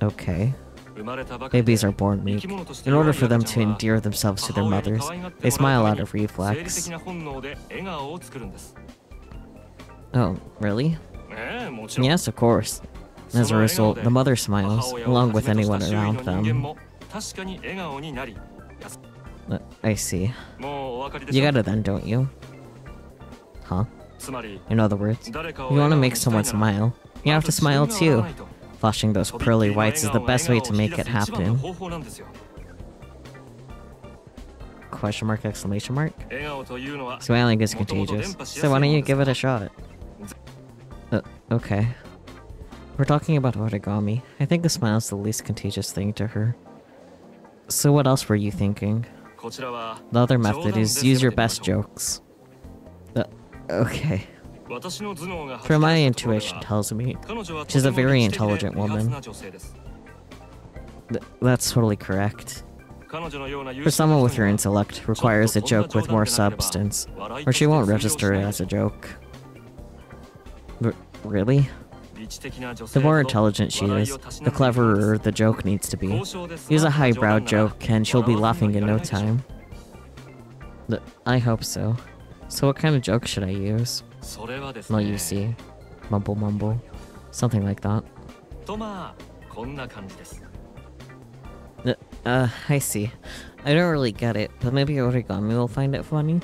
Okay. Babies are born weak. In order for them to endear themselves to their mothers, they smile out of reflex. Oh, really? Yes, of course. As a result, the mother smiles, along with anyone around them. I see. You get it then, don't you? Huh? In other words, if you want to make someone smile, you have to smile too. Flashing those pearly whites is the best way to make it happen. Question mark, exclamation mark? Smiling is contagious, so why don't you give it a shot? Okay. We're talking about Origami. I think a smile is the least contagious thing to her. So what else were you thinking? The other method is use your best jokes. Okay. For my intuition tells me, she's a very intelligent woman. That's totally correct. For someone with her intellect, requires a joke with more substance, or she won't register it as a joke. Really? The more intelligent she is, the cleverer the joke needs to be. Use a highbrow joke and she'll be laughing in no time. I hope so. So what kind of joke should I use? Well, you see. Mumble mumble. Something like that. I see. I don't really get it, but maybe Origami will find it funny.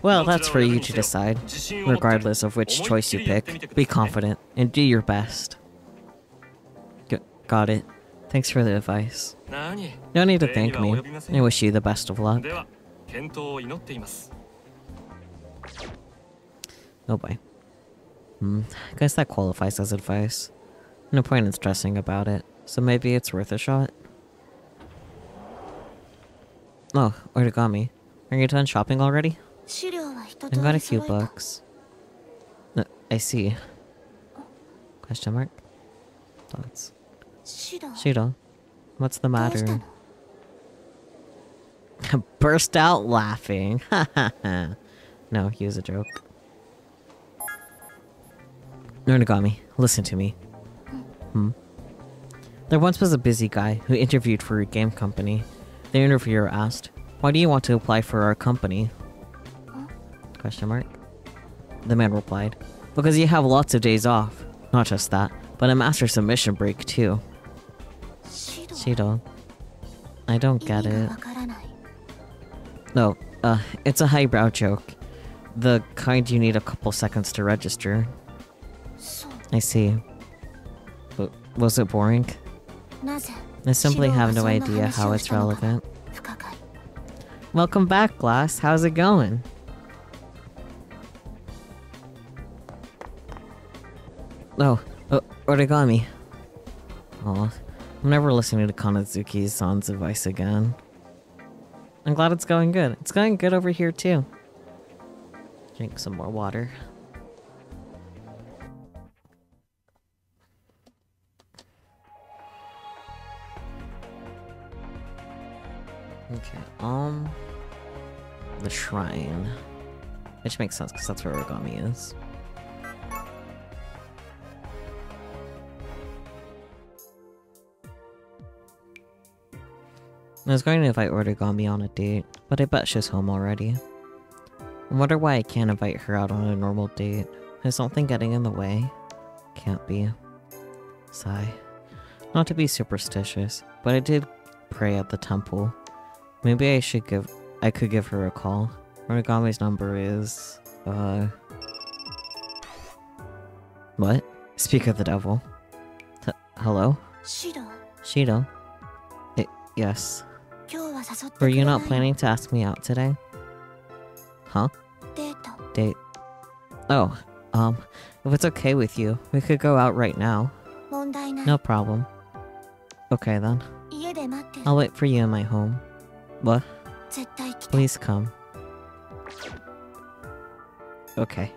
Well, that's for you to decide. Regardless of which choice you pick, be confident and do your best. Got it. Thanks for the advice. No need to thank me. I wish you the best of luck. Oh boy. Guess that qualifies as advice. No point in stressing about it, so maybe it's worth a shot. Oh, Origami. Are you done shopping already? I got a few books. I see. Question mark? Thoughts. Shida, what's the matter? Burst out laughing. No, he was a joke. Origami, listen to me. There once was a busy guy who interviewed for a game company. The interviewer asked, "Why do you want to apply for our company?" Question mark. The man replied, "Because you have lots of days off. Not just that, but a master submission break too." Shida, I don't get it. No, it's a highbrow joke. The kind you need a couple seconds to register. I see. But was it boring? I simply have no idea how it's relevant. Welcome back, Glass. How's it going? Oh, Origami. Oh, I'm never listening to Kanazuki-san's advice again. I'm glad it's going good. It's going good over here too. Drink some more water. Okay, the shrine. Which makes sense, because that's where Origami is. I was going to invite Origami on a date, but I bet she's home already. I wonder why I can't invite her out on a normal date. Is something getting in the way? Can't be. Sigh. Not to be superstitious, but I did pray at the temple. Maybe I could give her a call. Origami's number is... What? Speak of the devil. Hello? Shido? Yes. Were you not planning to ask me out today? Huh? Date. Oh, if it's okay with you, we could go out right now. No problem. Okay then. I'll wait for you in my home. What? Please come. Okay.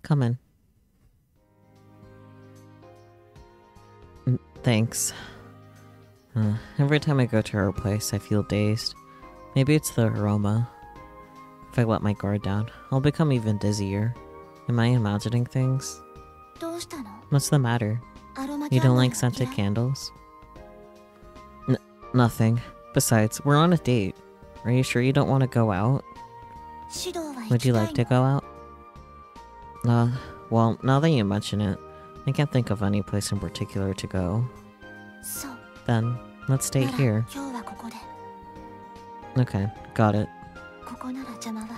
Come in. Thanks. Every time I go to her place, I feel dazed. Maybe it's the aroma. If I let my guard down, I'll become even dizzier. Am I imagining things? What's the matter? You don't like scented candles? Nothing. Besides, we're on a date. Are you sure you don't want to go out? Would you like to go out? Well, now that you mention it, I can't think of any place in particular to go. Then, let's stay here. Okay, got it.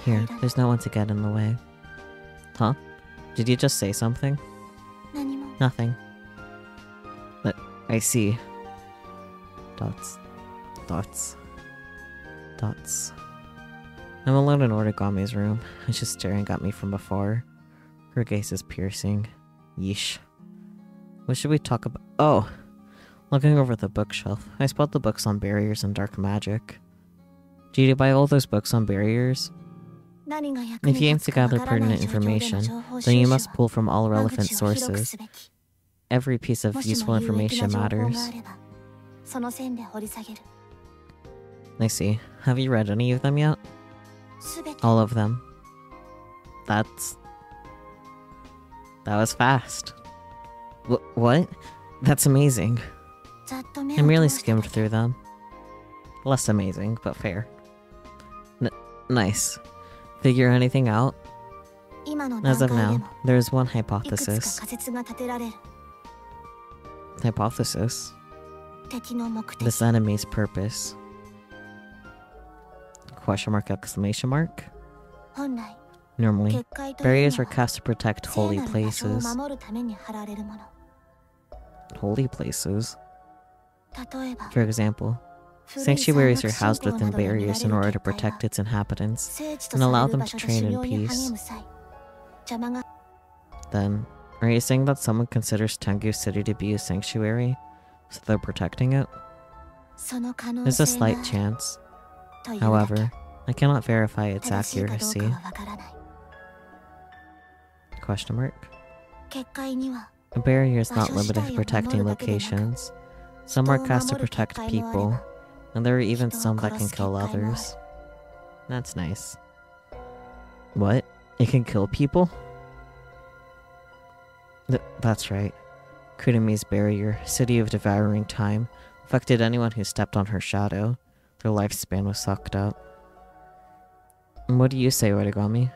Here, there's no one to get in the way. Huh? Did you just say something? Nothing. But, I see. Dots. I'm alone in Origami's room, and she's staring at me from afar. Her gaze is piercing. Yeesh. What should we talk about? Oh! Looking over the bookshelf, I spot the books on barriers and dark magic. Did you buy all those books on barriers? If you aim to gather pertinent information, then you must pull from all relevant sources. Every piece of useful information matters. I see. Have you read any of them yet? All of them. That was fast. What? That's amazing. I merely skimmed through them. Less amazing, but fair. Nice. Figure anything out? As of now, there is one hypothesis. Hypothesis? This enemy's purpose. Question mark, exclamation mark? Normally, barriers are cast to protect holy places. Holy places? For example, sanctuaries are housed within barriers in order to protect its inhabitants and allow them to train in peace. Then, are you saying that someone considers Tengu City to be a sanctuary, so they're protecting it? There's a slight chance. However, I cannot verify its accuracy. Question mark? A barrier is not limited to protecting locations. Some are cast to protect people, and there are even some that can kill others. That's nice. What? It can kill people? That's right. Kurami's barrier, City of Devouring Time, affected anyone who stepped on her shadow. Their lifespan was sucked up. And what do you say, Origami?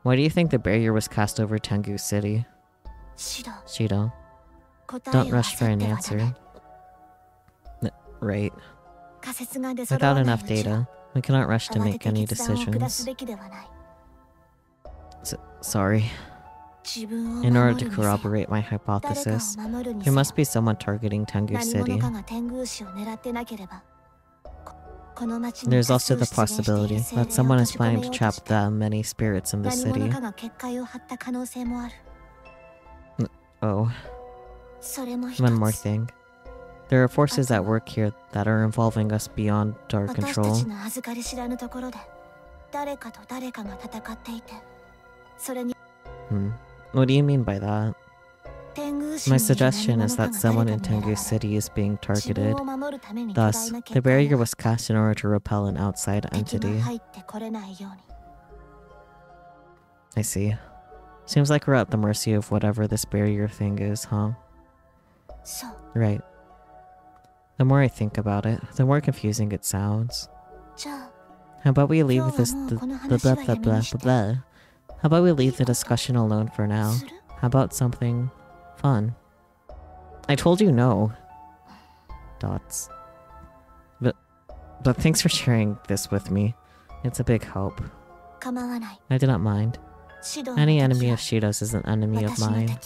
Why do you think the barrier was cast over Tengu City? Shido. Don't rush for an answer. Right. Without enough data, we cannot rush to make any decisions. Sorry. In order to corroborate my hypothesis, there must be someone targeting Tengu City. There's also the possibility that someone is planning to trap that many spirits in the city. Oh. One more thing. There are forces at work here that are involving us beyond our control. What do you mean by that? My suggestion is that someone in Tengu City is being targeted. Thus, the barrier was cast in order to repel an outside entity. I see. Seems like we're at the mercy of whatever this barrier thing is, huh? Right. The more I think about it, the more confusing it sounds. How about we leave this How about we leave the discussion alone for now? How about something fun? I told you no. Dots. But thanks for sharing this with me. It's a big help. I do not mind. Any enemy of Shido's is an enemy of mine.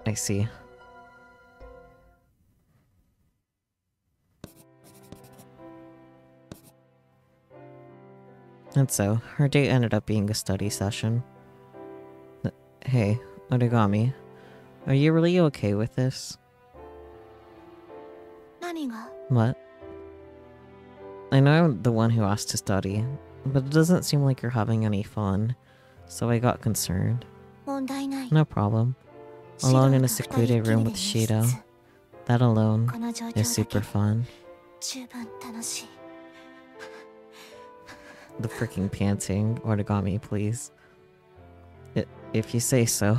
I see. And so, her date ended up being a study session. Hey, Origami, are you really okay with this? What? I know I'm the one who asked to study, but it doesn't seem like you're having any fun, so I got concerned. No problem. Alone in a secluded room with Shido. That alone is super fun. The freaking panting, Origami, please. If you say so.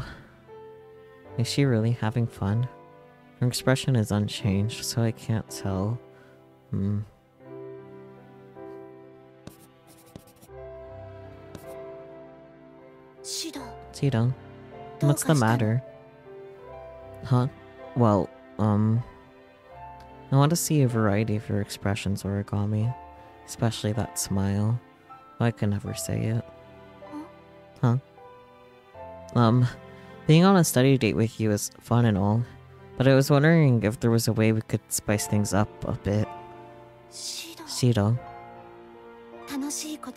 Is she really having fun? Her expression is unchanged, so I can't tell. Shido, what's the matter? Huh? Well, I want to see a variety of your expressions, Origami. Especially that smile. I can never say it. Huh? Being on a study date with you is fun and all, but I was wondering if there was a way we could spice things up a bit. Shido.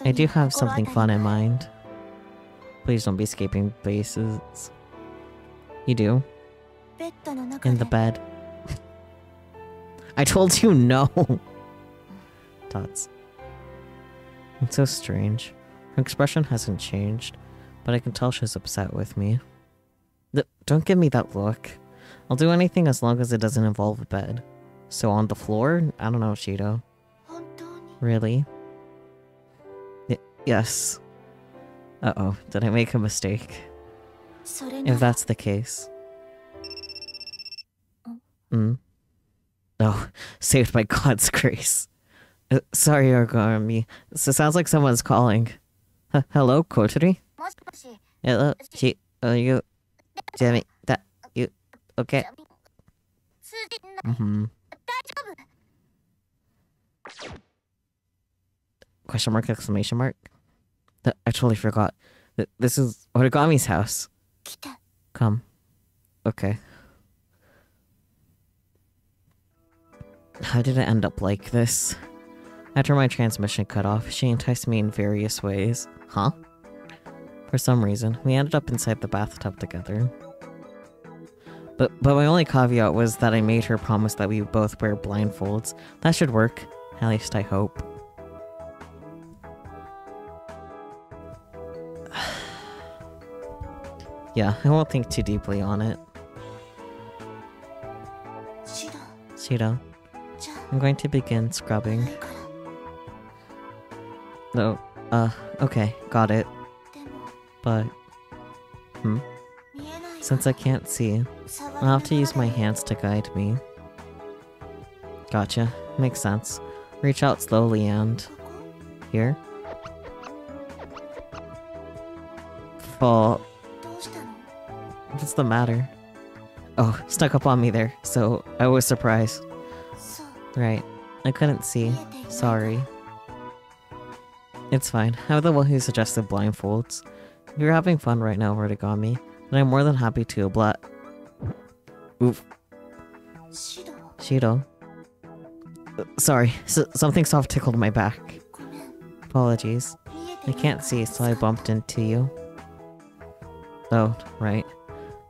I do have something fun in mind. Please don't be escaping bases. You do? In the bed. I told you no! Dots. It's so strange. Her expression hasn't changed, but I can tell she's upset with me. Don't give me that look. I'll do anything as long as it doesn't involve a bed. So on the floor? I don't know, Shido. Really? Yes. Uh-oh, did I make a mistake? If that's the case. Oh, saved by God's grace. Sorry, Origami. So it sounds like someone's calling. Hello, Kotori? Hello, you... Jamie, you... Okay? Question mark, exclamation mark? I totally forgot. This is Origami's house. Come. Okay. How did it end up like this? After my transmission cut off, she enticed me in various ways. Huh? For some reason, we ended up inside the bathtub together. But my only caveat was that I made her promise that we both wear blindfolds. That should work. At least I hope. Yeah, I won't think too deeply on it. Shido, I'm going to begin scrubbing. No, okay, got it. But, since I can't see, I'll have to use my hands to guide me. Gotcha, makes sense. Reach out slowly and... Here? Fall. What's the matter? Oh, stuck up on me there, so I was surprised. Right, I couldn't see. Sorry. It's fine. I'm the one who suggested blindfolds. If you're having fun right now, Origami, then I'm more than happy to Oof. Shido. Sorry, something soft tickled my back. ごめん Apologies. 見え I てない can't see, so I bumped into you. Oh, right.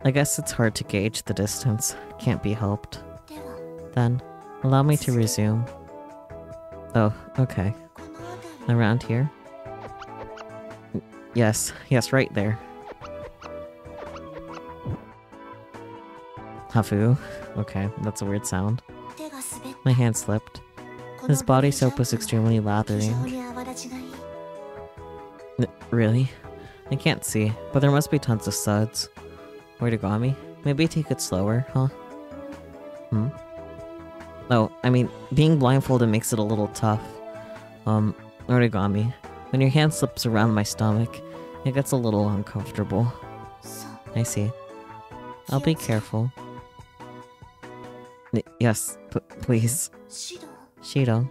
I guess it's hard to gauge the distance. Can't be helped. では Then, allow me to resume. Oh, okay. この辺り Around here? Yes, right there. Hafu. Okay, that's a weird sound. 手が滑っ My hand slipped. こ This の body ボディジャン soap プ was が extremely 非常 lathering. に泡立ちがいい Really? I can't see, but there must be tons of suds. Origami? Maybe take it slower, huh? Oh, I mean, being blindfolded makes it a little tough. Origami. When your hand slips around my stomach, it gets a little uncomfortable. そう I see. I'll be careful. Yes, please. シド Shido.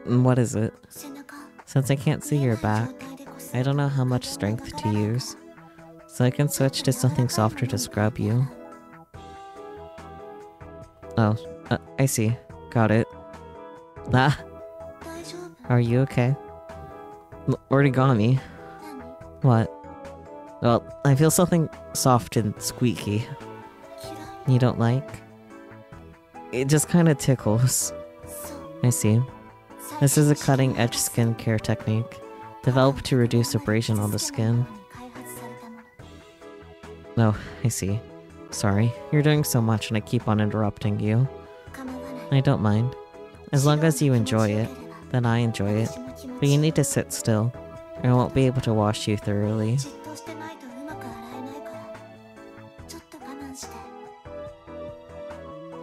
What is it? 背中 Since I can't see 見えな your い back, 状態でこそ I don't know how much strength to use. So I can switch to something softer to scrub you. Oh, I see. Got it. Ah, 大丈夫 are you okay? Origami. 何 What? Well, I feel something soft and squeaky. 嫌い You don't like? It just kinda tickles. そう I see. 最 This is a 初に cutting edge skincare technique, developed to reduce abrasion on the skin. 開発されたもの Oh, I see. Sorry, you're doing so much and I keep on interrupting you. 構わない I don't mind. As long as you enjoy it, then I enjoy it. 私も気持 But ちい you い need to sit still, or I won't be able to wash you thoroughly. じっとしてないとうまく洗えないからちょっと我慢して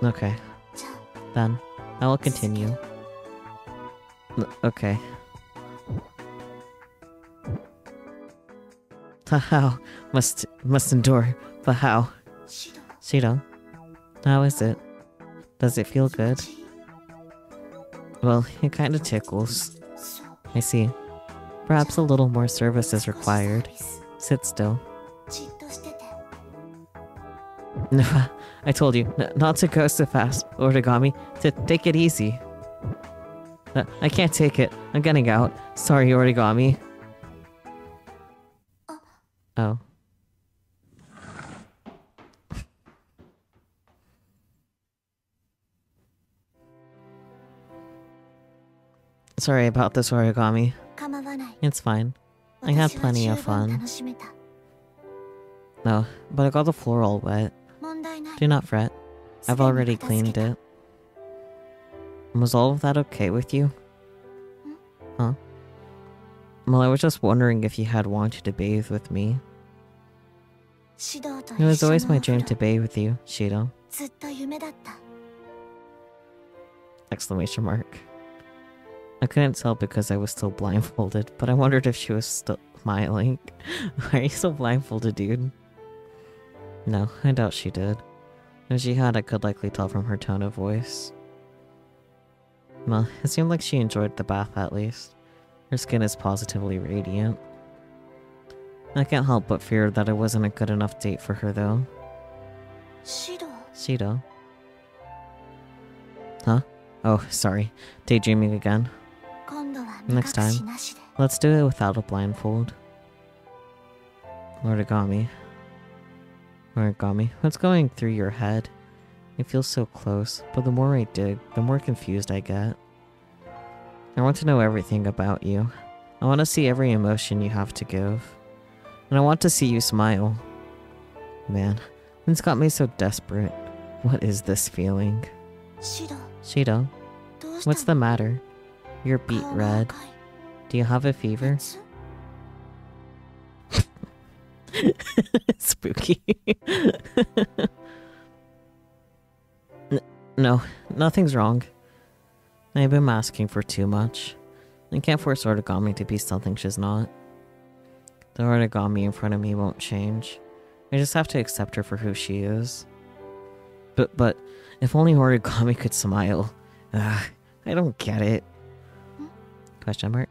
Okay, じゃ then. I will continue. Okay. How? Must endure. But how? あシド Shido, how is it? Does it feel good? ちいい Well, it kinda tickles. そう I see. Perhaps a little more service is required. サービス Sit still. じっとしてて I told you, not to go so fast, Origami. To take it easy. I can't take it. I'm getting out. Sorry, Origami. Oh. Sorry about this, Origami. 構わない It's fine. I had 私は plenty 十 of 分 fun. 楽しめた No, but I got the floor all wet. 問題ない Do not fret. I've すでに already 片付け cleaned た it. Was all of that okay with you? Huh? Well, I was just wondering if you had wanted to bathe with me. 指導と It was 一緒 always の my お風 dream 呂 to bathe with you, Shido. ずっと夢だった Exclamation mark. I couldn't tell because I was still blindfolded, but I wondered if she was still smiling. Why are you so blindfolded, dude? No, I doubt she did. If she had, I could likely tell from her tone of voice. Well, it seemed like she enjoyed the bath at least. Her skin is positively radiant. I can't help but fear that it wasn't a good enough date for her though. 指導 Shido. Huh? Oh, sorry. Daydreaming again. 今度は Next 目隠 time. しなしで Let's do it without a blindfold. Origami. Origami, what's going through your head? It feels so close, but the more I dig, the more confused I get. I want to know everything about you. I want to see every emotion you have to give. And I want to see you smile. Man, it's got me so desperate. What is this feeling? 指導 Shido, どう what's した the の matter? You're beet 顔が red. 赤い Do you have a fever? 熱 Spooky. No, nothing's wrong. I've been masking for too much. I can't force Origami to be something she's not. The Origami in front of me won't change. I just have to accept her for who she is. But if only Origami could smile. Ugh, I don't get it. Question mark?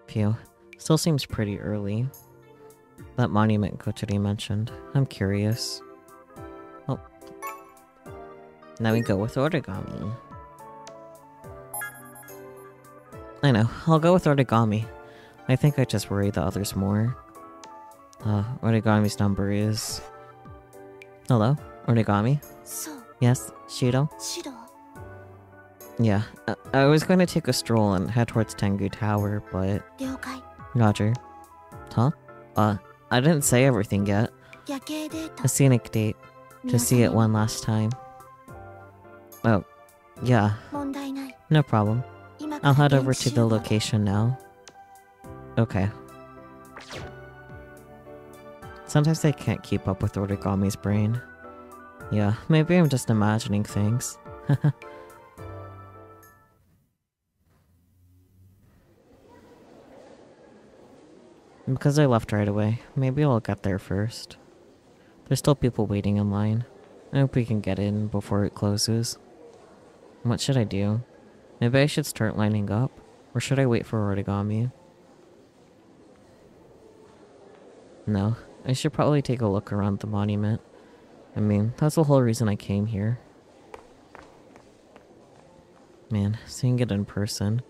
Phew. Still seems pretty early. That monument Kochiri mentioned. I'm curious. Oh. Now we go with origami. I know, I'll go with origami. I think I just worry the others more. Origami's number is... Hello? Origami? So, Yes? Shiro? Shiro. Yeah, I was going to take a stroll and head towards Tengu Tower, but... 了解 Roger. Huh? I didn't say everything yet. 夜景データ A scenic date. To see it one last time. Oh, yeah, 問題ない no problem. 今から I'll head 現 over 地 to 集 the 合 location now. Okay. Sometimes I can't keep up with Origami's brain. Yeah, maybe I'm just imagining things. Because I left right away, maybe I'll get there first. There's still people waiting in line. I hope we can get in before it closes. What should I do? Maybe I should start lining up? Or should I wait for Origami? No, I should probably take a look around the monument. I mean, that's the whole reason I came here. Man, seeing it in person.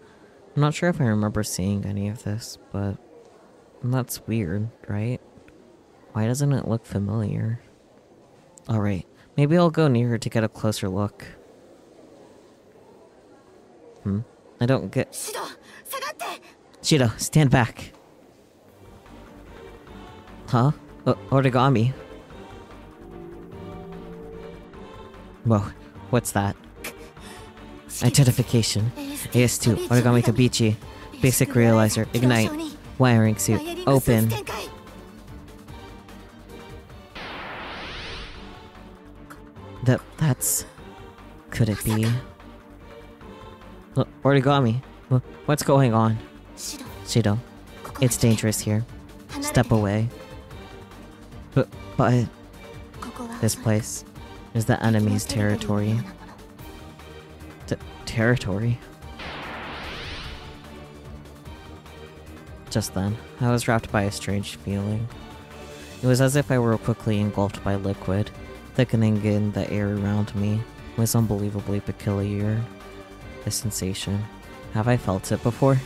I'm not sure if I remember seeing any of this, but... That's weird, right? Why doesn't it look familiar? Alright, maybe I'll go nearer to get a closer look. I don't get... シロ下がって Shiro, stand back! Huh? Origami? Whoa, what's that? Identification. AS2, Origami Tobiichi. Basic Realizer, Ignite. Wiring suit, open. That's... Could it be... Origami, what's going on? シロ Shiro, ここは it's dangerous here. 離れて Step away. But ここは this place is the enemy's territory. Territory? Just then, I was wrapped by a strange feeling. It was as if I were quickly engulfed by liquid, thickening in the air around me. It was unbelievably peculiar. The sensation. Have I felt it before?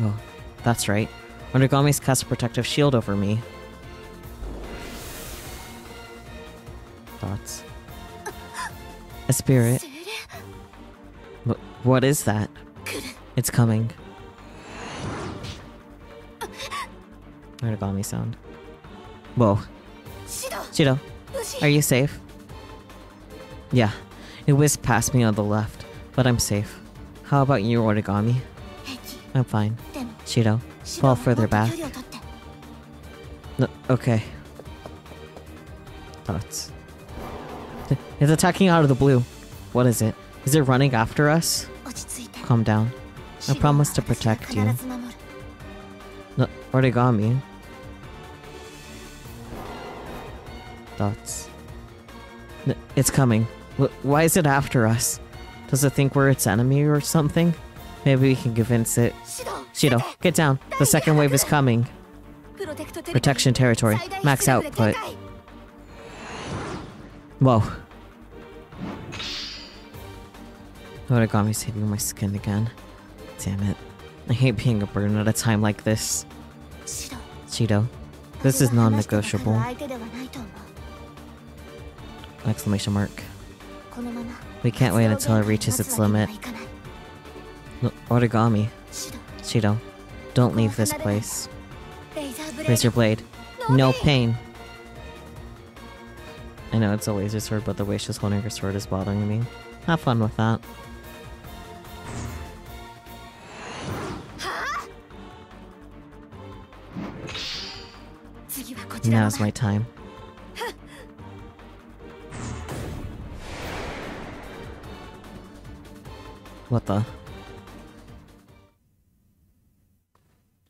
Oh, that's right. Origami's cast a protective shield over me. Thoughts. A spirit. 精霊 What is that? 来る It's coming. Origami sound. Whoa. シロ Shiro, 無事 are you safe? Yeah, it whizzed past me on the left, but I'm safe. How about you, Origami? 平気 I'm fine. でも Shiro, シロ fall は further もっと back. 距離を取って Okay. Thoughts. It's attacking out of the blue. What is it? Is it running after us? 落ち着いて Calm down. I シロは promise to 私が protect you. 必ず守る Origami. Thoughts. It's coming. Why is it after us? Does it think we're its enemy or something? Maybe we can convince it. シロ Shiro, get down. The second wave is coming. プロテクトテレビ Protection territory. 最大 Max 出力で警 output. 戒 Whoa. Origami's hitting my skin again. Damn it. I hate being a burden at a time like this. シロ Shiro, this is 風が話してわかる non-negotiable. 相手ではないと思う Exclamation mark. このまま We can't wait until it reaches its limit. Origami. シロ Shiro, don't leave this place. レイザーブレ Raise ー your blade. No pain. I know it's a laser sword, but the way she's holding her sword is bothering me. Have fun with that. Now's my time. What the?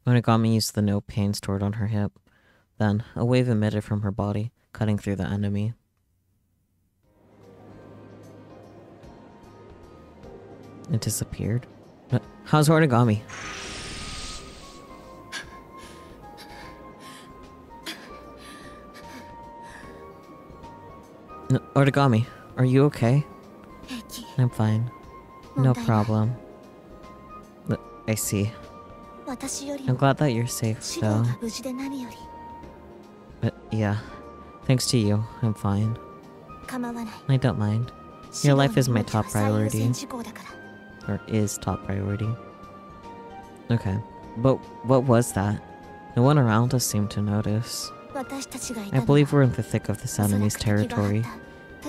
Origami used the no pain stored on her hip. Then, a wave emitted from her body, cutting through the enemy. It disappeared. How's Origami? Origami, are you okay? I'm fine. No problem. I see. I'm glad that you're safe, though. But yeah, thanks to you, I'm fine. I don't mind. Your life is my top priority. Or is top priority. Okay, but what was that? No one around us seemed to notice. I believe we're in the thick of this enemy's territory.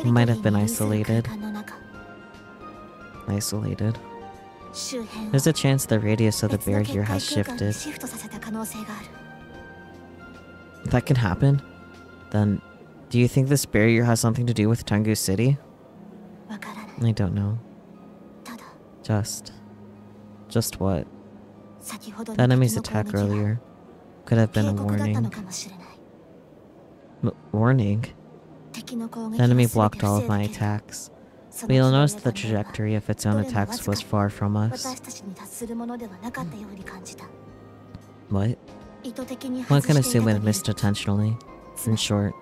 We might have been isolated. Isolated. There's a chance the radius of the barrier has shifted. That can happen? Then, do you think this barrier has something to do with Tengu City? I don't know. Just what? The enemy's attack earlier could have been a warning. Warning? The enemy blocked all of my attacks. But you'll notice the trajectory of its own attacks was far from us. What? One can assume it missed intentionally. In short,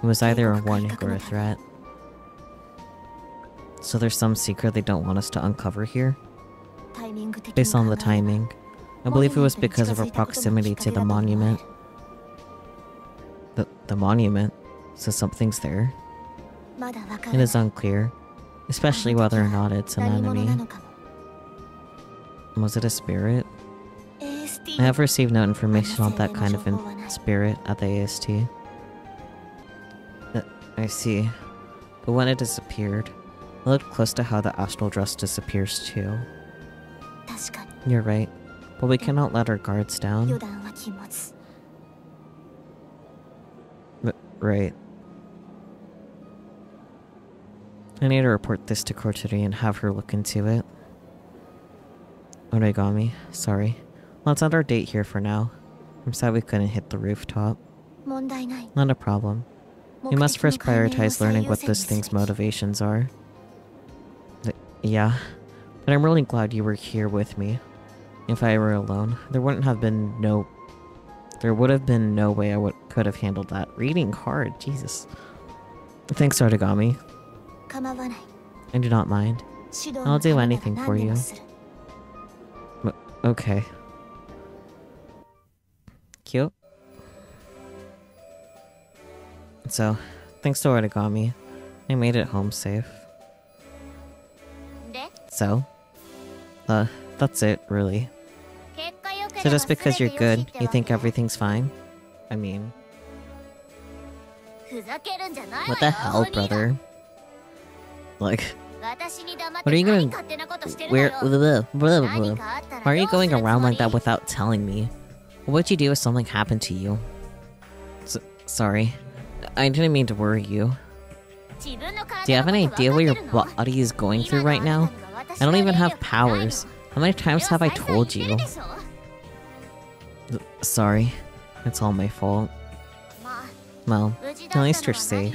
it was either a warning or a threat. So there's some secret they don't want us to uncover here? Based on the timing, I believe it was because of our proximity to the monument. The monument? So something's there? It is unclear, especially whether or not it's an enemy. Was it a spirit? I have received no information on that kind of spirit at the AST. I see. But when it disappeared, I looked close to how the astral dress disappears too. You're right, but we cannot let our guards down. Right. I need to report this to Korturi and have her look into it. Origami, sorry. Let's end our date here for now. I'm sad we couldn't hit the rooftop. Not a problem. We must first prioritize learning what this thing's motivations are. Yeah, but I'm really glad you were here with me. If I were alone, there would have been no way I could have handled that. Reading hard, Jesus. Thanks, Origami. I do not mind. I'll do anything for you. Okay. Cute. So, thanks to Origami, I made it home safe. So, that's it, really. So just because you're good, you think everything's fine? I mean... What the hell, brother? Like... What are you going... Where... Why are you going around like that without telling me? What would you do if something happened to you? Sorry. I didn't mean to worry you. Do you have an idea what your body is going through right now? I don't even have powers. How many times have I told you? Sorry. It's all my fault. Well, at least you're safe.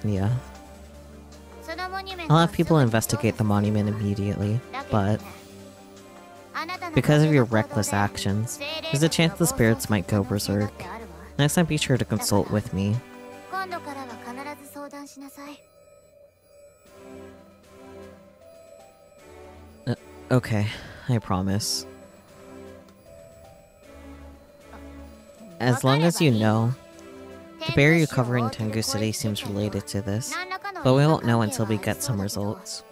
Yeah. I'll have people investigate the monument immediately, but... because of your reckless actions, there's a chance the spirits might go berserk. Next time be sure to consult with me. Okay, I promise. As long as you know, the barrier covering Tengu City seems related to this, but we won't know until we get some results.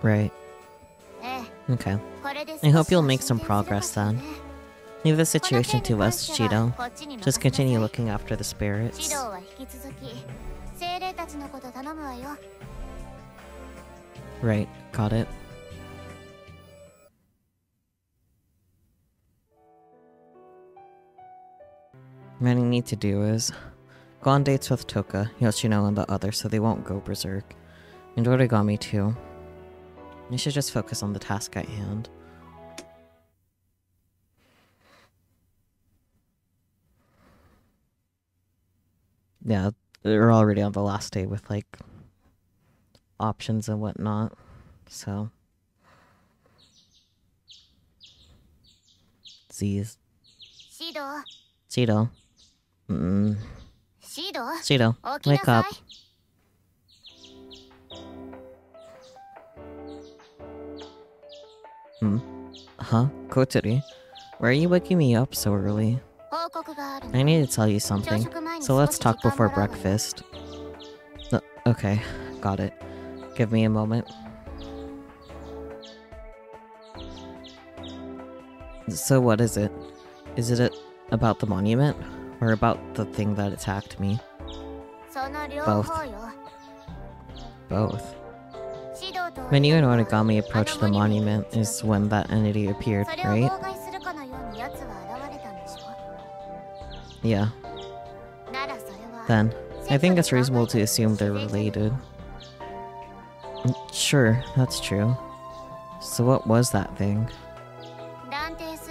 Right. Okay. I hope you'll make some progress then. Leave the situation to us, Cheeto. Just continue looking after the spirits. Right, got it. What I need to do is go on dates with Toka, Yoshino, and the others so they won't go berserk. And Origami too. You should just focus on the task at hand. Yeah, we're already on the last day with, like, options and whatnot, so... Z's. Shido. Shido, wake up. Huh? Kotori? Why are you waking me up so early? I need to tell you something, so let's talk before breakfast. Okay, got it. Give me a moment. So what is it? Is it about the monument? Or about the thing that attacked me? Both. Both. When you and Origami approached the monument is when that entity appeared, right? Yeah. Then, I think it's reasonable to assume they're related. Sure, that's true. So what was that thing?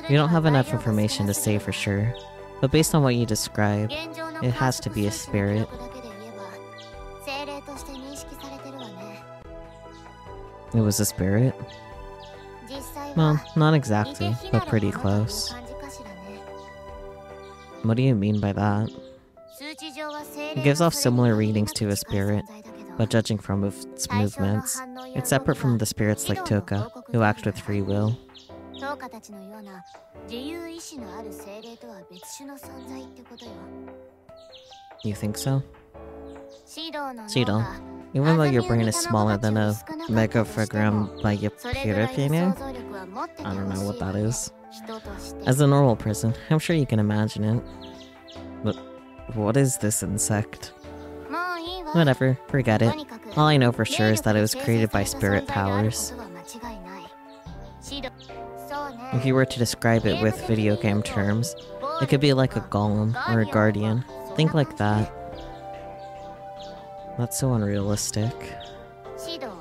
We don't have enough information to say for sure, but based on what you described, it has to be a spirit. It was a spirit? Well, not exactly, but pretty close. What do you mean by that? It gives off similar readings to a spirit, but judging from its movements, it's separate from the spirits like Toka, who act with free will. You think so? Shido, even though your brain is smaller than a megaphogram by your Piripine, I don't know what that is. As a normal person, I'm sure you can imagine it. But what is this insect? Whatever, forget it. All I know for sure is that it was created by spirit powers. If you were to describe it with video game terms, it could be like a golem or a guardian. Think like that. That's so unrealistic. Shido,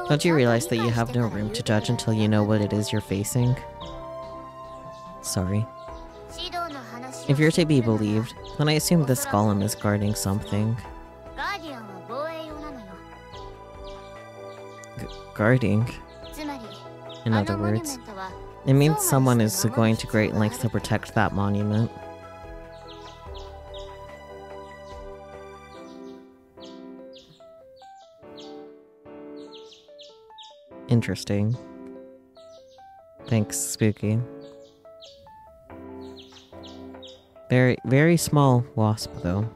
don't you realize that you have no room to judge until you know what it is you're facing? Sorry. If you're to be believed, then I assume this golem is guarding something. Guarding? In other words, it means someone is going to great lengths to protect that monument. Interesting. Thanks, Spooky. Very, very small wasp, though.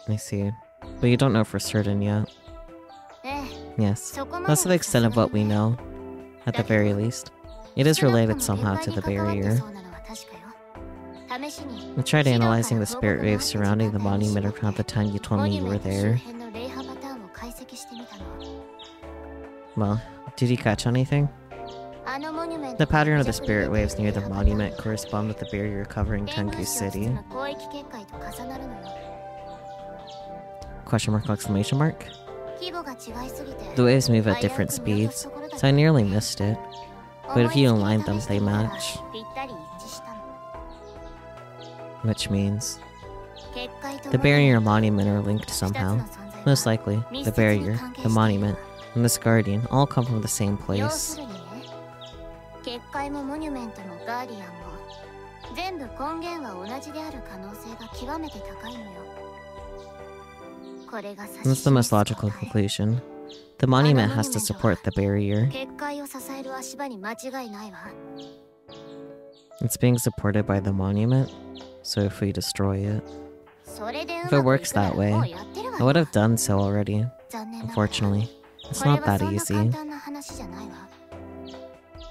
I see. But you don't know for certain yet. Yes, that's the extent of what we know, at the very least. It is related somehow to the barrier. I tried analyzing the spirit waves surrounding the monument around the time you told me you were there. Well, did you catch anything? The pattern of the spirit waves near the monument correspond with the barrier covering Tengu City. Question mark, exclamation mark? The waves move at different speeds, so I nearly missed it. But if you align them, they match. Which means the barrier and monument are linked somehow. Most likely, the barrier, the monument, and this guardian all come from the same place. That's the most logical conclusion. The monument has to support the barrier. It's being supported by the monument, so if we destroy it... If it works that way, I would have done so already. Unfortunately, it's not that easy.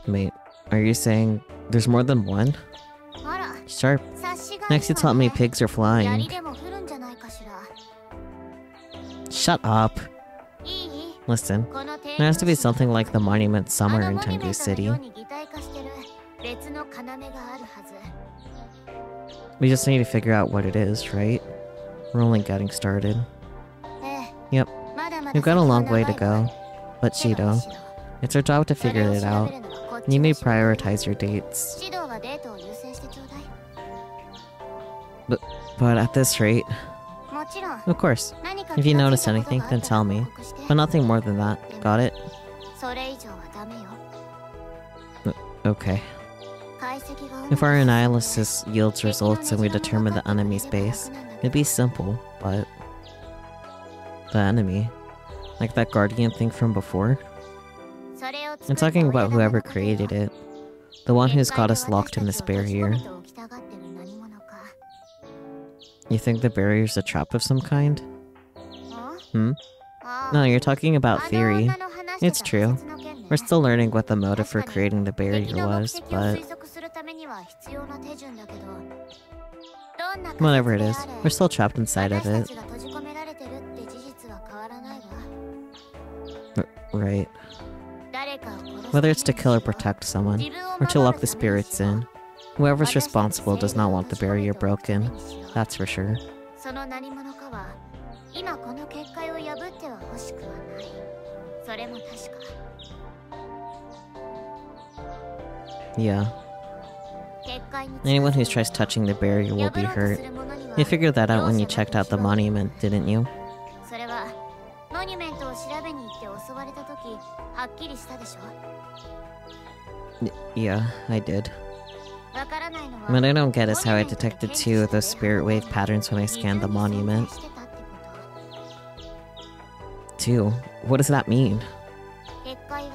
Wait, are you saying there's more than one? Sharp. Next you taught me pigs are flying. Shut up. Listen, there has to be something like the monument somewhere in Tengu City. We just need to figure out what it is, right? We're only getting started. Yep, we've got a long way to go. But Shido, it's our job to figure it out. You may prioritize your dates. But at this rate... Of course. If you notice anything, then tell me. But nothing more than that. Got it? Okay. If our analysis yields results and we determine the enemy's base, it'd be simple, but... The enemy? Like that guardian thing from before? I'm talking about whoever created it. The one who's got us locked in this barrier. You think the barrier's a trap of some kind? Hmm? No, you're talking about theory. It's true. We're still learning what the motive for creating the barrier was, but... Whatever it is, we're still trapped inside of it. Right. Whether it's to kill or protect someone, or to lock the spirits in, whoever's responsible does not want the barrier broken. That's for sure. Yeah. Anyone who tries touching the barrier will be hurt. You figured that out when you checked out the monument, didn't you? Yeah, I did. What I don't get is how I detected 2 of those spirit wave patterns when I scanned the monument. 2? What does that mean?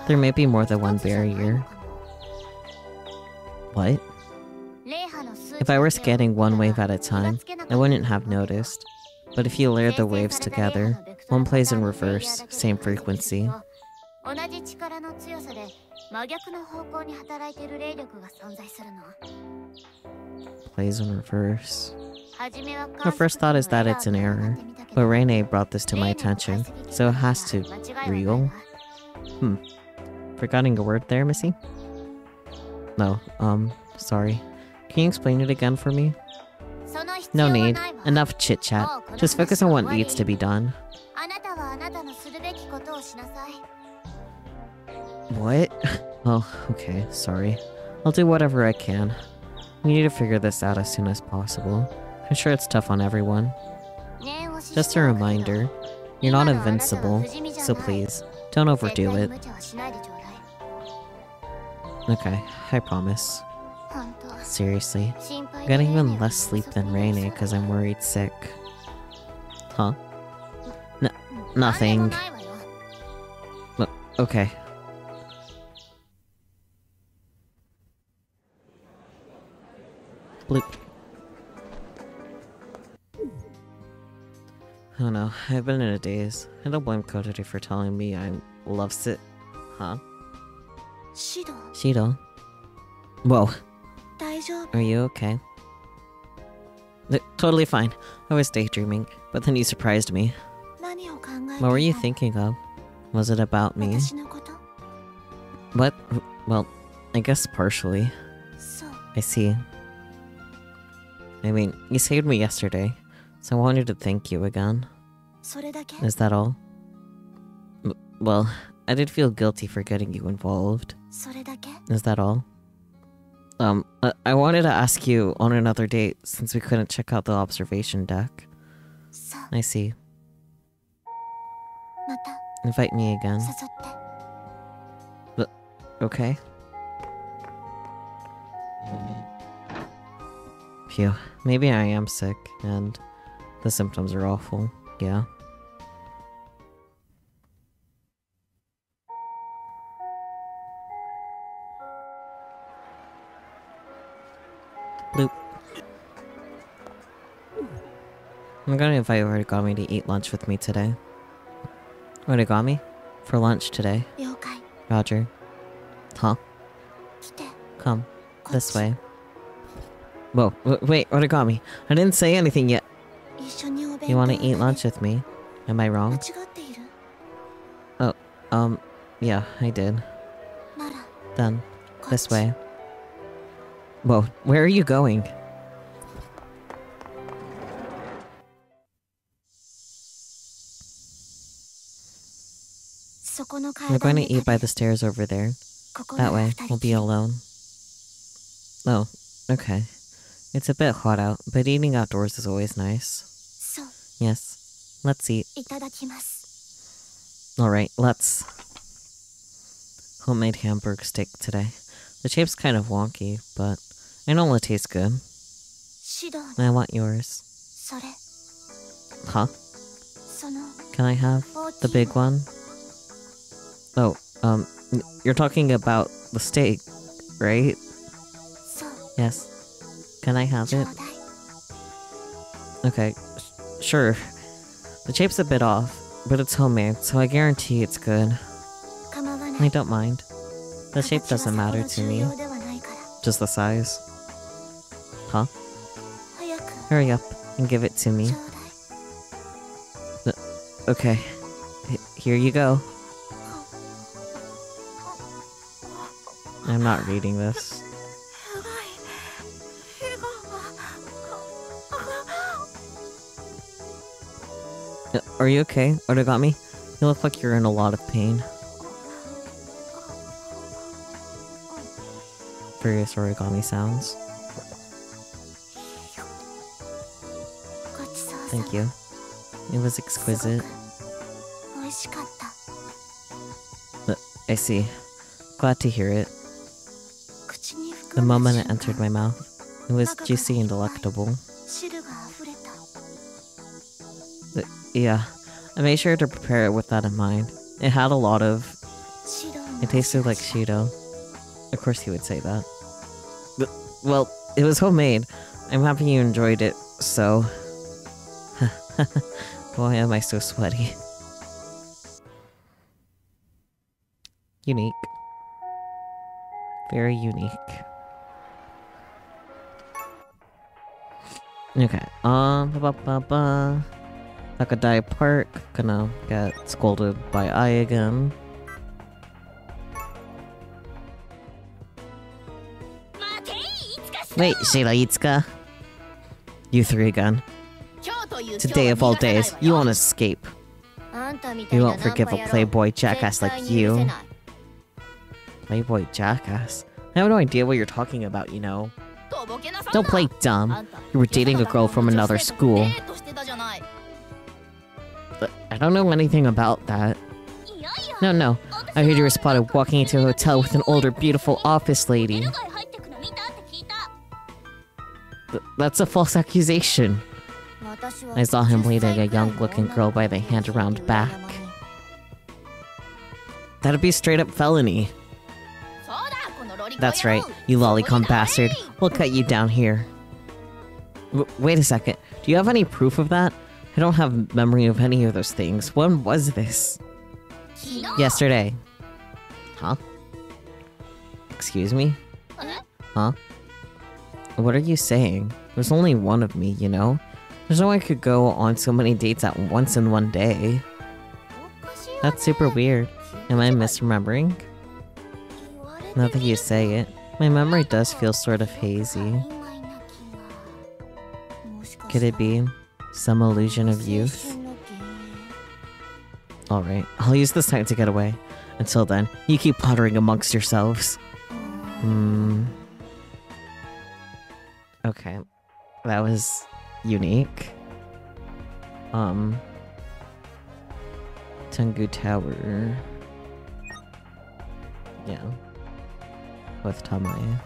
There may be more than one barrier. What? If I were scanning one wave at a time, I wouldn't have noticed. But if you layer the waves together, one plays in reverse, same frequency. Plays in reverse. My first thought is that it's an error, but Rinne brought this to my attention, so it has to... real? Forgetting a word there, Missy? No, sorry. Can you explain it again for me? No need. Enough chit-chat. Just focus on what needs to be done. What? Oh, okay, sorry. I'll do whatever I can. We need to figure this out as soon as possible. I'm sure it's tough on everyone. Just a reminder, you're not invincible, so please, don't overdo it. Okay, I promise. Seriously, I'm getting even less sleep than Rinne because I'm worried sick. Huh? Nothing. Okay. Bloop. Oh no, I've been in a daze. I don't blame Kotori for telling me I loves it. Huh? Shido? Whoa. Are you okay? Totally fine. I was daydreaming, but then you surprised me. What were you thinking of? Was it about me? What? Well, I guess partially. I see. I mean, you saved me yesterday, so I wanted to thank you again. Is that all? Well, I did feel guilty for getting you involved. Is that all? I wanted to ask you on another date since we couldn't check out the observation deck. I see. Invite me again. Okay. Phew, maybe I am sick, and the symptoms are awful, yeah. Bloop. I'm gonna invite Origami to eat lunch with me today. Origami? For lunch today. Roger. Huh? Come. This way. Whoa, wait, Origami. I didn't say anything yet. You wanna eat lunch with me? Am I wrong? Oh, yeah, I did. Then, this way. Whoa, where are you going? We're going to eat by the stairs over there. That way, we'll be alone. Oh, okay. It's a bit hot out, but eating outdoors is always nice. Yes, let's eat. Alright, let's. Homemade hamburg steak today. The shape's kind of wonky, but I know it tastes good. シド I want yours. それ Huh? その Can I have the big one? Oh, you're talking about the steak, right? そう Yes. Can I have ちょう it? だい Okay, sure. The shape's a bit off, but it's homemade, so I guarantee it's good. 構わない I don't mind. The shape 形は doesn't matter さ to ほど me. 重要ではないから Just the size. Huh? 早く Hurry up and give it to me. ちょうだい Okay. Here you go. I'm not reading this. Are you okay, Origami? You look like you're in a lot of pain. Various origami sounds. ごちそうさま Thank you. It was exquisite. 美味しかった I see. Glad to hear it. 口に The 含んだ moment it 瞬 entered 間 my mouth, it was juicy and delectable. 汁が溢れた Yeah, I made sure to prepare it with that in mind. It had a lot of... シドの It tasted like Shido. Of course he would say that. Well, it was homemade. I'm happy you enjoyed it, so... Why am I so sweaty? Unique. Very unique. Okay, Nakadai Park, gonna get scolded by Ai again. Wait, Shira Itsuka. You three again. Today of all days, you won't escape. You won't forgive a playboy jackass like you. Playboy jackass? I have no idea what you're talking about, you know. Don't play dumb. You were dating a girl from another school. But I don't know anything about that. No. I heard you were spotted walking into a hotel with an older, beautiful office lady. That's a false accusation. I saw him leading a young-looking girl by the hand around back. That'd be straight-up felony. That's right, you lolicon bastard. We'll cut you down here. Wait a second. Do you have any proof of that? I don't have memory of any of those things. When was this? Yesterday. Huh? Excuse me? Huh? What are you saying? There's only one of me, you know? There's no way I could go on so many dates at once in one day. That's super weird. Am I misremembering? Now that you say it, my memory does feel sort of hazy. Could it be some illusion of youth? Alright, I'll use this time to get away. Until then, you keep pottering amongst yourselves. Okay. That was unique. Tengu Tower. Yeah. With Tamae.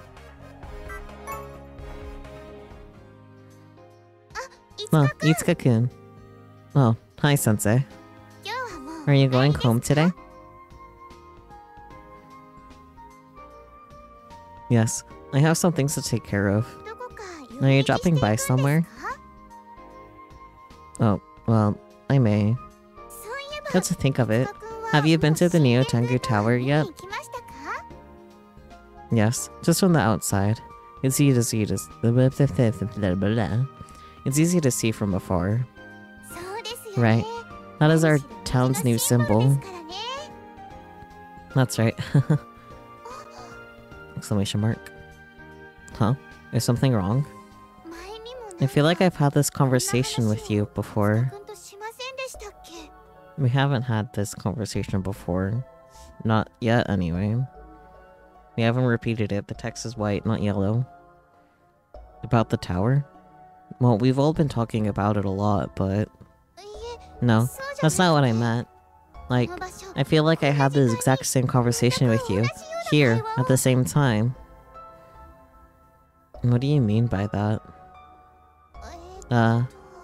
Oh, Itsuka-kun. Oh, hi, Sensei. Are you going home today? Yes, I have some things to take care of. Are you dropping by somewhere? Oh, well, I may. Let's think of it. Have you been to the Neo Tengu Tower yet? Yes, just from the outside. It's easy to see. It's easy to see from afar. Right. That is our town's new symbol. That's right. Exclamation mark. Huh? Is something wrong? I feel like I've had this conversation with you before. We haven't had this conversation before. Not yet, anyway. We haven't repeated it. The text is white, not yellow. About the tower? Well, we've all been talking about it a lot, but... No, that's not what I meant. Like, I feel like I had this exact same conversation with you, here, at the same time. What do you mean by that?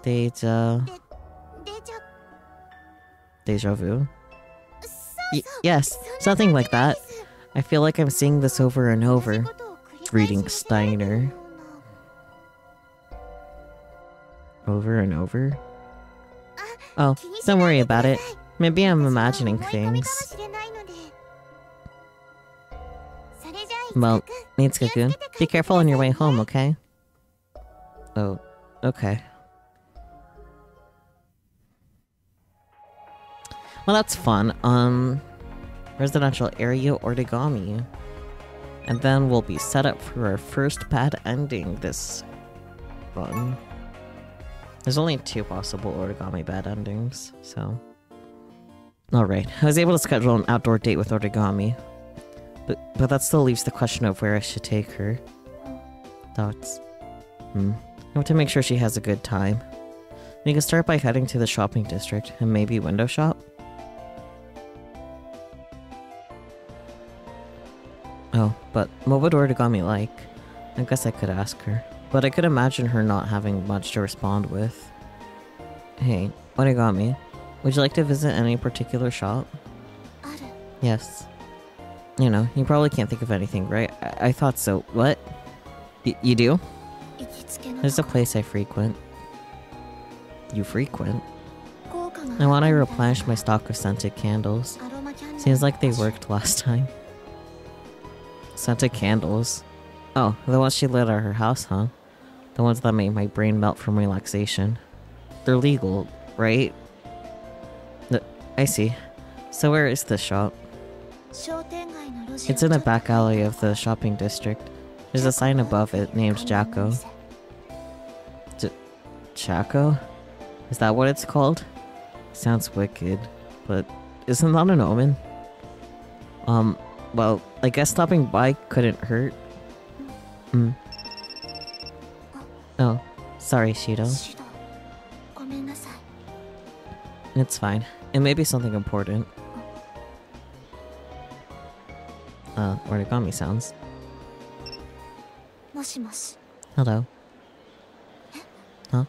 Deja vu? Yes, something like that. I feel like I'm seeing this over and over. Reading Steiner. Over and over? Oh, don't worry about it. Maybe I'm imagining things. Well, Mitsuka-kun, be careful on your way home, okay? Oh, okay. Well, that's fun. Residential area origami. And then we'll be set up for our first bad ending this run. There's only 2 possible origami bad endings, so... Alright, I was able to schedule an outdoor date with origami. But that still leaves the question of where I should take her. Thoughts? I have to make sure she has a good time. We can start by heading to the shopping district, and maybe window shop? Oh, but what would origami like? I guess I could ask her. But I could imagine her not having much to respond with. Hey, origami, would you like to visit any particular shop? Yes. You know, you probably can't think of anything, right? I thought so. What? You do? There's a place I frequent. You frequent? I want to replenish my stock of scented candles. Seems like they worked last time. Scented candles? Oh, the ones she lit at her house, huh? The ones that made my brain melt from relaxation. They're legal, right? I see. So where is this shop? It's in the back alley of the shopping district. There's a sign above it named Jacko. Jacko? Is that what it's called? Sounds wicked, but isn't that an omen? Well, I guess stopping by couldn't hurt. Oh, sorry, Shido. It's fine. It may be something important. Origami sounds. Hello. Huh?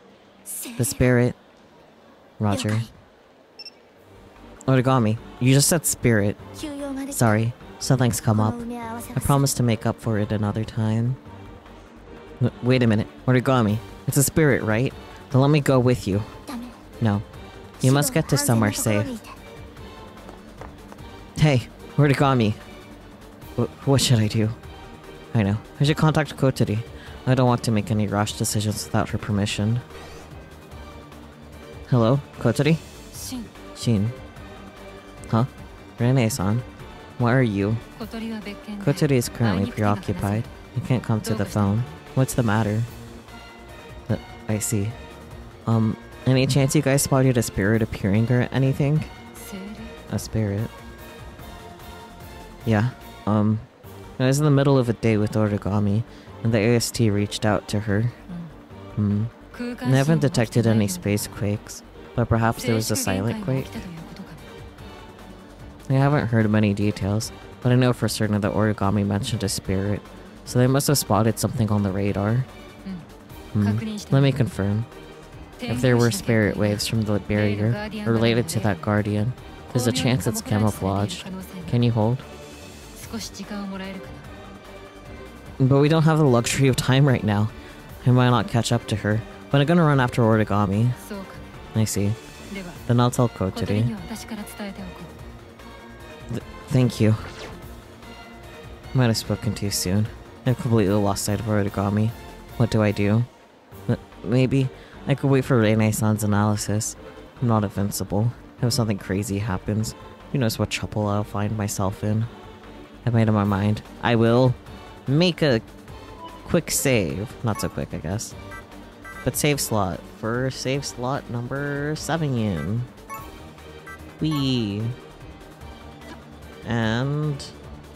The spirit. Roger. Origami, you just said spirit. Sorry, something's come up. I promise to make up for it another time. Wait a minute, Origami, it's a spirit, right? Then let me go with you. No. You must get to somewhere safe. Hey, Origami. What should I do? I know. I should contact Kotori. I don't want to make any rash decisions without her permission. Hello, Kotori? Shin. Huh? Rinne-san? Where are you? Kotori is currently preoccupied. I can't come to the phone. What's the matter? I see. Any chance you guys spotted a spirit appearing or anything? A spirit? Yeah. I was in the middle of a date with Origami, and the AST reached out to her. I haven't detected any space quakes, but perhaps there was a silent quake? I haven't heard many details, but I know for certain that Origami mentioned a spirit, so they must have spotted something on the radar. Let me confirm. If there were spirit waves from the barrier related to that guardian, there's a chance it's camouflaged. Can you hold? But we don't have the luxury of time right now. I might not catch up to her, but I'm gonna run after Origami. I see. Then I'll tell Kotori. Thank you. Might have spoken too soon. I've completely lost sight of Origami. What do I do? Maybe I could wait for Rinne-san's analysis. I'm not invincible. If something crazy happens, who knows what trouble I'll find myself in. I've made up my mind. I will make a quick save. Not so quick, I guess. But save slot for save slot number 7. Weeee. And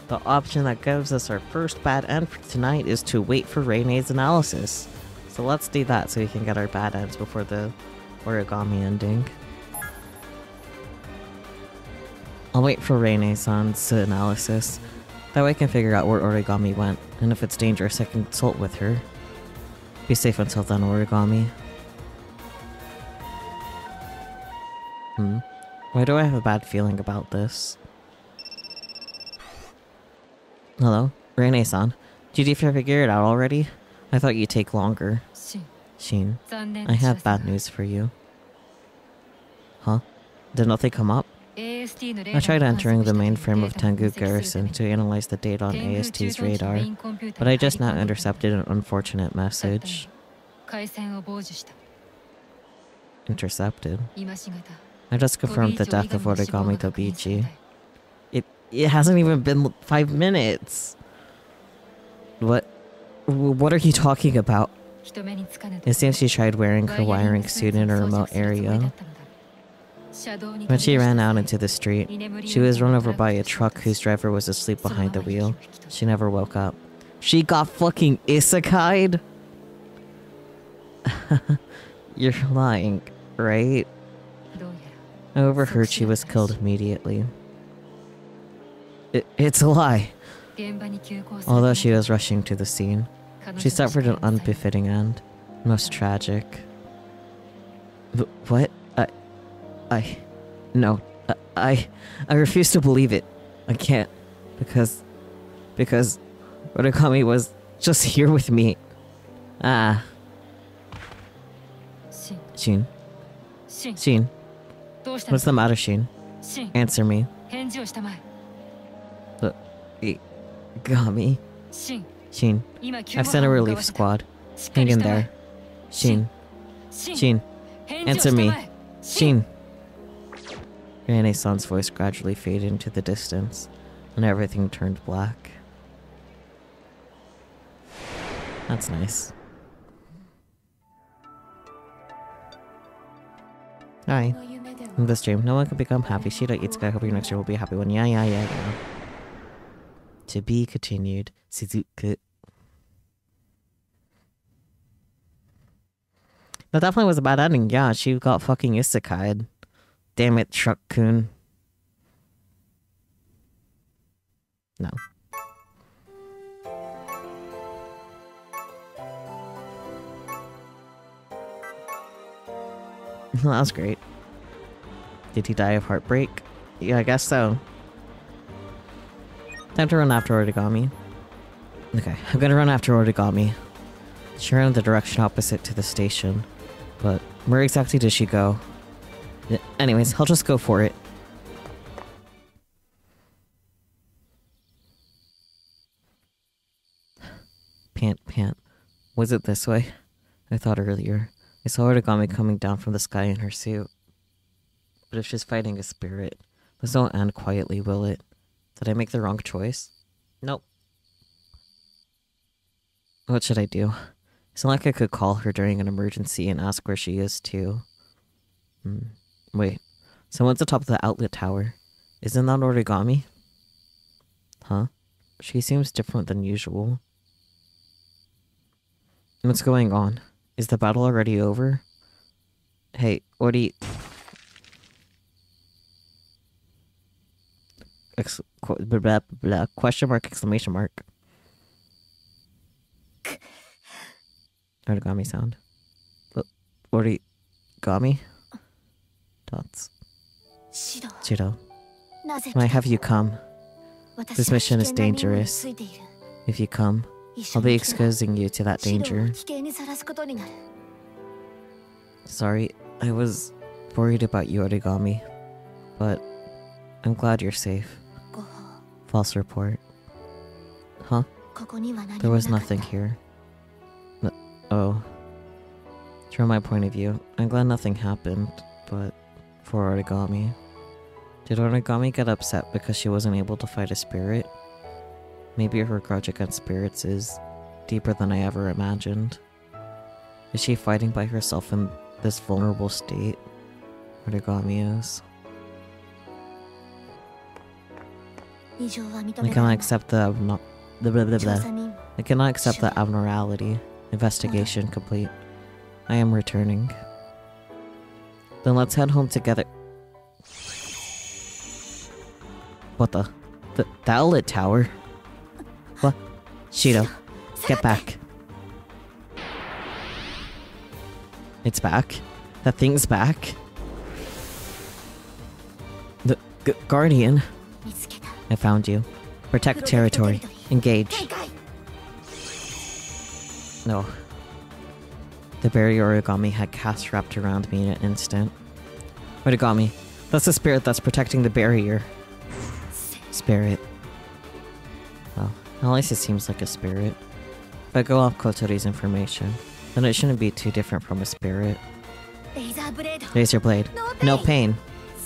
the option that gives us our first bad end for tonight is to wait for Rinne's analysis. So let's do that so we can get our bad ends before the Origami ending. I'll wait for Rinne-san's analysis. That way I can figure out where Origami went, and if it's dangerous I can consult with her. Be safe until then, Origami. Why do I have a bad feeling about this? Hello? Rinne-san. Did you figure it out already? I thought you'd take longer. Shin, I have bad news for you. Huh? Did nothing come up? I tried entering the mainframe of Tengu Garrison to analyze the data on AST's radar, but I just now intercepted an unfortunate message. Intercepted? I just confirmed the death of Origami Tobiichi. It hasn't even been 5 minutes! What are you talking about? It seems she tried wearing her wiring suit in a remote area. When she ran out into the street, she was run over by a truck whose driver was asleep behind the wheel. She never woke up. She got fucking isekai'd? You're lying, right? I overheard she was killed immediately. It's a lie. Although she was rushing to the scene, she suffered an unbefitting end. Most tragic. What? No. I refuse to believe it. I can't. Because Origami was just here with me. Ah. Shin. Shin. What's the matter, Shin? Answer me. Gami. Shin. I've sent a relief squad. Hang in there. Shin. Shin. Answer me. Shin. Rinne-san's voice gradually faded into the distance, and everything turned black. That's nice. Hi. In this dream, no one could become happy. Shida Itsuka, I hope your next year will be a happy one. Yeah. To be continued. Suzuku. That definitely was a bad ending. Yeah, she got fucking isekai'd. Damn it, Truck-kun. No. That was great. Did he die of heartbreak? Yeah, I guess so. Time to run after Origami. Okay, I'm gonna run after Origami. She ran in the direction opposite to the station. But where exactly did she go? Anyways, I'll just go for it. Pant. Was it this way? I thought earlier. I saw Origami coming down from the sky in her suit. But if she's fighting a spirit, this won't end quietly, will it? Did I make the wrong choice? Nope. What should I do? It's not like I could call her during an emergency and ask where she is, too. Wait. Someone's atop the outlet tower. Isn't that Origami? Huh? She seems different than usual. What's going on? Is the battle already over? Hey, what do you... Question mark, exclamation mark. Origami sound. Origami? Dots. Shido. Why have you come? This mission is dangerous. If you come, I'll be exposing you to that danger. Sorry, I was worried about you, Origami. But I'm glad you're safe. False report. Huh? There was nothing here. Oh. From my point of view, I'm glad nothing happened, but for Origami. Did Origami get upset because she wasn't able to fight a spirit? Maybe her grudge against spirits is deeper than I ever imagined. Is she fighting by herself in this vulnerable state? Origami is. I cannot accept the I cannot accept the abnormality. Investigation complete. I am returning. Then let's head home together. What the outlet tower? What? Shido, get back. It's back. That thing's back. The Guardian. 見つけた I found you. Protect territory. Engage. 警戒 No. The barrier origami had cast wrapped around me in an instant. Origami. That's the spirit that's protecting the barrier. Spirit. Well, at least it seems like a spirit. If I go off Kotori's information, then it shouldn't be too different from a spirit. レーザーブレード Razor blade. No pain.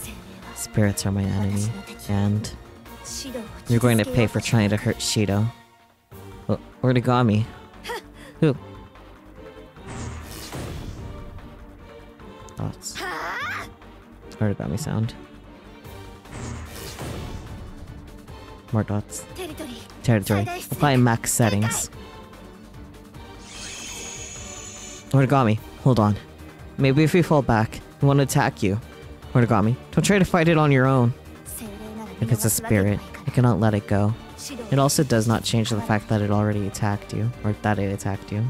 生命は Spirits are my enemy. And シドを you're going to 傷つけよう pay for trying to hurt Shido. Origami. Who? Thoughts. Origami sound. More dots. テリトリー Territory. Apply max settings. Origami, hold on. Maybe if we fall back, we won't attack you. Origami, don't try to fight it on your own. 精霊なら If it's a 見逃すわけにはい spirit, かない I cannot let it go. シドを It also does not change the fact that it already attacked you, or that it attacked you.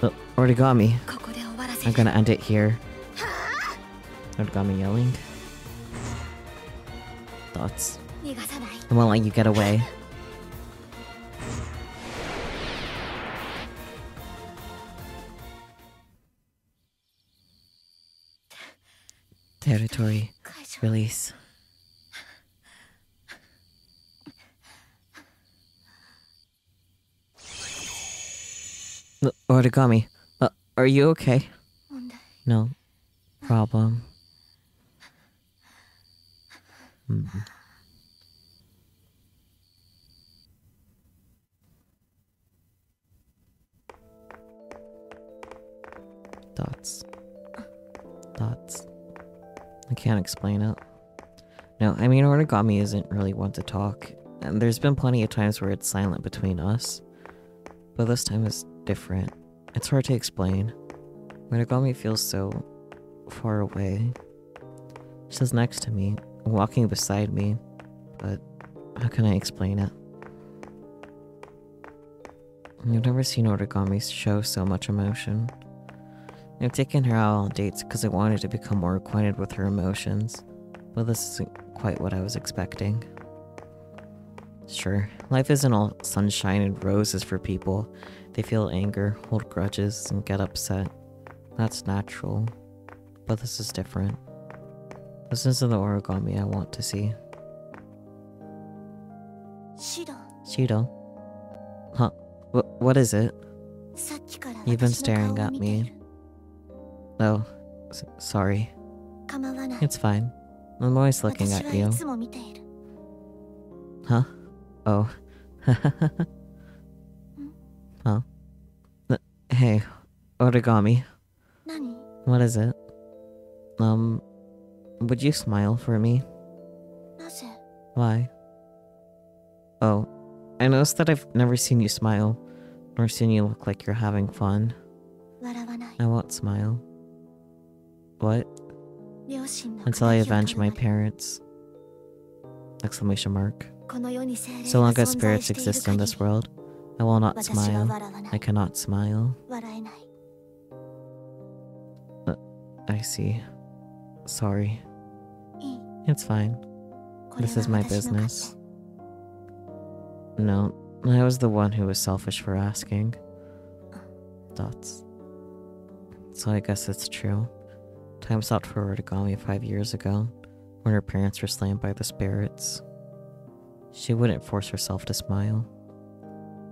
But Origami, ここで終わらせ I'm る gonna end it here. Origami yelling. Thoughts. 逃がさない I won't let you get away. Territory. 解除 Release. Origami, are you okay? 問題 No problem. Thoughts. Thoughts. I can't explain it. No, I mean, Origami isn't really one to talk. And there's been plenty of times where it's silent between us. But this time is different. It's hard to explain. Origami feels so far away. She's next to me, walking beside me. But how can I explain it? I've never seen Origami show so much emotion. I've taken her out on dates because I wanted to become more acquainted with her emotions, but this isn't quite what I was expecting. Sure, life isn't all sunshine and roses for people. They feel anger, hold grudges, and get upset. That's natural, but this is different. This isn't the Origami I want to see. シド Shido? Huh? What is it? さっきから You've been 私の顔 staring を at 見てい me. る Oh, sorry. 構わない It's fine. I'm always looking 私 at はい you. つも見ている Huh? Oh. Huh? Hey, Origami. 何 What is it? Would you smile for me? なぜ Why? Oh, I noticed that I've never seen you smile, nor seen you look like you're having fun. 笑わない I won't smile. What? 両親の Until I 仇を avenge 取 my るまで parents. Exclamation mark. この世に精霊 So が long as 存在 spirits している exist in 限 this り world, I will not 私は smile. 笑わな I い cannot smile. 笑えない I see. Sorry. いい It's fine. これ This は is my 私の勝 business. No, I was the one who was selfish for asking. Thoughts. So I guess it's true. Time stopped for Origami 5 years ago, when her parents were slain by the spirits. She wouldn't force herself to smile.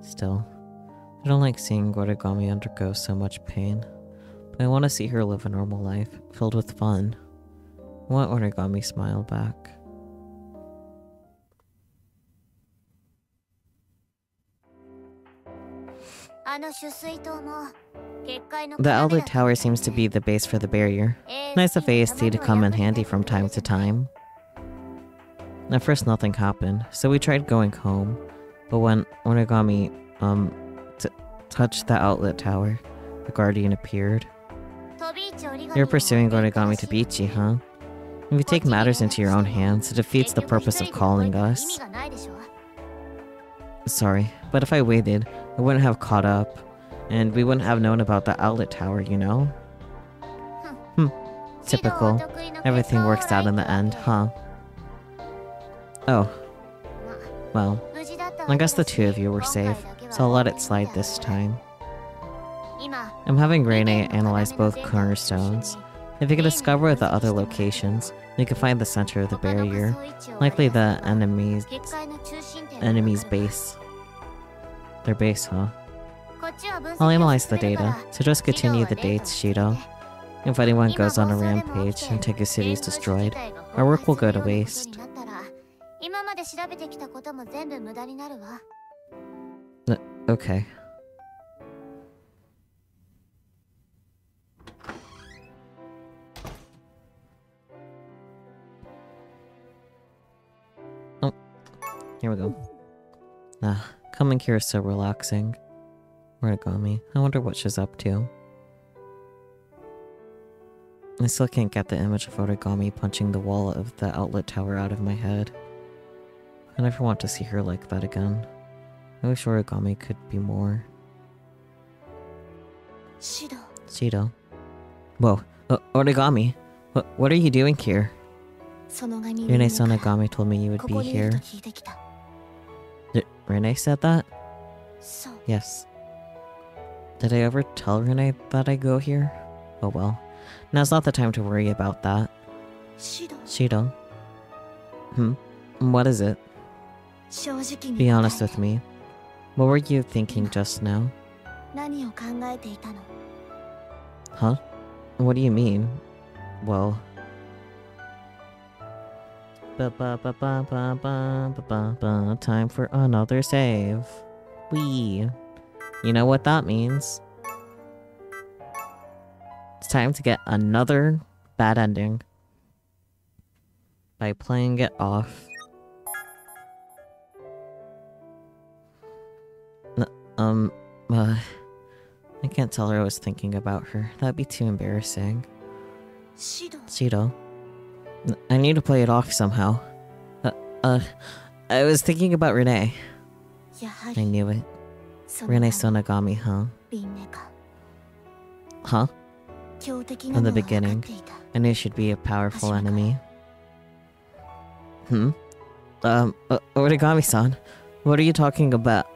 Still, I don't like seeing Origami undergo so much pain, but I want to see her live a normal life, filled with fun. I want Origami smile back. The Elder Tower seems to be the base for the barrier. Nice of AST to come in handy from time to time. At first nothing happened, so we tried going home. But when Origami, touched the outlet tower, the Guardian appeared. You're pursuing Origami Tobiichi, huh? If you take matters into your own hands, it defeats the purpose of calling us. Sorry, but if I waited, I wouldn't have caught up. And we wouldn't have known about the outlet tower, you know? Typical. Everything works out in the end, huh? Oh. Well, I guess the two of you were safe, so I'll let it slide this time. I'm having Rinne analyze both cornerstones. If you can discover the other locations, you can find the center of the barrier, likely the enemy's base. Their base, huh? I'll analyze the data, so just continue the dates, Shido. If anyone goes on a rampage and Tegu City is destroyed, our work will go to waste. Okay. Oh, here we go. Coming here is so relaxing. Origami. I wonder what she's up to. I still can't get the image of Origami punching the wall of the outlet tower out of my head. I never want to see her like that again. I wish Origami could be more. Shido. Whoa, Origami. What are you doing here? Rinne Sonogami told me you would be here. Rinne said that? Yes. Did I ever tell Rinne that I go here? Oh well. Now's not the time to worry about that. Shido. What is it? Be honest with me. What were you thinking just now? Huh? What do you mean? Well... Time for another save. Weee. You know what that means. It's time to get another bad ending. By playing it off. I can't tell her I was thinking about her. That'd be too embarrassing. Shido. I need to play it off somehow. I was thinking about Rinne. I knew it. Rinne Sonogami, huh? Huh? From the beginning, I knew she'd be a powerful enemy. Origami-san, what are you talking about?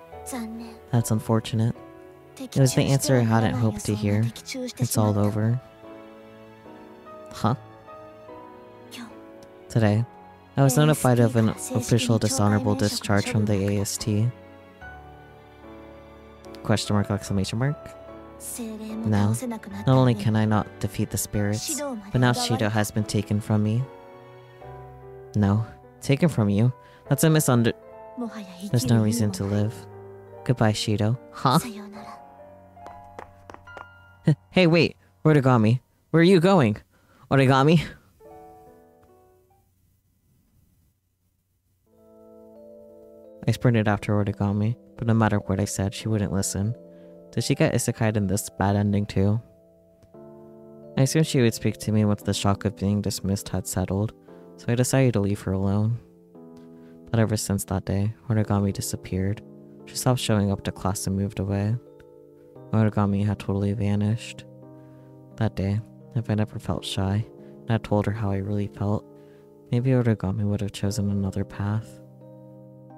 That's unfortunate. It was the answer I hadn't hoped to hear. It's all over. Huh? Today, I was notified of an official dishonorable discharge from the AST. Question mark, exclamation mark? Now, not only can I not defeat the spirits, but now Shido has been taken from me. No, taken from you? That's a There's no reason to live. Goodbye, Shido. Huh? Hey, wait! Origami, where are you going? Origami? I sprinted after Origami, but no matter what I said, she wouldn't listen. Did she get isekai'd in this bad ending too? I assumed she would speak to me once the shock of being dismissed had settled, so I decided to leave her alone. But ever since that day, Origami disappeared. She stopped showing up to class and moved away. Origami had totally vanished. That day, if I never felt shy, and I told her how I really felt, maybe Origami would have chosen another path.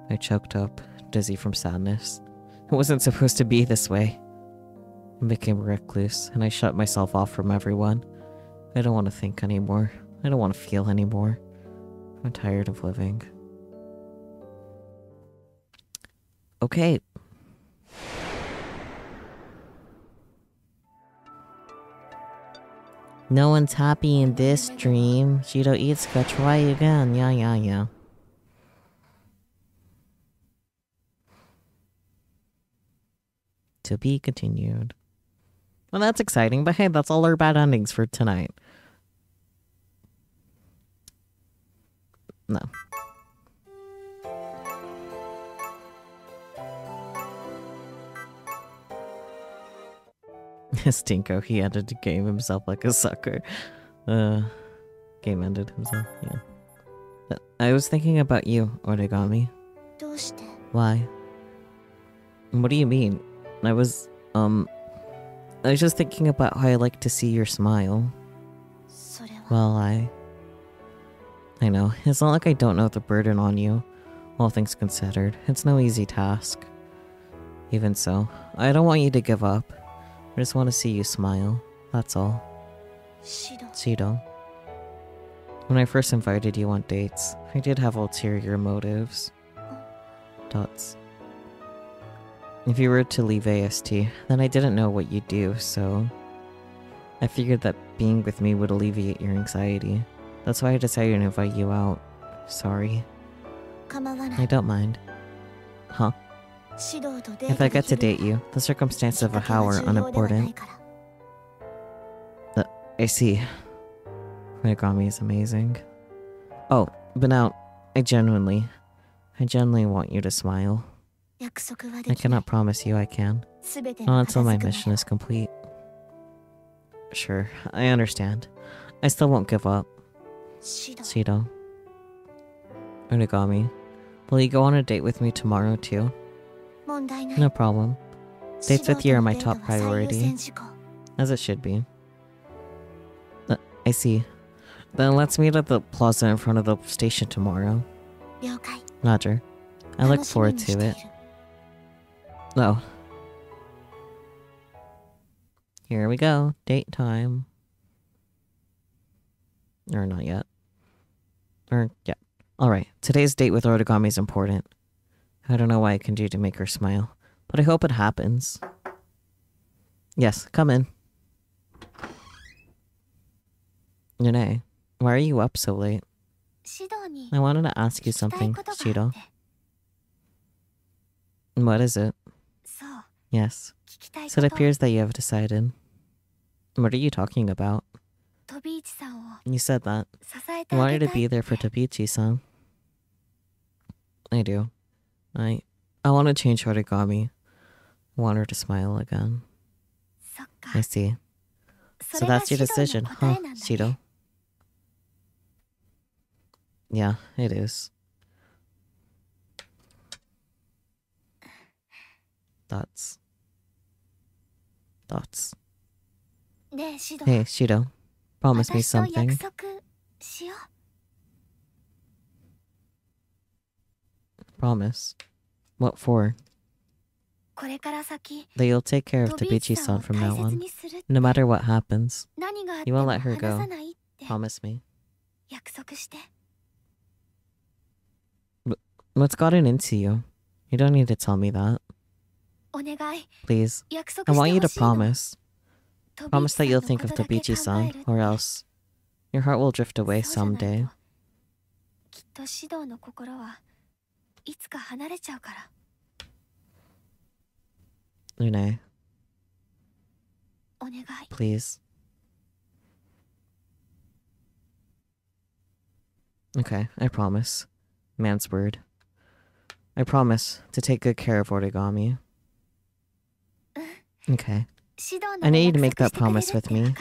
I choked up, dizzy from sadness. It wasn't supposed to be this way. I became a recluse, and I shut myself off from everyone. I don't want to think anymore. I don't want to feel anymore. I'm tired of living. Okay. No one's happy in this dream. Shido Itsuka, try again. Yeah. To be continued. Well, that's exciting, but hey, that's all our bad endings for tonight. No. Stinko, he ended the game himself like a sucker. Game ended himself, yeah. I was thinking about you, Origami. Why? What do you mean? I was just thinking about how I like to see your smile. Well, I know. It's not like I don't know the burden on you, all things considered. It's no easy task. Even so, I don't want you to give up. I just want to see you smile. That's all. Shido. When I first invited you on dates, I did have ulterior motives. Dots. If you were to leave AST, then I didn't know what you'd do, so I figured that being with me would alleviate your anxiety. That's why I decided to invite you out. Sorry. I don't mind. Huh? If I get to date you, the circumstances of how are unimportant. I see. Origami is amazing. Oh, but now, I genuinely want you to smile. I cannot promise you I can. Not until my mission is complete. Sure, I understand. I still won't give up. Shido. Origami, will you go on a date with me tomorrow too? No problem. Dates with you are my top priority. As it should be. I see. Then let's meet at the plaza in front of the station tomorrow. Roger. I look forward to it. Oh. Here we go. Date time. Or not yet. Or, yeah. Alright, today's date with Origami is important. I don't know what I can do to make her smile, but I hope it happens. Yes, come in. Rinne, why are you up so late? I wanted to ask you something, Shido. What is it? Yes. So it appears that you have decided. What are you talking about? You said that. You wanted to be there for Tobiichi-san. I do. I want to change Origami. I want her to smile again. I see. So that's your decision, huh, Shido? Yeah, it is. Thoughts. Hey, Shido. Promise me something. Promise. What for? That you'll take care of Tobiichi-san from now on. No matter what happens. You won't let her go. Promise me. What's gotten into you? You don't need to tell me that. Please. I want you to promise. Promise that you'll think of Tobiichi-san, or else your heart will drift away someday. Rinne. Please. Okay, I promise. Man's word. I promise to take good care of Origami. Okay. I need you to make that promise with me.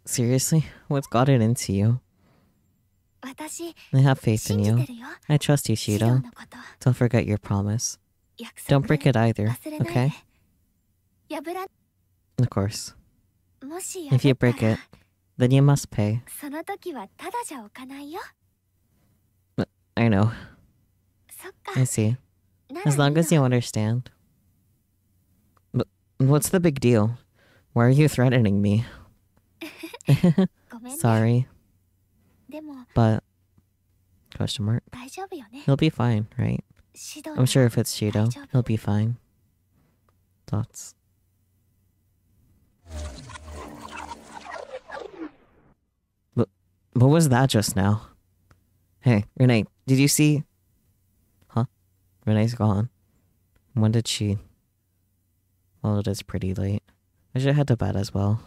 Seriously? What's got it into you? I have faith in you. I trust you, Shido. Don't forget your promise. Don't break it either, okay? Of course. If you break it, then you must pay. I know. I see. As long as you understand. But what's the big deal? Why are you threatening me? Sorry. But... question mark. He'll be fine, right? I'm sure if it's Shido, he'll be fine. Thoughts? What was that just now? Hey, Rinne, did you see... Huh? Rinne's gone. When did she... Well, it is pretty late. I should head to bed as well.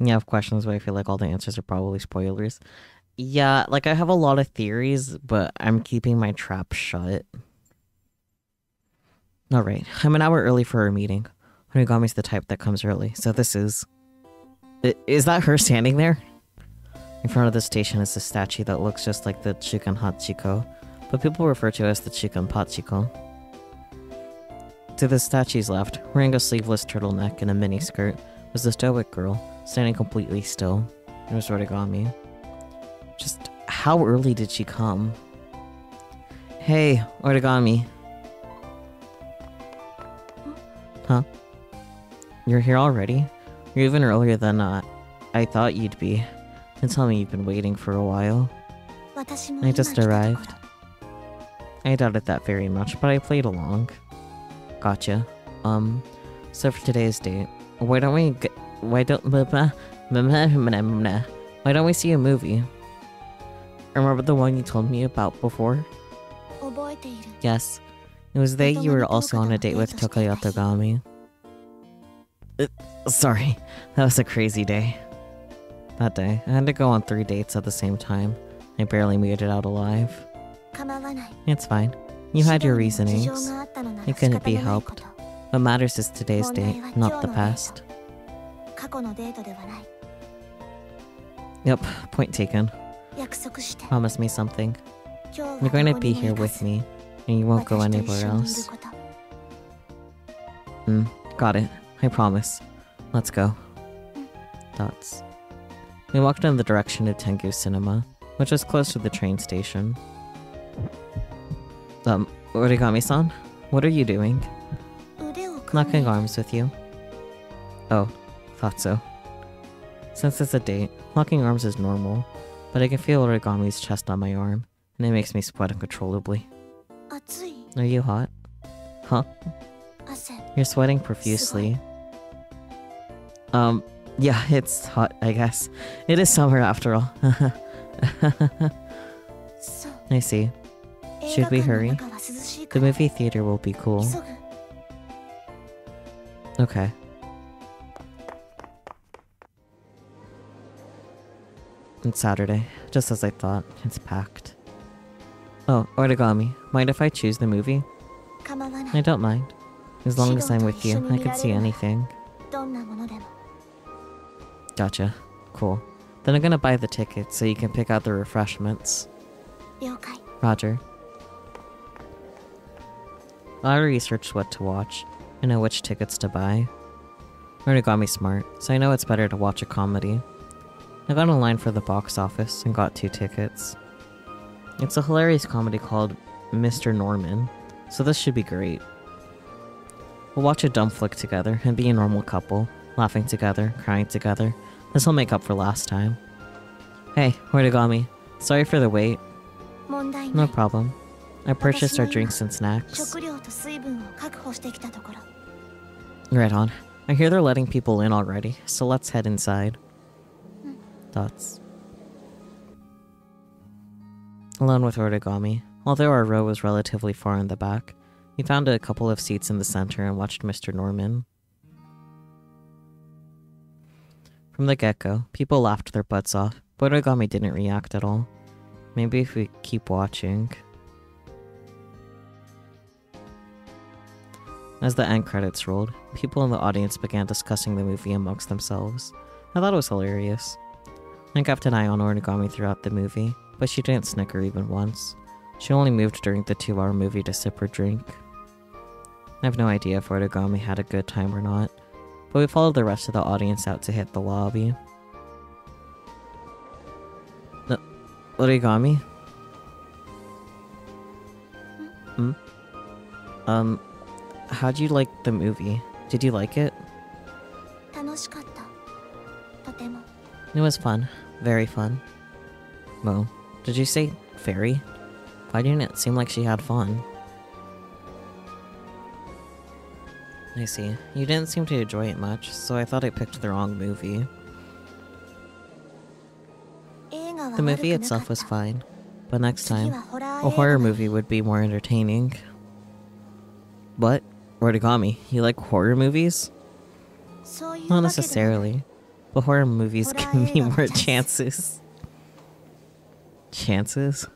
Yeah, I have questions, but I feel like all the answers are probably spoilers. Yeah, like I have a lot of theories, but I'm keeping my trap shut. Alright, I'm an hour early for our meeting. Origami's the type that comes early, so this is... Is that her standing there? In front of the station is a statue that looks just like the Chicken Hachiko, but people refer to it as the Chicken Pachiko. To the statue's left, wearing a sleeveless turtleneck and a miniskirt, was the stoic girl, standing completely still. It was Origami. Just how early did she come? Hey, Origami. Huh? You're here already? You're even earlier than I thought you'd be. Don't tell me you've been waiting for a while. I just arrived. I doubted that very much, but I played along. Gotcha. So for today's date, why don't we see a movie? Remember the one you told me about before? Yes. It was the day you were also on a date with Togami. Sorry, that was a crazy day. That day, I had to go on 3 dates at the same time. I barely made it out alive. It's fine. You had your reasonings. It couldn't be helped. What matters is today's date, not the past. Yep, point taken. Promise me something. You're going to be here with me, and you won't go anywhere else. Got it. I promise. Let's go. Dots. We walked in the direction of Tengu Cinema, which was close to the train station. Origami-san? What are you doing? Locking arms with you. Oh, thought so. Since it's a date, locking arms is normal, but I can feel Origami's chest on my arm, and it makes me sweat uncontrollably. Are you hot? Huh? You're sweating profusely. Yeah, it's hot, I guess. It is summer after all. I see. Should we hurry? The movie theater will be cool. Okay. It's Saturday, just as I thought. It's packed. Oh, Origami, mind if I choose the movie? I don't mind. As long as I'm with you, I can see anything. Gotcha. Cool. Then I'm gonna buy the tickets so you can pick out the refreshments. Roger. I researched what to watch. I know which tickets to buy. Origami's smart, so I know it's better to watch a comedy. I got in line for the box office and got 2 tickets. It's a hilarious comedy called Mr. Norman, so this should be great. We'll watch a dumb flick together and be a normal couple, laughing together, crying together. This'll make up for last time. Hey, Origami. Sorry for the wait. No problem. I purchased our drinks and snacks. Right on. I hear they're letting people in already, so let's head inside. Dots. Alone with Origami. Although our row was relatively far in the back, we found a couple of seats in the center and watched Mr. Norman. From the get-go, people laughed their butts off, but Origami didn't react at all. Maybe if we keep watching. As the end credits rolled, people in the audience began discussing the movie amongst themselves. I thought it was hilarious. I kept an eye on Origami throughout the movie, but she didn't snicker even once. She only moved during the 2-hour movie to sip her drink. I have no idea if Origami had a good time or not, but we followed the rest of the audience out to hit the lobby. Origami? How'd you like the movie? Did you like it? It was fun. Very fun. Well, did you say very? Why didn't it seem like she had fun? I see. You didn't seem to enjoy it much, so I thought I picked the wrong movie. The movie itself was fine, but next time, a horror movie would be more entertaining. What? Origami, you like horror movies? Not necessarily, but horror movies give me more chances. Chances?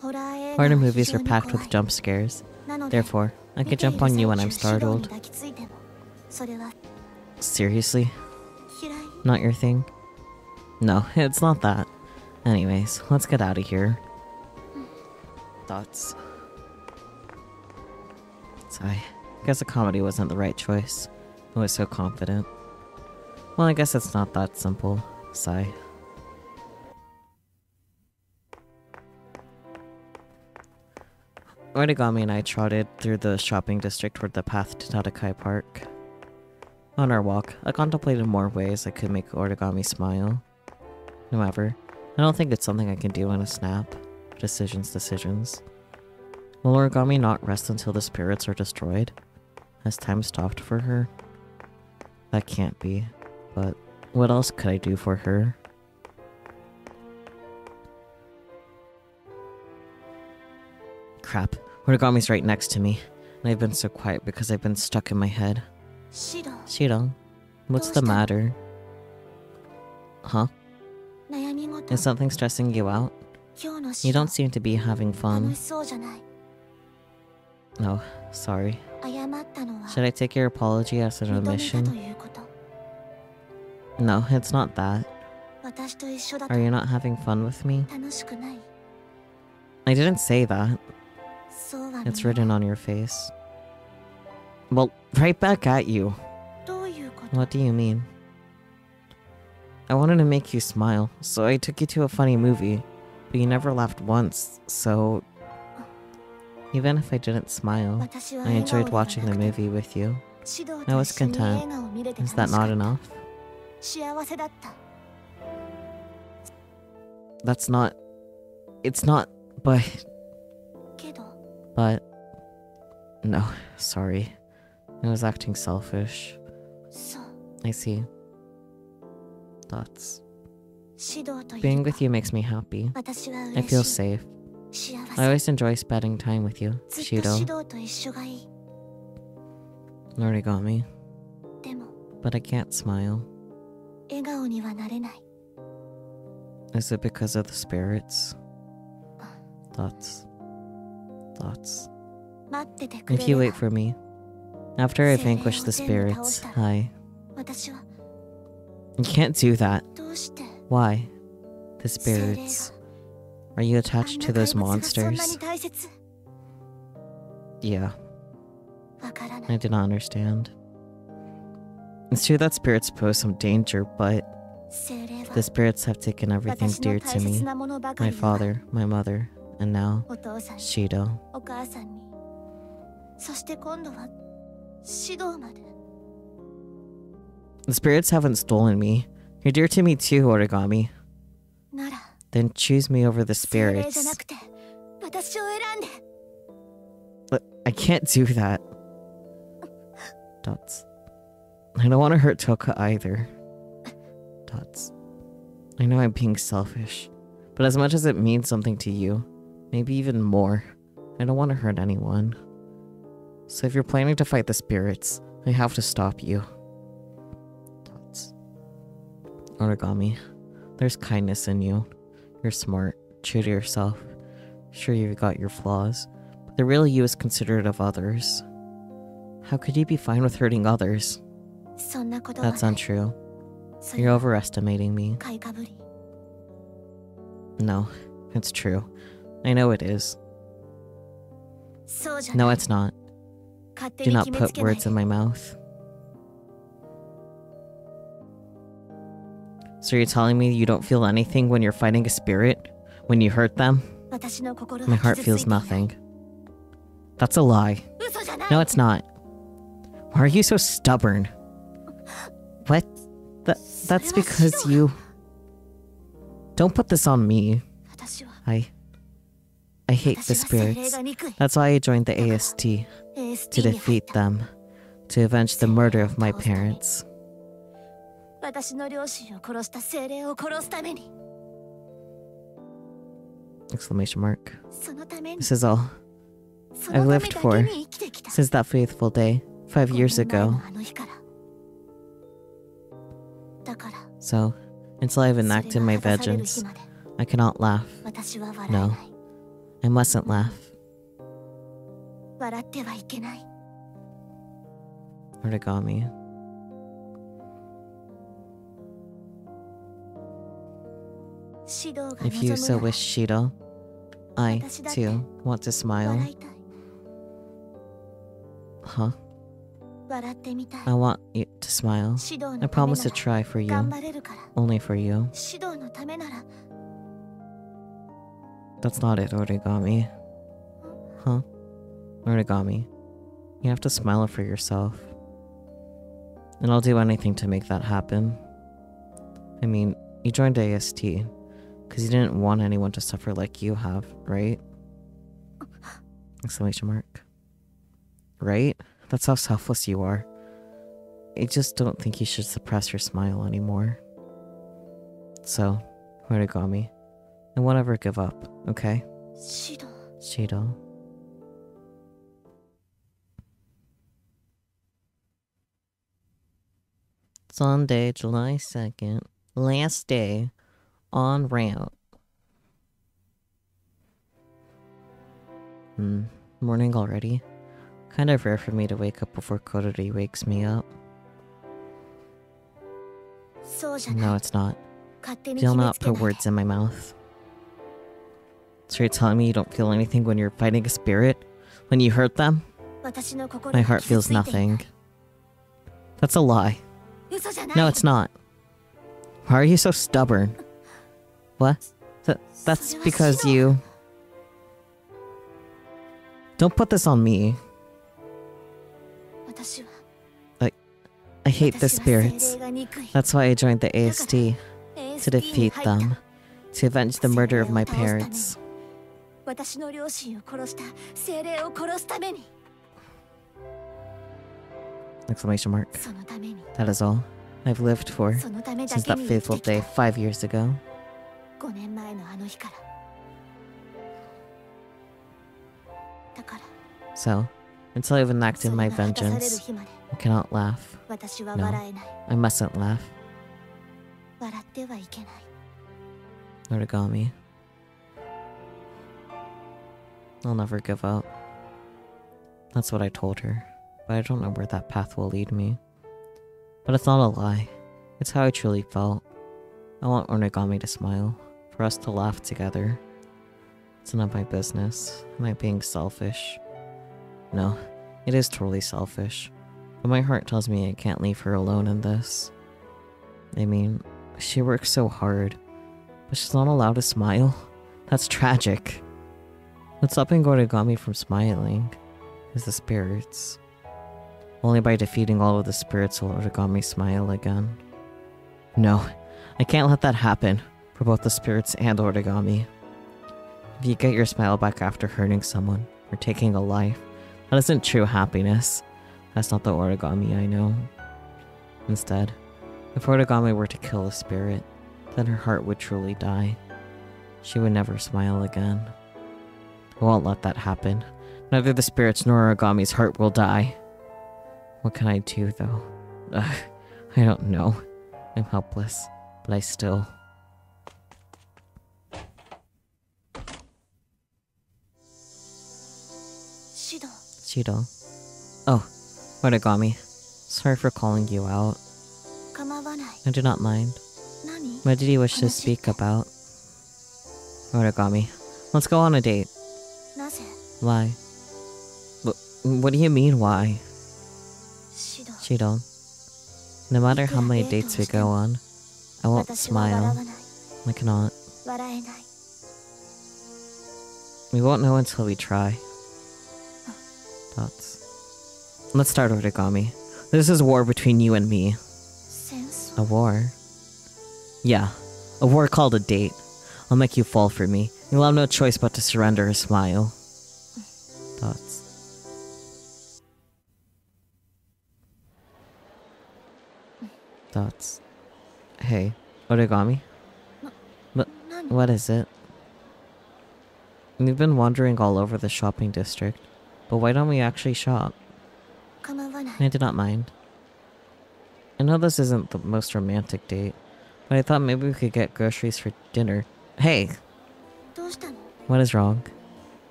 Horror movies are packed with jump scares. Therefore, I could jump on you when I'm startled. Seriously? Not your thing? No, it's not that. Anyways, let's get out of here. Thoughts? Sigh. Guess the comedy wasn't the right choice. I was so confident. Well, I guess it's not that simple. Sigh. Origami and I trotted through the shopping district toward the path to Tadakai Park. On our walk, I contemplated more ways I could make Origami smile. However, I don't think it's something I can do in a snap. Decisions. Will Origami not rest until the spirits are destroyed? Has time stopped for her? That can't be. But what else could I do for her? Crap. Origami's right next to me. And I've been so quiet because I've been stuck in my head. Shiro, what's the matter? Huh? Is something stressing you out? You don't seem to be having fun. Oh, sorry. Should I take your apology as an admission? No, it's not that. Are you not having fun with me? I didn't say that. It's written on your face. Well, right back at you. What do you mean? I wanted to make you smile, so I took you to a funny movie. But you never laughed once, so... Even if I didn't smile, I enjoyed watching the movie with you. I was content. Is that not enough? That's not... It's not... But... No, sorry. I was acting selfish. I see. Thoughts. Being with you makes me happy. I feel safe. I always enjoy spending time with you, Shido. Origami. But I can't smile. Is it because of the spirits? Thoughts. If you wait for me, after I vanquish the spirits, You can't do that. Why? The spirits. Are you attached to those monsters? Yeah. I did not understand. It's true that spirits pose some danger, but the spirits have taken everything dear to me. My father, my mother, and now Shido. The spirits haven't stolen me. You're dear to me too, Origami. Then choose me over the spirits. But I can't do that. Dots. I don't want to hurt Toka either. Dots. I know I'm being selfish, but as much as it means something to you, maybe even more, I don't want to hurt anyone. So if you're planning to fight the spirits, I have to stop you. Dots. Origami, there's kindness in you. You're smart, true to yourself. Sure, you've got your flaws, but the real you is considerate of others. How could you be fine with hurting others? That's untrue. You're overestimating me. No, it's true. I know it is. No, it's not. Do not put words in my mouth. So you're telling me you don't feel anything when you're fighting a spirit? When you hurt them? My heart feels nothing. That's a lie. No, it's not. Why are you so stubborn? What? That's because you... Don't put this on me. I hate the spirits. That's why I joined the AST. To defeat them. To avenge the murder of my parents. Exclamation mark. This is all I've lived for since that fateful day 5 years ago. So, until I've enacted my vengeance, I cannot laugh. No, I mustn't laugh. Origami. If you so wish, Shido, I, too, want to smile. Huh? I want you to smile. I promise to try for you. Only for you. That's not it, Origami. Huh? Origami, you have to smile for yourself. And I'll do anything to make that happen. I mean, you joined AST because you didn't want anyone to suffer like you have, right? Exclamation mark. Right? That's how selfless you are. I just don't think you should suppress your smile anymore. So, Origami, I won't ever give up, okay? Shido. Sunday, July 2nd. Last day on route. Morning already? Kind of rare for me to wake up before Korori wakes me up. No, it's not. You'll not put words in my mouth. So you're telling me you don't feel anything when you're fighting a spirit? When you hurt them? My heart feels nothing. That's a lie. No, it's not. Why are you so stubborn? What? That's because you... Don't put this on me. I hate the spirits. That's why I joined the AST. To defeat them. To avenge the murder of my parents. Exclamation mark. That is all I've lived for since that fateful day 5 years ago. So, until I've enacted my vengeance, I cannot laugh. No, I mustn't laugh. Origami. I'll never give up. That's what I told her, but I don't know where that path will lead me. But it's not a lie. It's how I truly felt. I want Origami to smile, for us to laugh together. It's none of my business. Am I being selfish? No, it is totally selfish. But my heart tells me I can't leave her alone in this. I mean, she works so hard, but she's not allowed to smile. That's tragic. What's stopping Origami from smiling is the spirits. Only by defeating all of the spirits will Origami smile again. No, I can't let that happen for both the spirits and Origami. If you get your smile back after hurting someone or taking a life, that isn't true happiness. That's not the Origami I know. Instead, if Origami were to kill a spirit, then her heart would truly die. She would never smile again. I won't let that happen. Neither the spirits nor Origami's heart will die. What can I do, though? I don't know. I'm helpless, but I still... Shido. Oh, Origami. Sorry for calling you out. I do not mind. What did you wish to speak about? Origami. Let's go on a date. Why? What do you mean, why? Shido. No matter how many dates we go on, I won't smile. I cannot. We won't know until we try. Thoughts. Let's start, Origami. This is war between you and me. A war? Yeah, a war called a date. I'll make you fall for me. You'll have no choice but to surrender or smile. Thoughts. Thoughts. Hey, Origami? What is it? We've been wandering all over the shopping district, but why don't we actually shop? I do not mind. I know this isn't the most romantic date, but I thought maybe we could get groceries for dinner. Hey! What is wrong?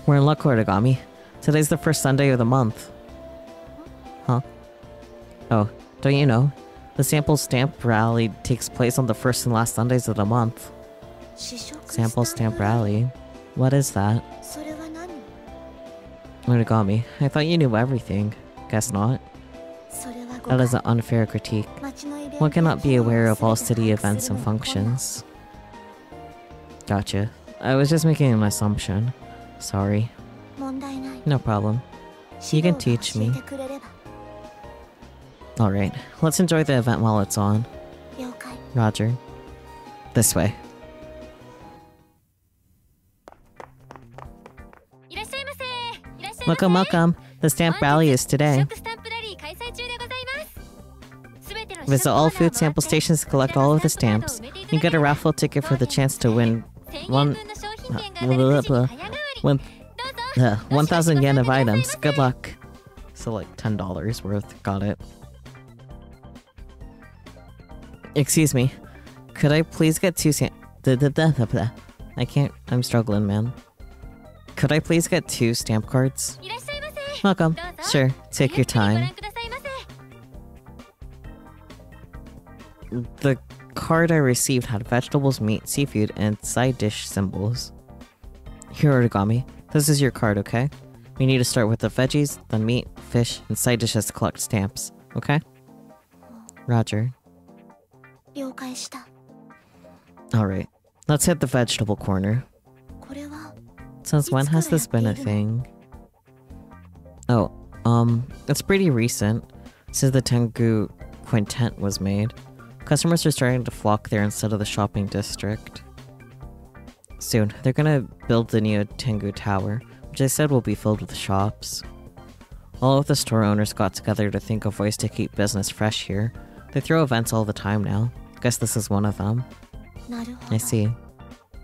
We're in luck, Origami. Today's the first Sunday of the month. Huh? Oh, don't you know? The sample stamp rally takes place on the first and last Sundays of the month. Sample stamp rally. What is that? それは何？ Origami, I thought you knew everything. Guess not. それは誤 That 解。 is an unfair critique. 町のイベント One cannot be aware of all 全て city 把握 events する and のに困難。 functions. Gotcha. I was just making an assumption. Sorry. 問題ない。 No problem. You can teach 指 me. 導が教えてくれれば。 Alright, let's enjoy the event while it's on. 了解。 Roger. This way. いらっしゃいませ。いらっしゃいませ。 Welcome, welcome. The stamp rally is 試 today. 食スタンプラリー開催中でございます。すべての Visit all food sample stations to collect all of the stamps. You get a raffle ticket for the chance to win one 1,000 yen of items. Good luck. So like $10 worth. Got it. Excuse me. Could I please get two I can't. I'm struggling, man. Could I please get 2 stamp cards? いらっしゃいませ。 Welcome. どうぞ。 Sure. Take your ご覧 time. くださいませ。 The card I received had vegetables, meat, seafood, and side dish symbols. Here, Origami. This is your card, okay? We need to start with the veggies, then meat, fish, and side dishes to collect stamps, okay? Roger. 了解した。 Alright. Let's hit the vegetable corner. これは Since when has this been a thing? Oh, it's pretty recent. Since the Tengu Quintet was made. Customers are starting to flock there instead of the shopping district. Soon, they're gonna build the new Tengu Tower, which they said will be filled with shops. All of the store owners got together to think of ways to keep business fresh here. They throw events all the time now. Guess this is one of them. なるほ I ど。 see.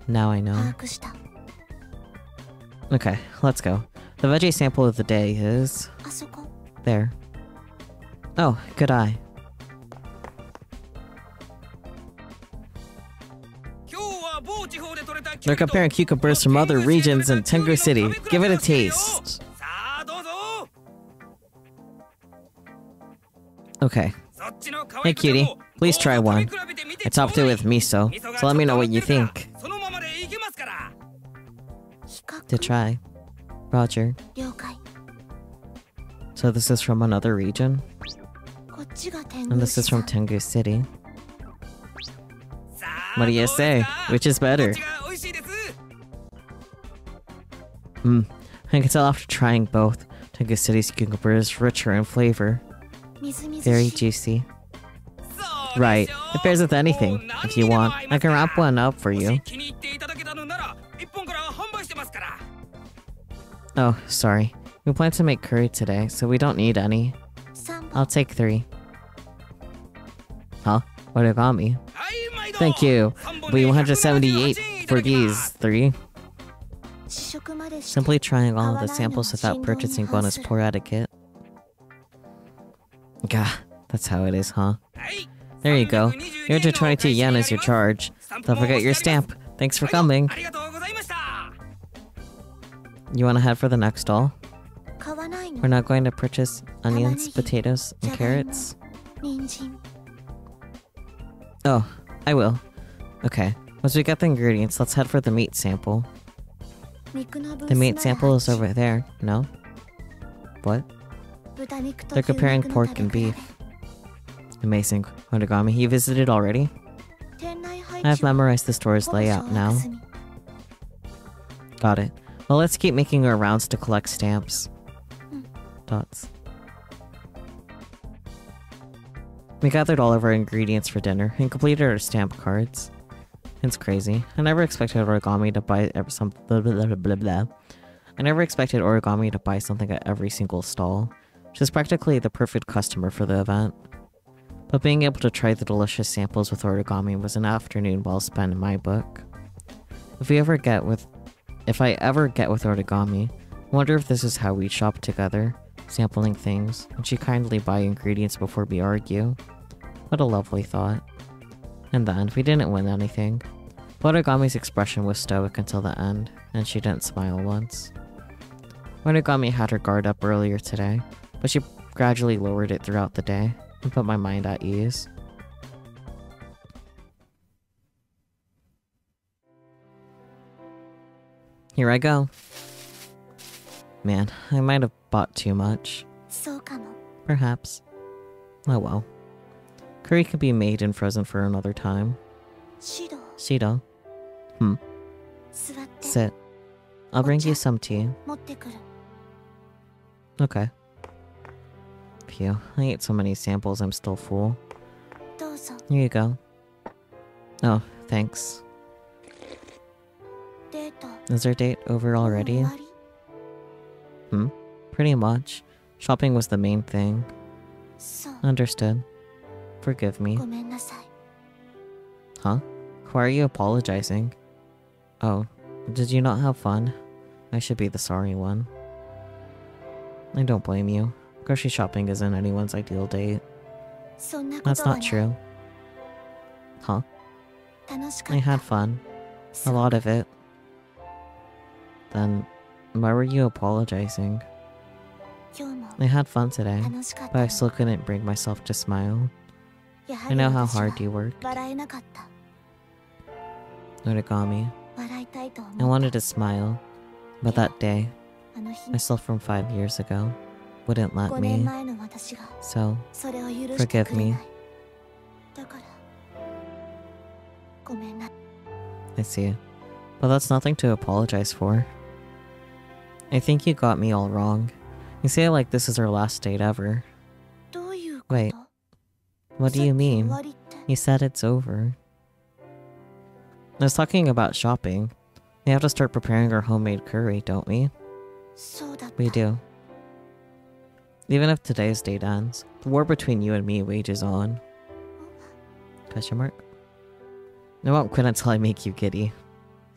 Now I 把 know. 握した。 Okay, let's go. The veggie sample of the day is... あそこ。 there. Oh, good eye. They're comparing cucumbers from other regions in Tengu City. Give it a taste. Okay. Hey cutie, please try one. I topped it with miso, so let me know what you think. 比較 To try. Roger. 了解。 So this is from another region? こっちが天 And 狗 this is 市さ from Tengu City. What do you say? Which is better? I can tell after trying both. Tengu City's cucumber is richer in flavor. みずみず Very しい。 juicy. Right. It pairs with anything. If you want, I can wrap one up for you. Oh, sorry. We plan to make curry today, so we don't need any. 3 I'll 本。 take 3. Huh? Origami. Thank you. We 178 for these 3. 試食までして Simply trying all of the samples without purchasing one is poor etiquette. Gah, that's how it is, huh? There you go. 322 yen is your charge. Don't forget your stamp. Thanks for coming. You wanna head for the next stall? 買わないの。 We're not going to purchase onions, potatoes, and carrots? 人参。 Oh, I will. Okay, once we get the ingredients, let's head for the meat sample. 肉のブース The meat なら sample is over there, no? What? 豚肉と They're 牛 comparing 肉の pork 食 and べ比 beef. Amazing. Origami, you visited already? べ。店内配 I've 置は memorized the store's ほぼ layout 小 now. 枠済み。 Got it. Well, let's keep making our rounds to collect stamps. Hmm. Dots. We gathered all of our ingredients for dinner and completed our stamp cards. It's crazy. I never expected Origami to buy some blah, blah, blah, blah, blah. I never expected Origami to buy something at every single stall. She's practically the perfect customer for the event. But being able to try the delicious samples with Origami was an afternoon well spent in my book. If I ever get with Origami, I wonder if this is how we shop together, sampling things, and she kindly buy ingredients before we argue. What a lovely thought. And then, we didn't win anything. But Origami's expression was stoic until the end, and she didn't smile once. Origami had her guard up earlier today, but she gradually lowered it throughout the day, and put my mind at ease. Here I go. Man, I might have bought too much. そうかも。 Perhaps. Oh well. Curry could be made and frozen for another time. シド、 Shido. 座って。 Sit. I'll bring you some tea. 持ってくる。 Okay. Phew, I ate so many samples I'm still full. どうぞ。 Here you go. Oh, thanks. デート。 Is our date over 終 already? わり？ Pretty much. Shopping was the main thing. そう。 Understood. Forgive me. ごめんなさい。 Huh? Why are you apologizing? Oh, did you not have fun? I should be the sorry one. I don't blame you. Grocery shopping isn't anyone's ideal date. そんなこ That's とは not ない true. Huh? 楽しか I った。 had fun. A そう lot of it. Then, why were you apologizing? 今日も I had fun today, 楽しかっ but た I の。 still couldn't bring myself to smile. やは I り know how 私は hard you worked. 笑えなかった。 Origami. 笑いたいと I 思っ wanted to smile, but that day, た。あの日、 myself from 5 years ago, wouldn't let 5年 me. 前の私が So, それを許してく forgive れ me. ない。だから、ごめんな。 I see. But that's nothing to apologize for. I think you got me all wrong. You say it like this is our last date ever. どういうこと？ Wait, What do you さっき終 mean? わりって。 You said it's over. I was talking about shopping. We have to start preparing our homemade curry, don't we? そうだった。 We do. Even if today's date ends, the war between you and me wages on. Question mark? I won't quit until I make you giddy.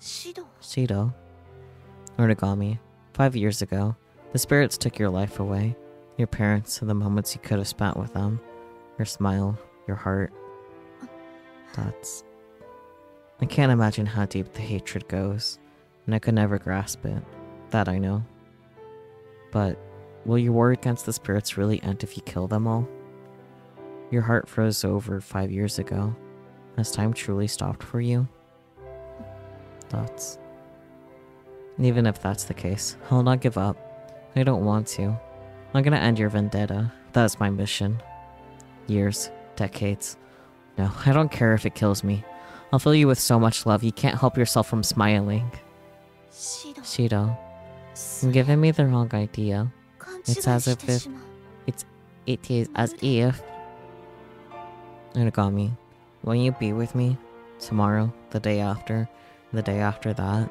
シド、 Shido. Origami. 5 years ago, the spirits took your life away. Your parents and the moments you could have spent with them. Your smile, your heart. That's... I can't imagine how deep the hatred goes, and I could never grasp it. That I know. But, will your war against the spirits really end if you kill them all? Your heart froze over 5 years ago. Has time truly stopped for you? Thoughts. Even if that's the case, I'll not give up. I don't want to. I'm gonna end your vendetta. That is my mission. Years, decades. No, I don't care if it kills me. I'll fill you with so much love you can't help yourself from smiling. シド、 Shido, そ you're れ giving me the wrong idea. 勘違い It's as し if て it- しまう。 It is as if... Origami, will you be with me? Tomorrow, the day after that?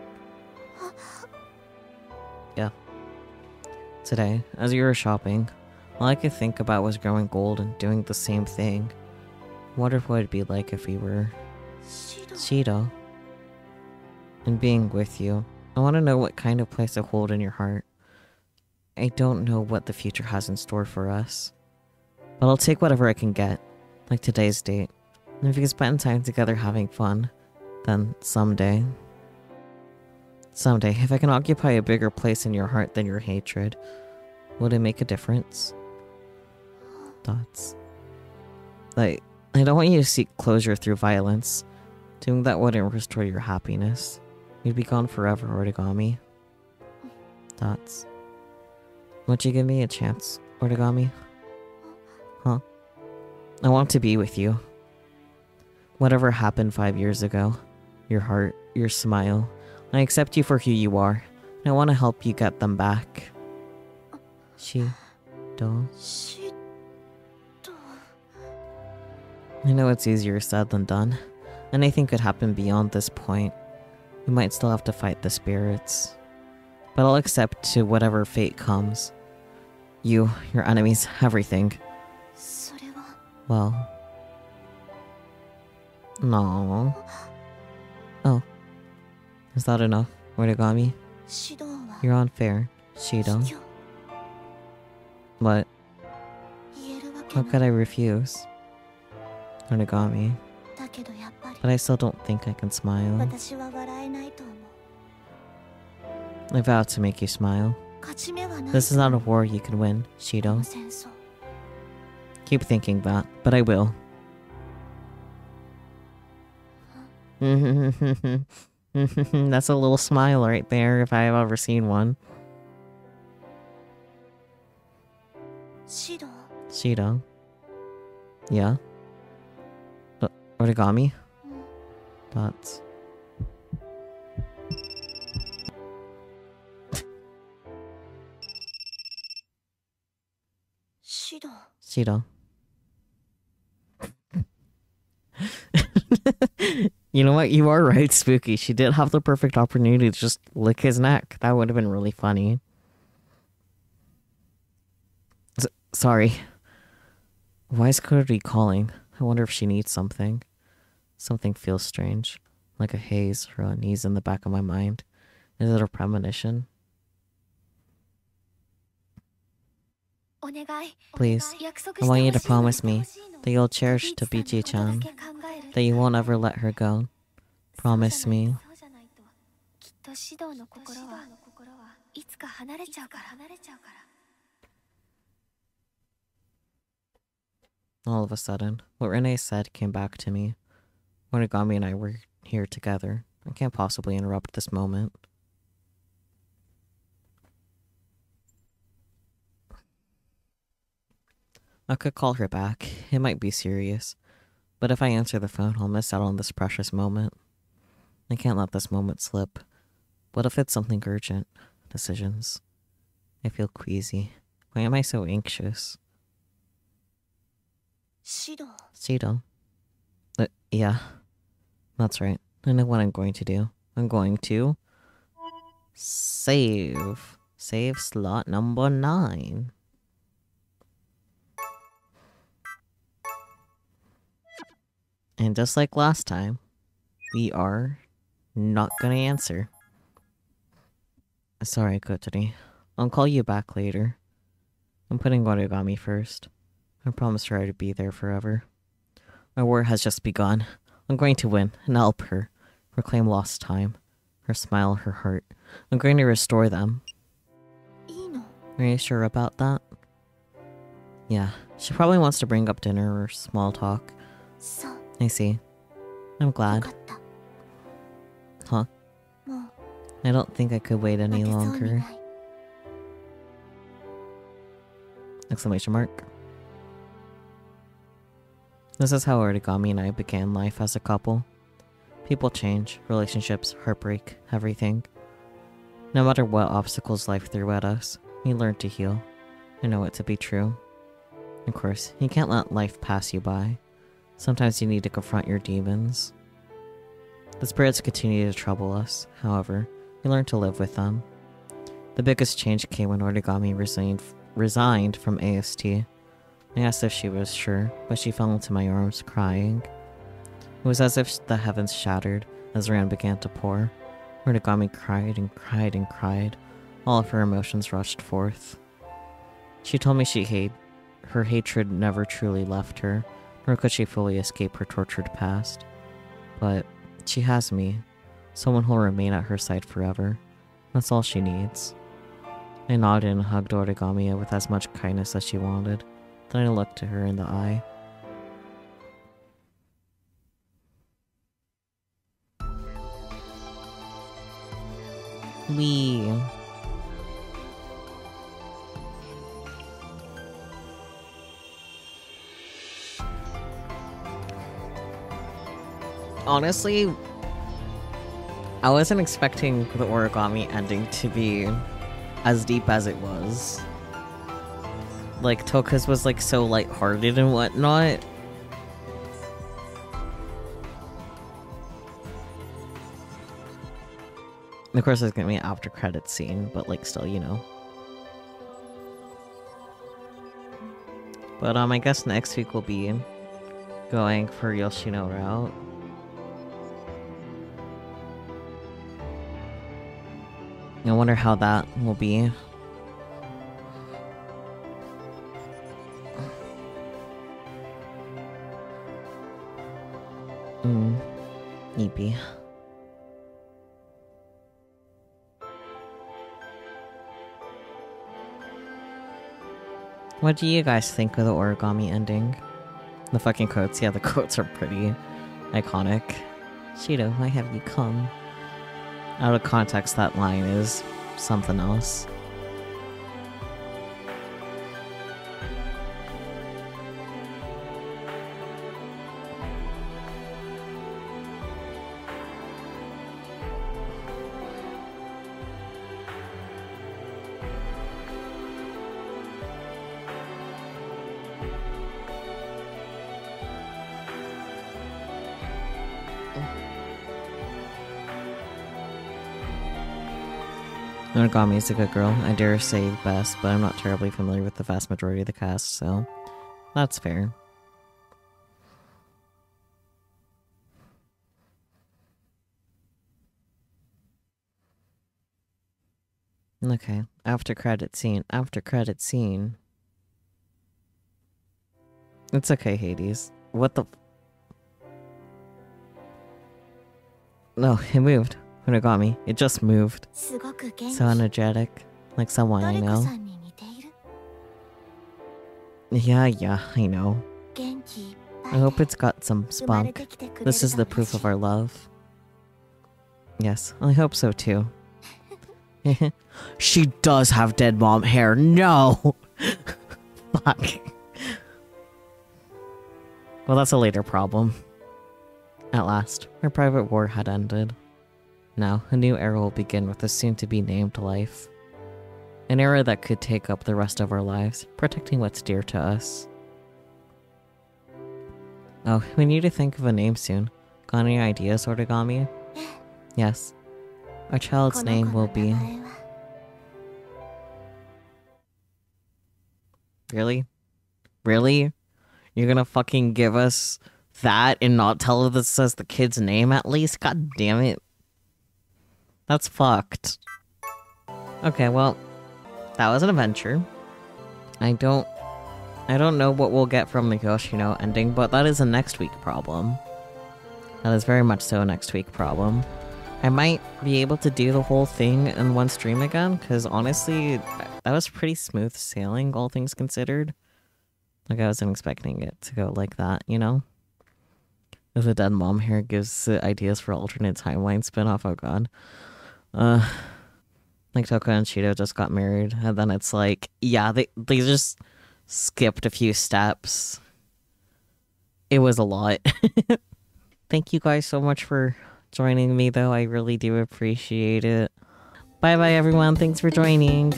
Yeah. Today, as you were shopping, all I could think about was growing gold and doing the same thing. Wonder what it'd be like if we were... シド、 Shido. And being with you, I want to know what kind of place to hold in your heart. I don't know what the future has in store for us. But I'll take whatever I can get, like today's date. And if we can spend time together having fun, then someday, if I can occupy a bigger place in your heart than your hatred, would it make a difference? Thoughts. Like, I don't want you to seek closure through violence. Doing that wouldn't restore your happiness. You'd be gone forever, Origami. Thoughts. Would you give me a chance, Origami? Huh? I want to be with you. Whatever happened 5 years ago, your heart, your smile, I accept you for who you are. And I want to help you get them back. Shido. シド、 I know it's easier said than done. Anything could happen beyond this point. We might still have to fight the spirits. But I'll accept to whatever fate comes. You, your enemies, everything. それは。 Well... No. Oh. Is that enough, Origami? シドは You're unfair, Shido. 卑怯。 What? 言えるわけ How な could い。 I refuse? Origami. だけどやっぱり But I still don't think I can smile. 私は笑えないと思う。 I vow to make you smile. 勝ち目はない。 This is not a war you can win, こ Shido. の戦争。 Keep thinking that, but I will. That's a little smile right there if I've ever seen one. シド Shido. Yeah? Origami? Dots. シド Shido. You know what? You are right, Spooky. She did have the perfect opportunity to just lick his neck. That would have been really funny. Sorry. Why is Cody calling? I wonder if she needs something. Something feels strange. Like a haze or unease in the back of my mind. Is it a premonition? お願い Please, 約束 I want you to してほしい promise me that you'll cherish Tobiichi-chan, that you won't ever let her go. Promise me. そうじゃないときっと指導の心はいつか離れちゃうから All of a sudden, what Rinne said came back to me. Origami and I were here together. I can't possibly interrupt this moment. I could call her back. It might be serious. But if I answer the phone, I'll miss out on this precious moment. I can't let this moment slip. What if it's something urgent? Decisions. I feel queasy. Why am I so anxious? シド Cheeto. Yeah. That's right. I know what I'm going to do. I'm going to... save. Save slot number 9. And just like last time, we are not gonna answer. Sorry, Kotori. I'll call you back later. I'm putting Origami first. I promised her I'd be there forever. Our war has just begun. I'm going to win and help her reclaim lost time. Her smile, her heart. I'm going to restore them. いいの Are you sure about that? Yeah, she probably wants to bring up dinner or small talk. そう I see. I'm よ glad. かった Huh? もう I don't think I could wait 待 any てそうに longer. ない Exclamation mark. This is how Origami and I began life as a couple. People change, relationships, heartbreak, everything. No matter what obstacles life threw at us, we learned to heal. I know it to be true. Of course, you can't let life pass you by. Sometimes you need to confront your demons. The spirits continue to trouble us, however, we learn to live with them. The biggest change came when Origami resigned from AST. I asked if she was sure, but she fell into my arms, crying. It was as if the heavens shattered as rain began to pour. Origami cried and cried and cried. All of her emotions rushed forth. She told me her hatred never truly left her, nor could she fully escape her tortured past. But she has me, someone who'll remain at her side forever. That's all she needs. I nodded and hugged Origami with as much kindness as she wanted. Then I looked her in the eye. Weeee. Honestly, I wasn't expecting the Origami ending to be as deep as it was. Like, Toka's was like so lighthearted and whatnot. And of course there's gonna be an after credits scene, but like still, you know. But I guess next week we'll be going for Yoshino route. I wonder how that will be. Eepy. What do you guys think of the Origami ending? The fucking quotes, yeah, the quotes are pretty iconic. Shido, why have you come? Out of context, that line is something else. Origami is a good girl. I dare say best, but I'm not terribly familiar with the vast majority of the cast, so that's fair. Okay, after credit scene, after credit scene. It's okay, Hades. What the... No, it moved. Origami. It just moved. So energetic. Like someone I know. Yeah, I know. I hope it's got some spunk. This is the proof of our love. Yes, I hope so too. She does have dead mom hair. No! Fuck. Well, that's a later problem. At last, our private war had ended. Now, a new era will begin with a soon-to-be-named life. An era that could take up the rest of our lives, protecting what's dear to us. Oh, we need to think of a name soon. Got any ideas, Origami? Yes. Our child's name will be... Really? Really? You're gonna fucking give us that and not tell us as the kid's name at least? God damn it. That's fucked. Okay, well, that was an adventure. I don't know what we'll get from the Yoshino ending, but that is a next week problem. That is very much so a next week problem. I might be able to do the whole thing in one stream again, because honestly, that was pretty smooth sailing, all things considered. Like, I wasn't expecting it to go like that, you know? If the dead mom here gives ideas for alternate timeline spin-off, oh god. Like Toko and Shido just got married, and then it's like, yeah, they just skipped a few steps. It was a lot. Thank you guys so much for joining me, though. I really do appreciate it. Bye bye, everyone. Thanks for joining.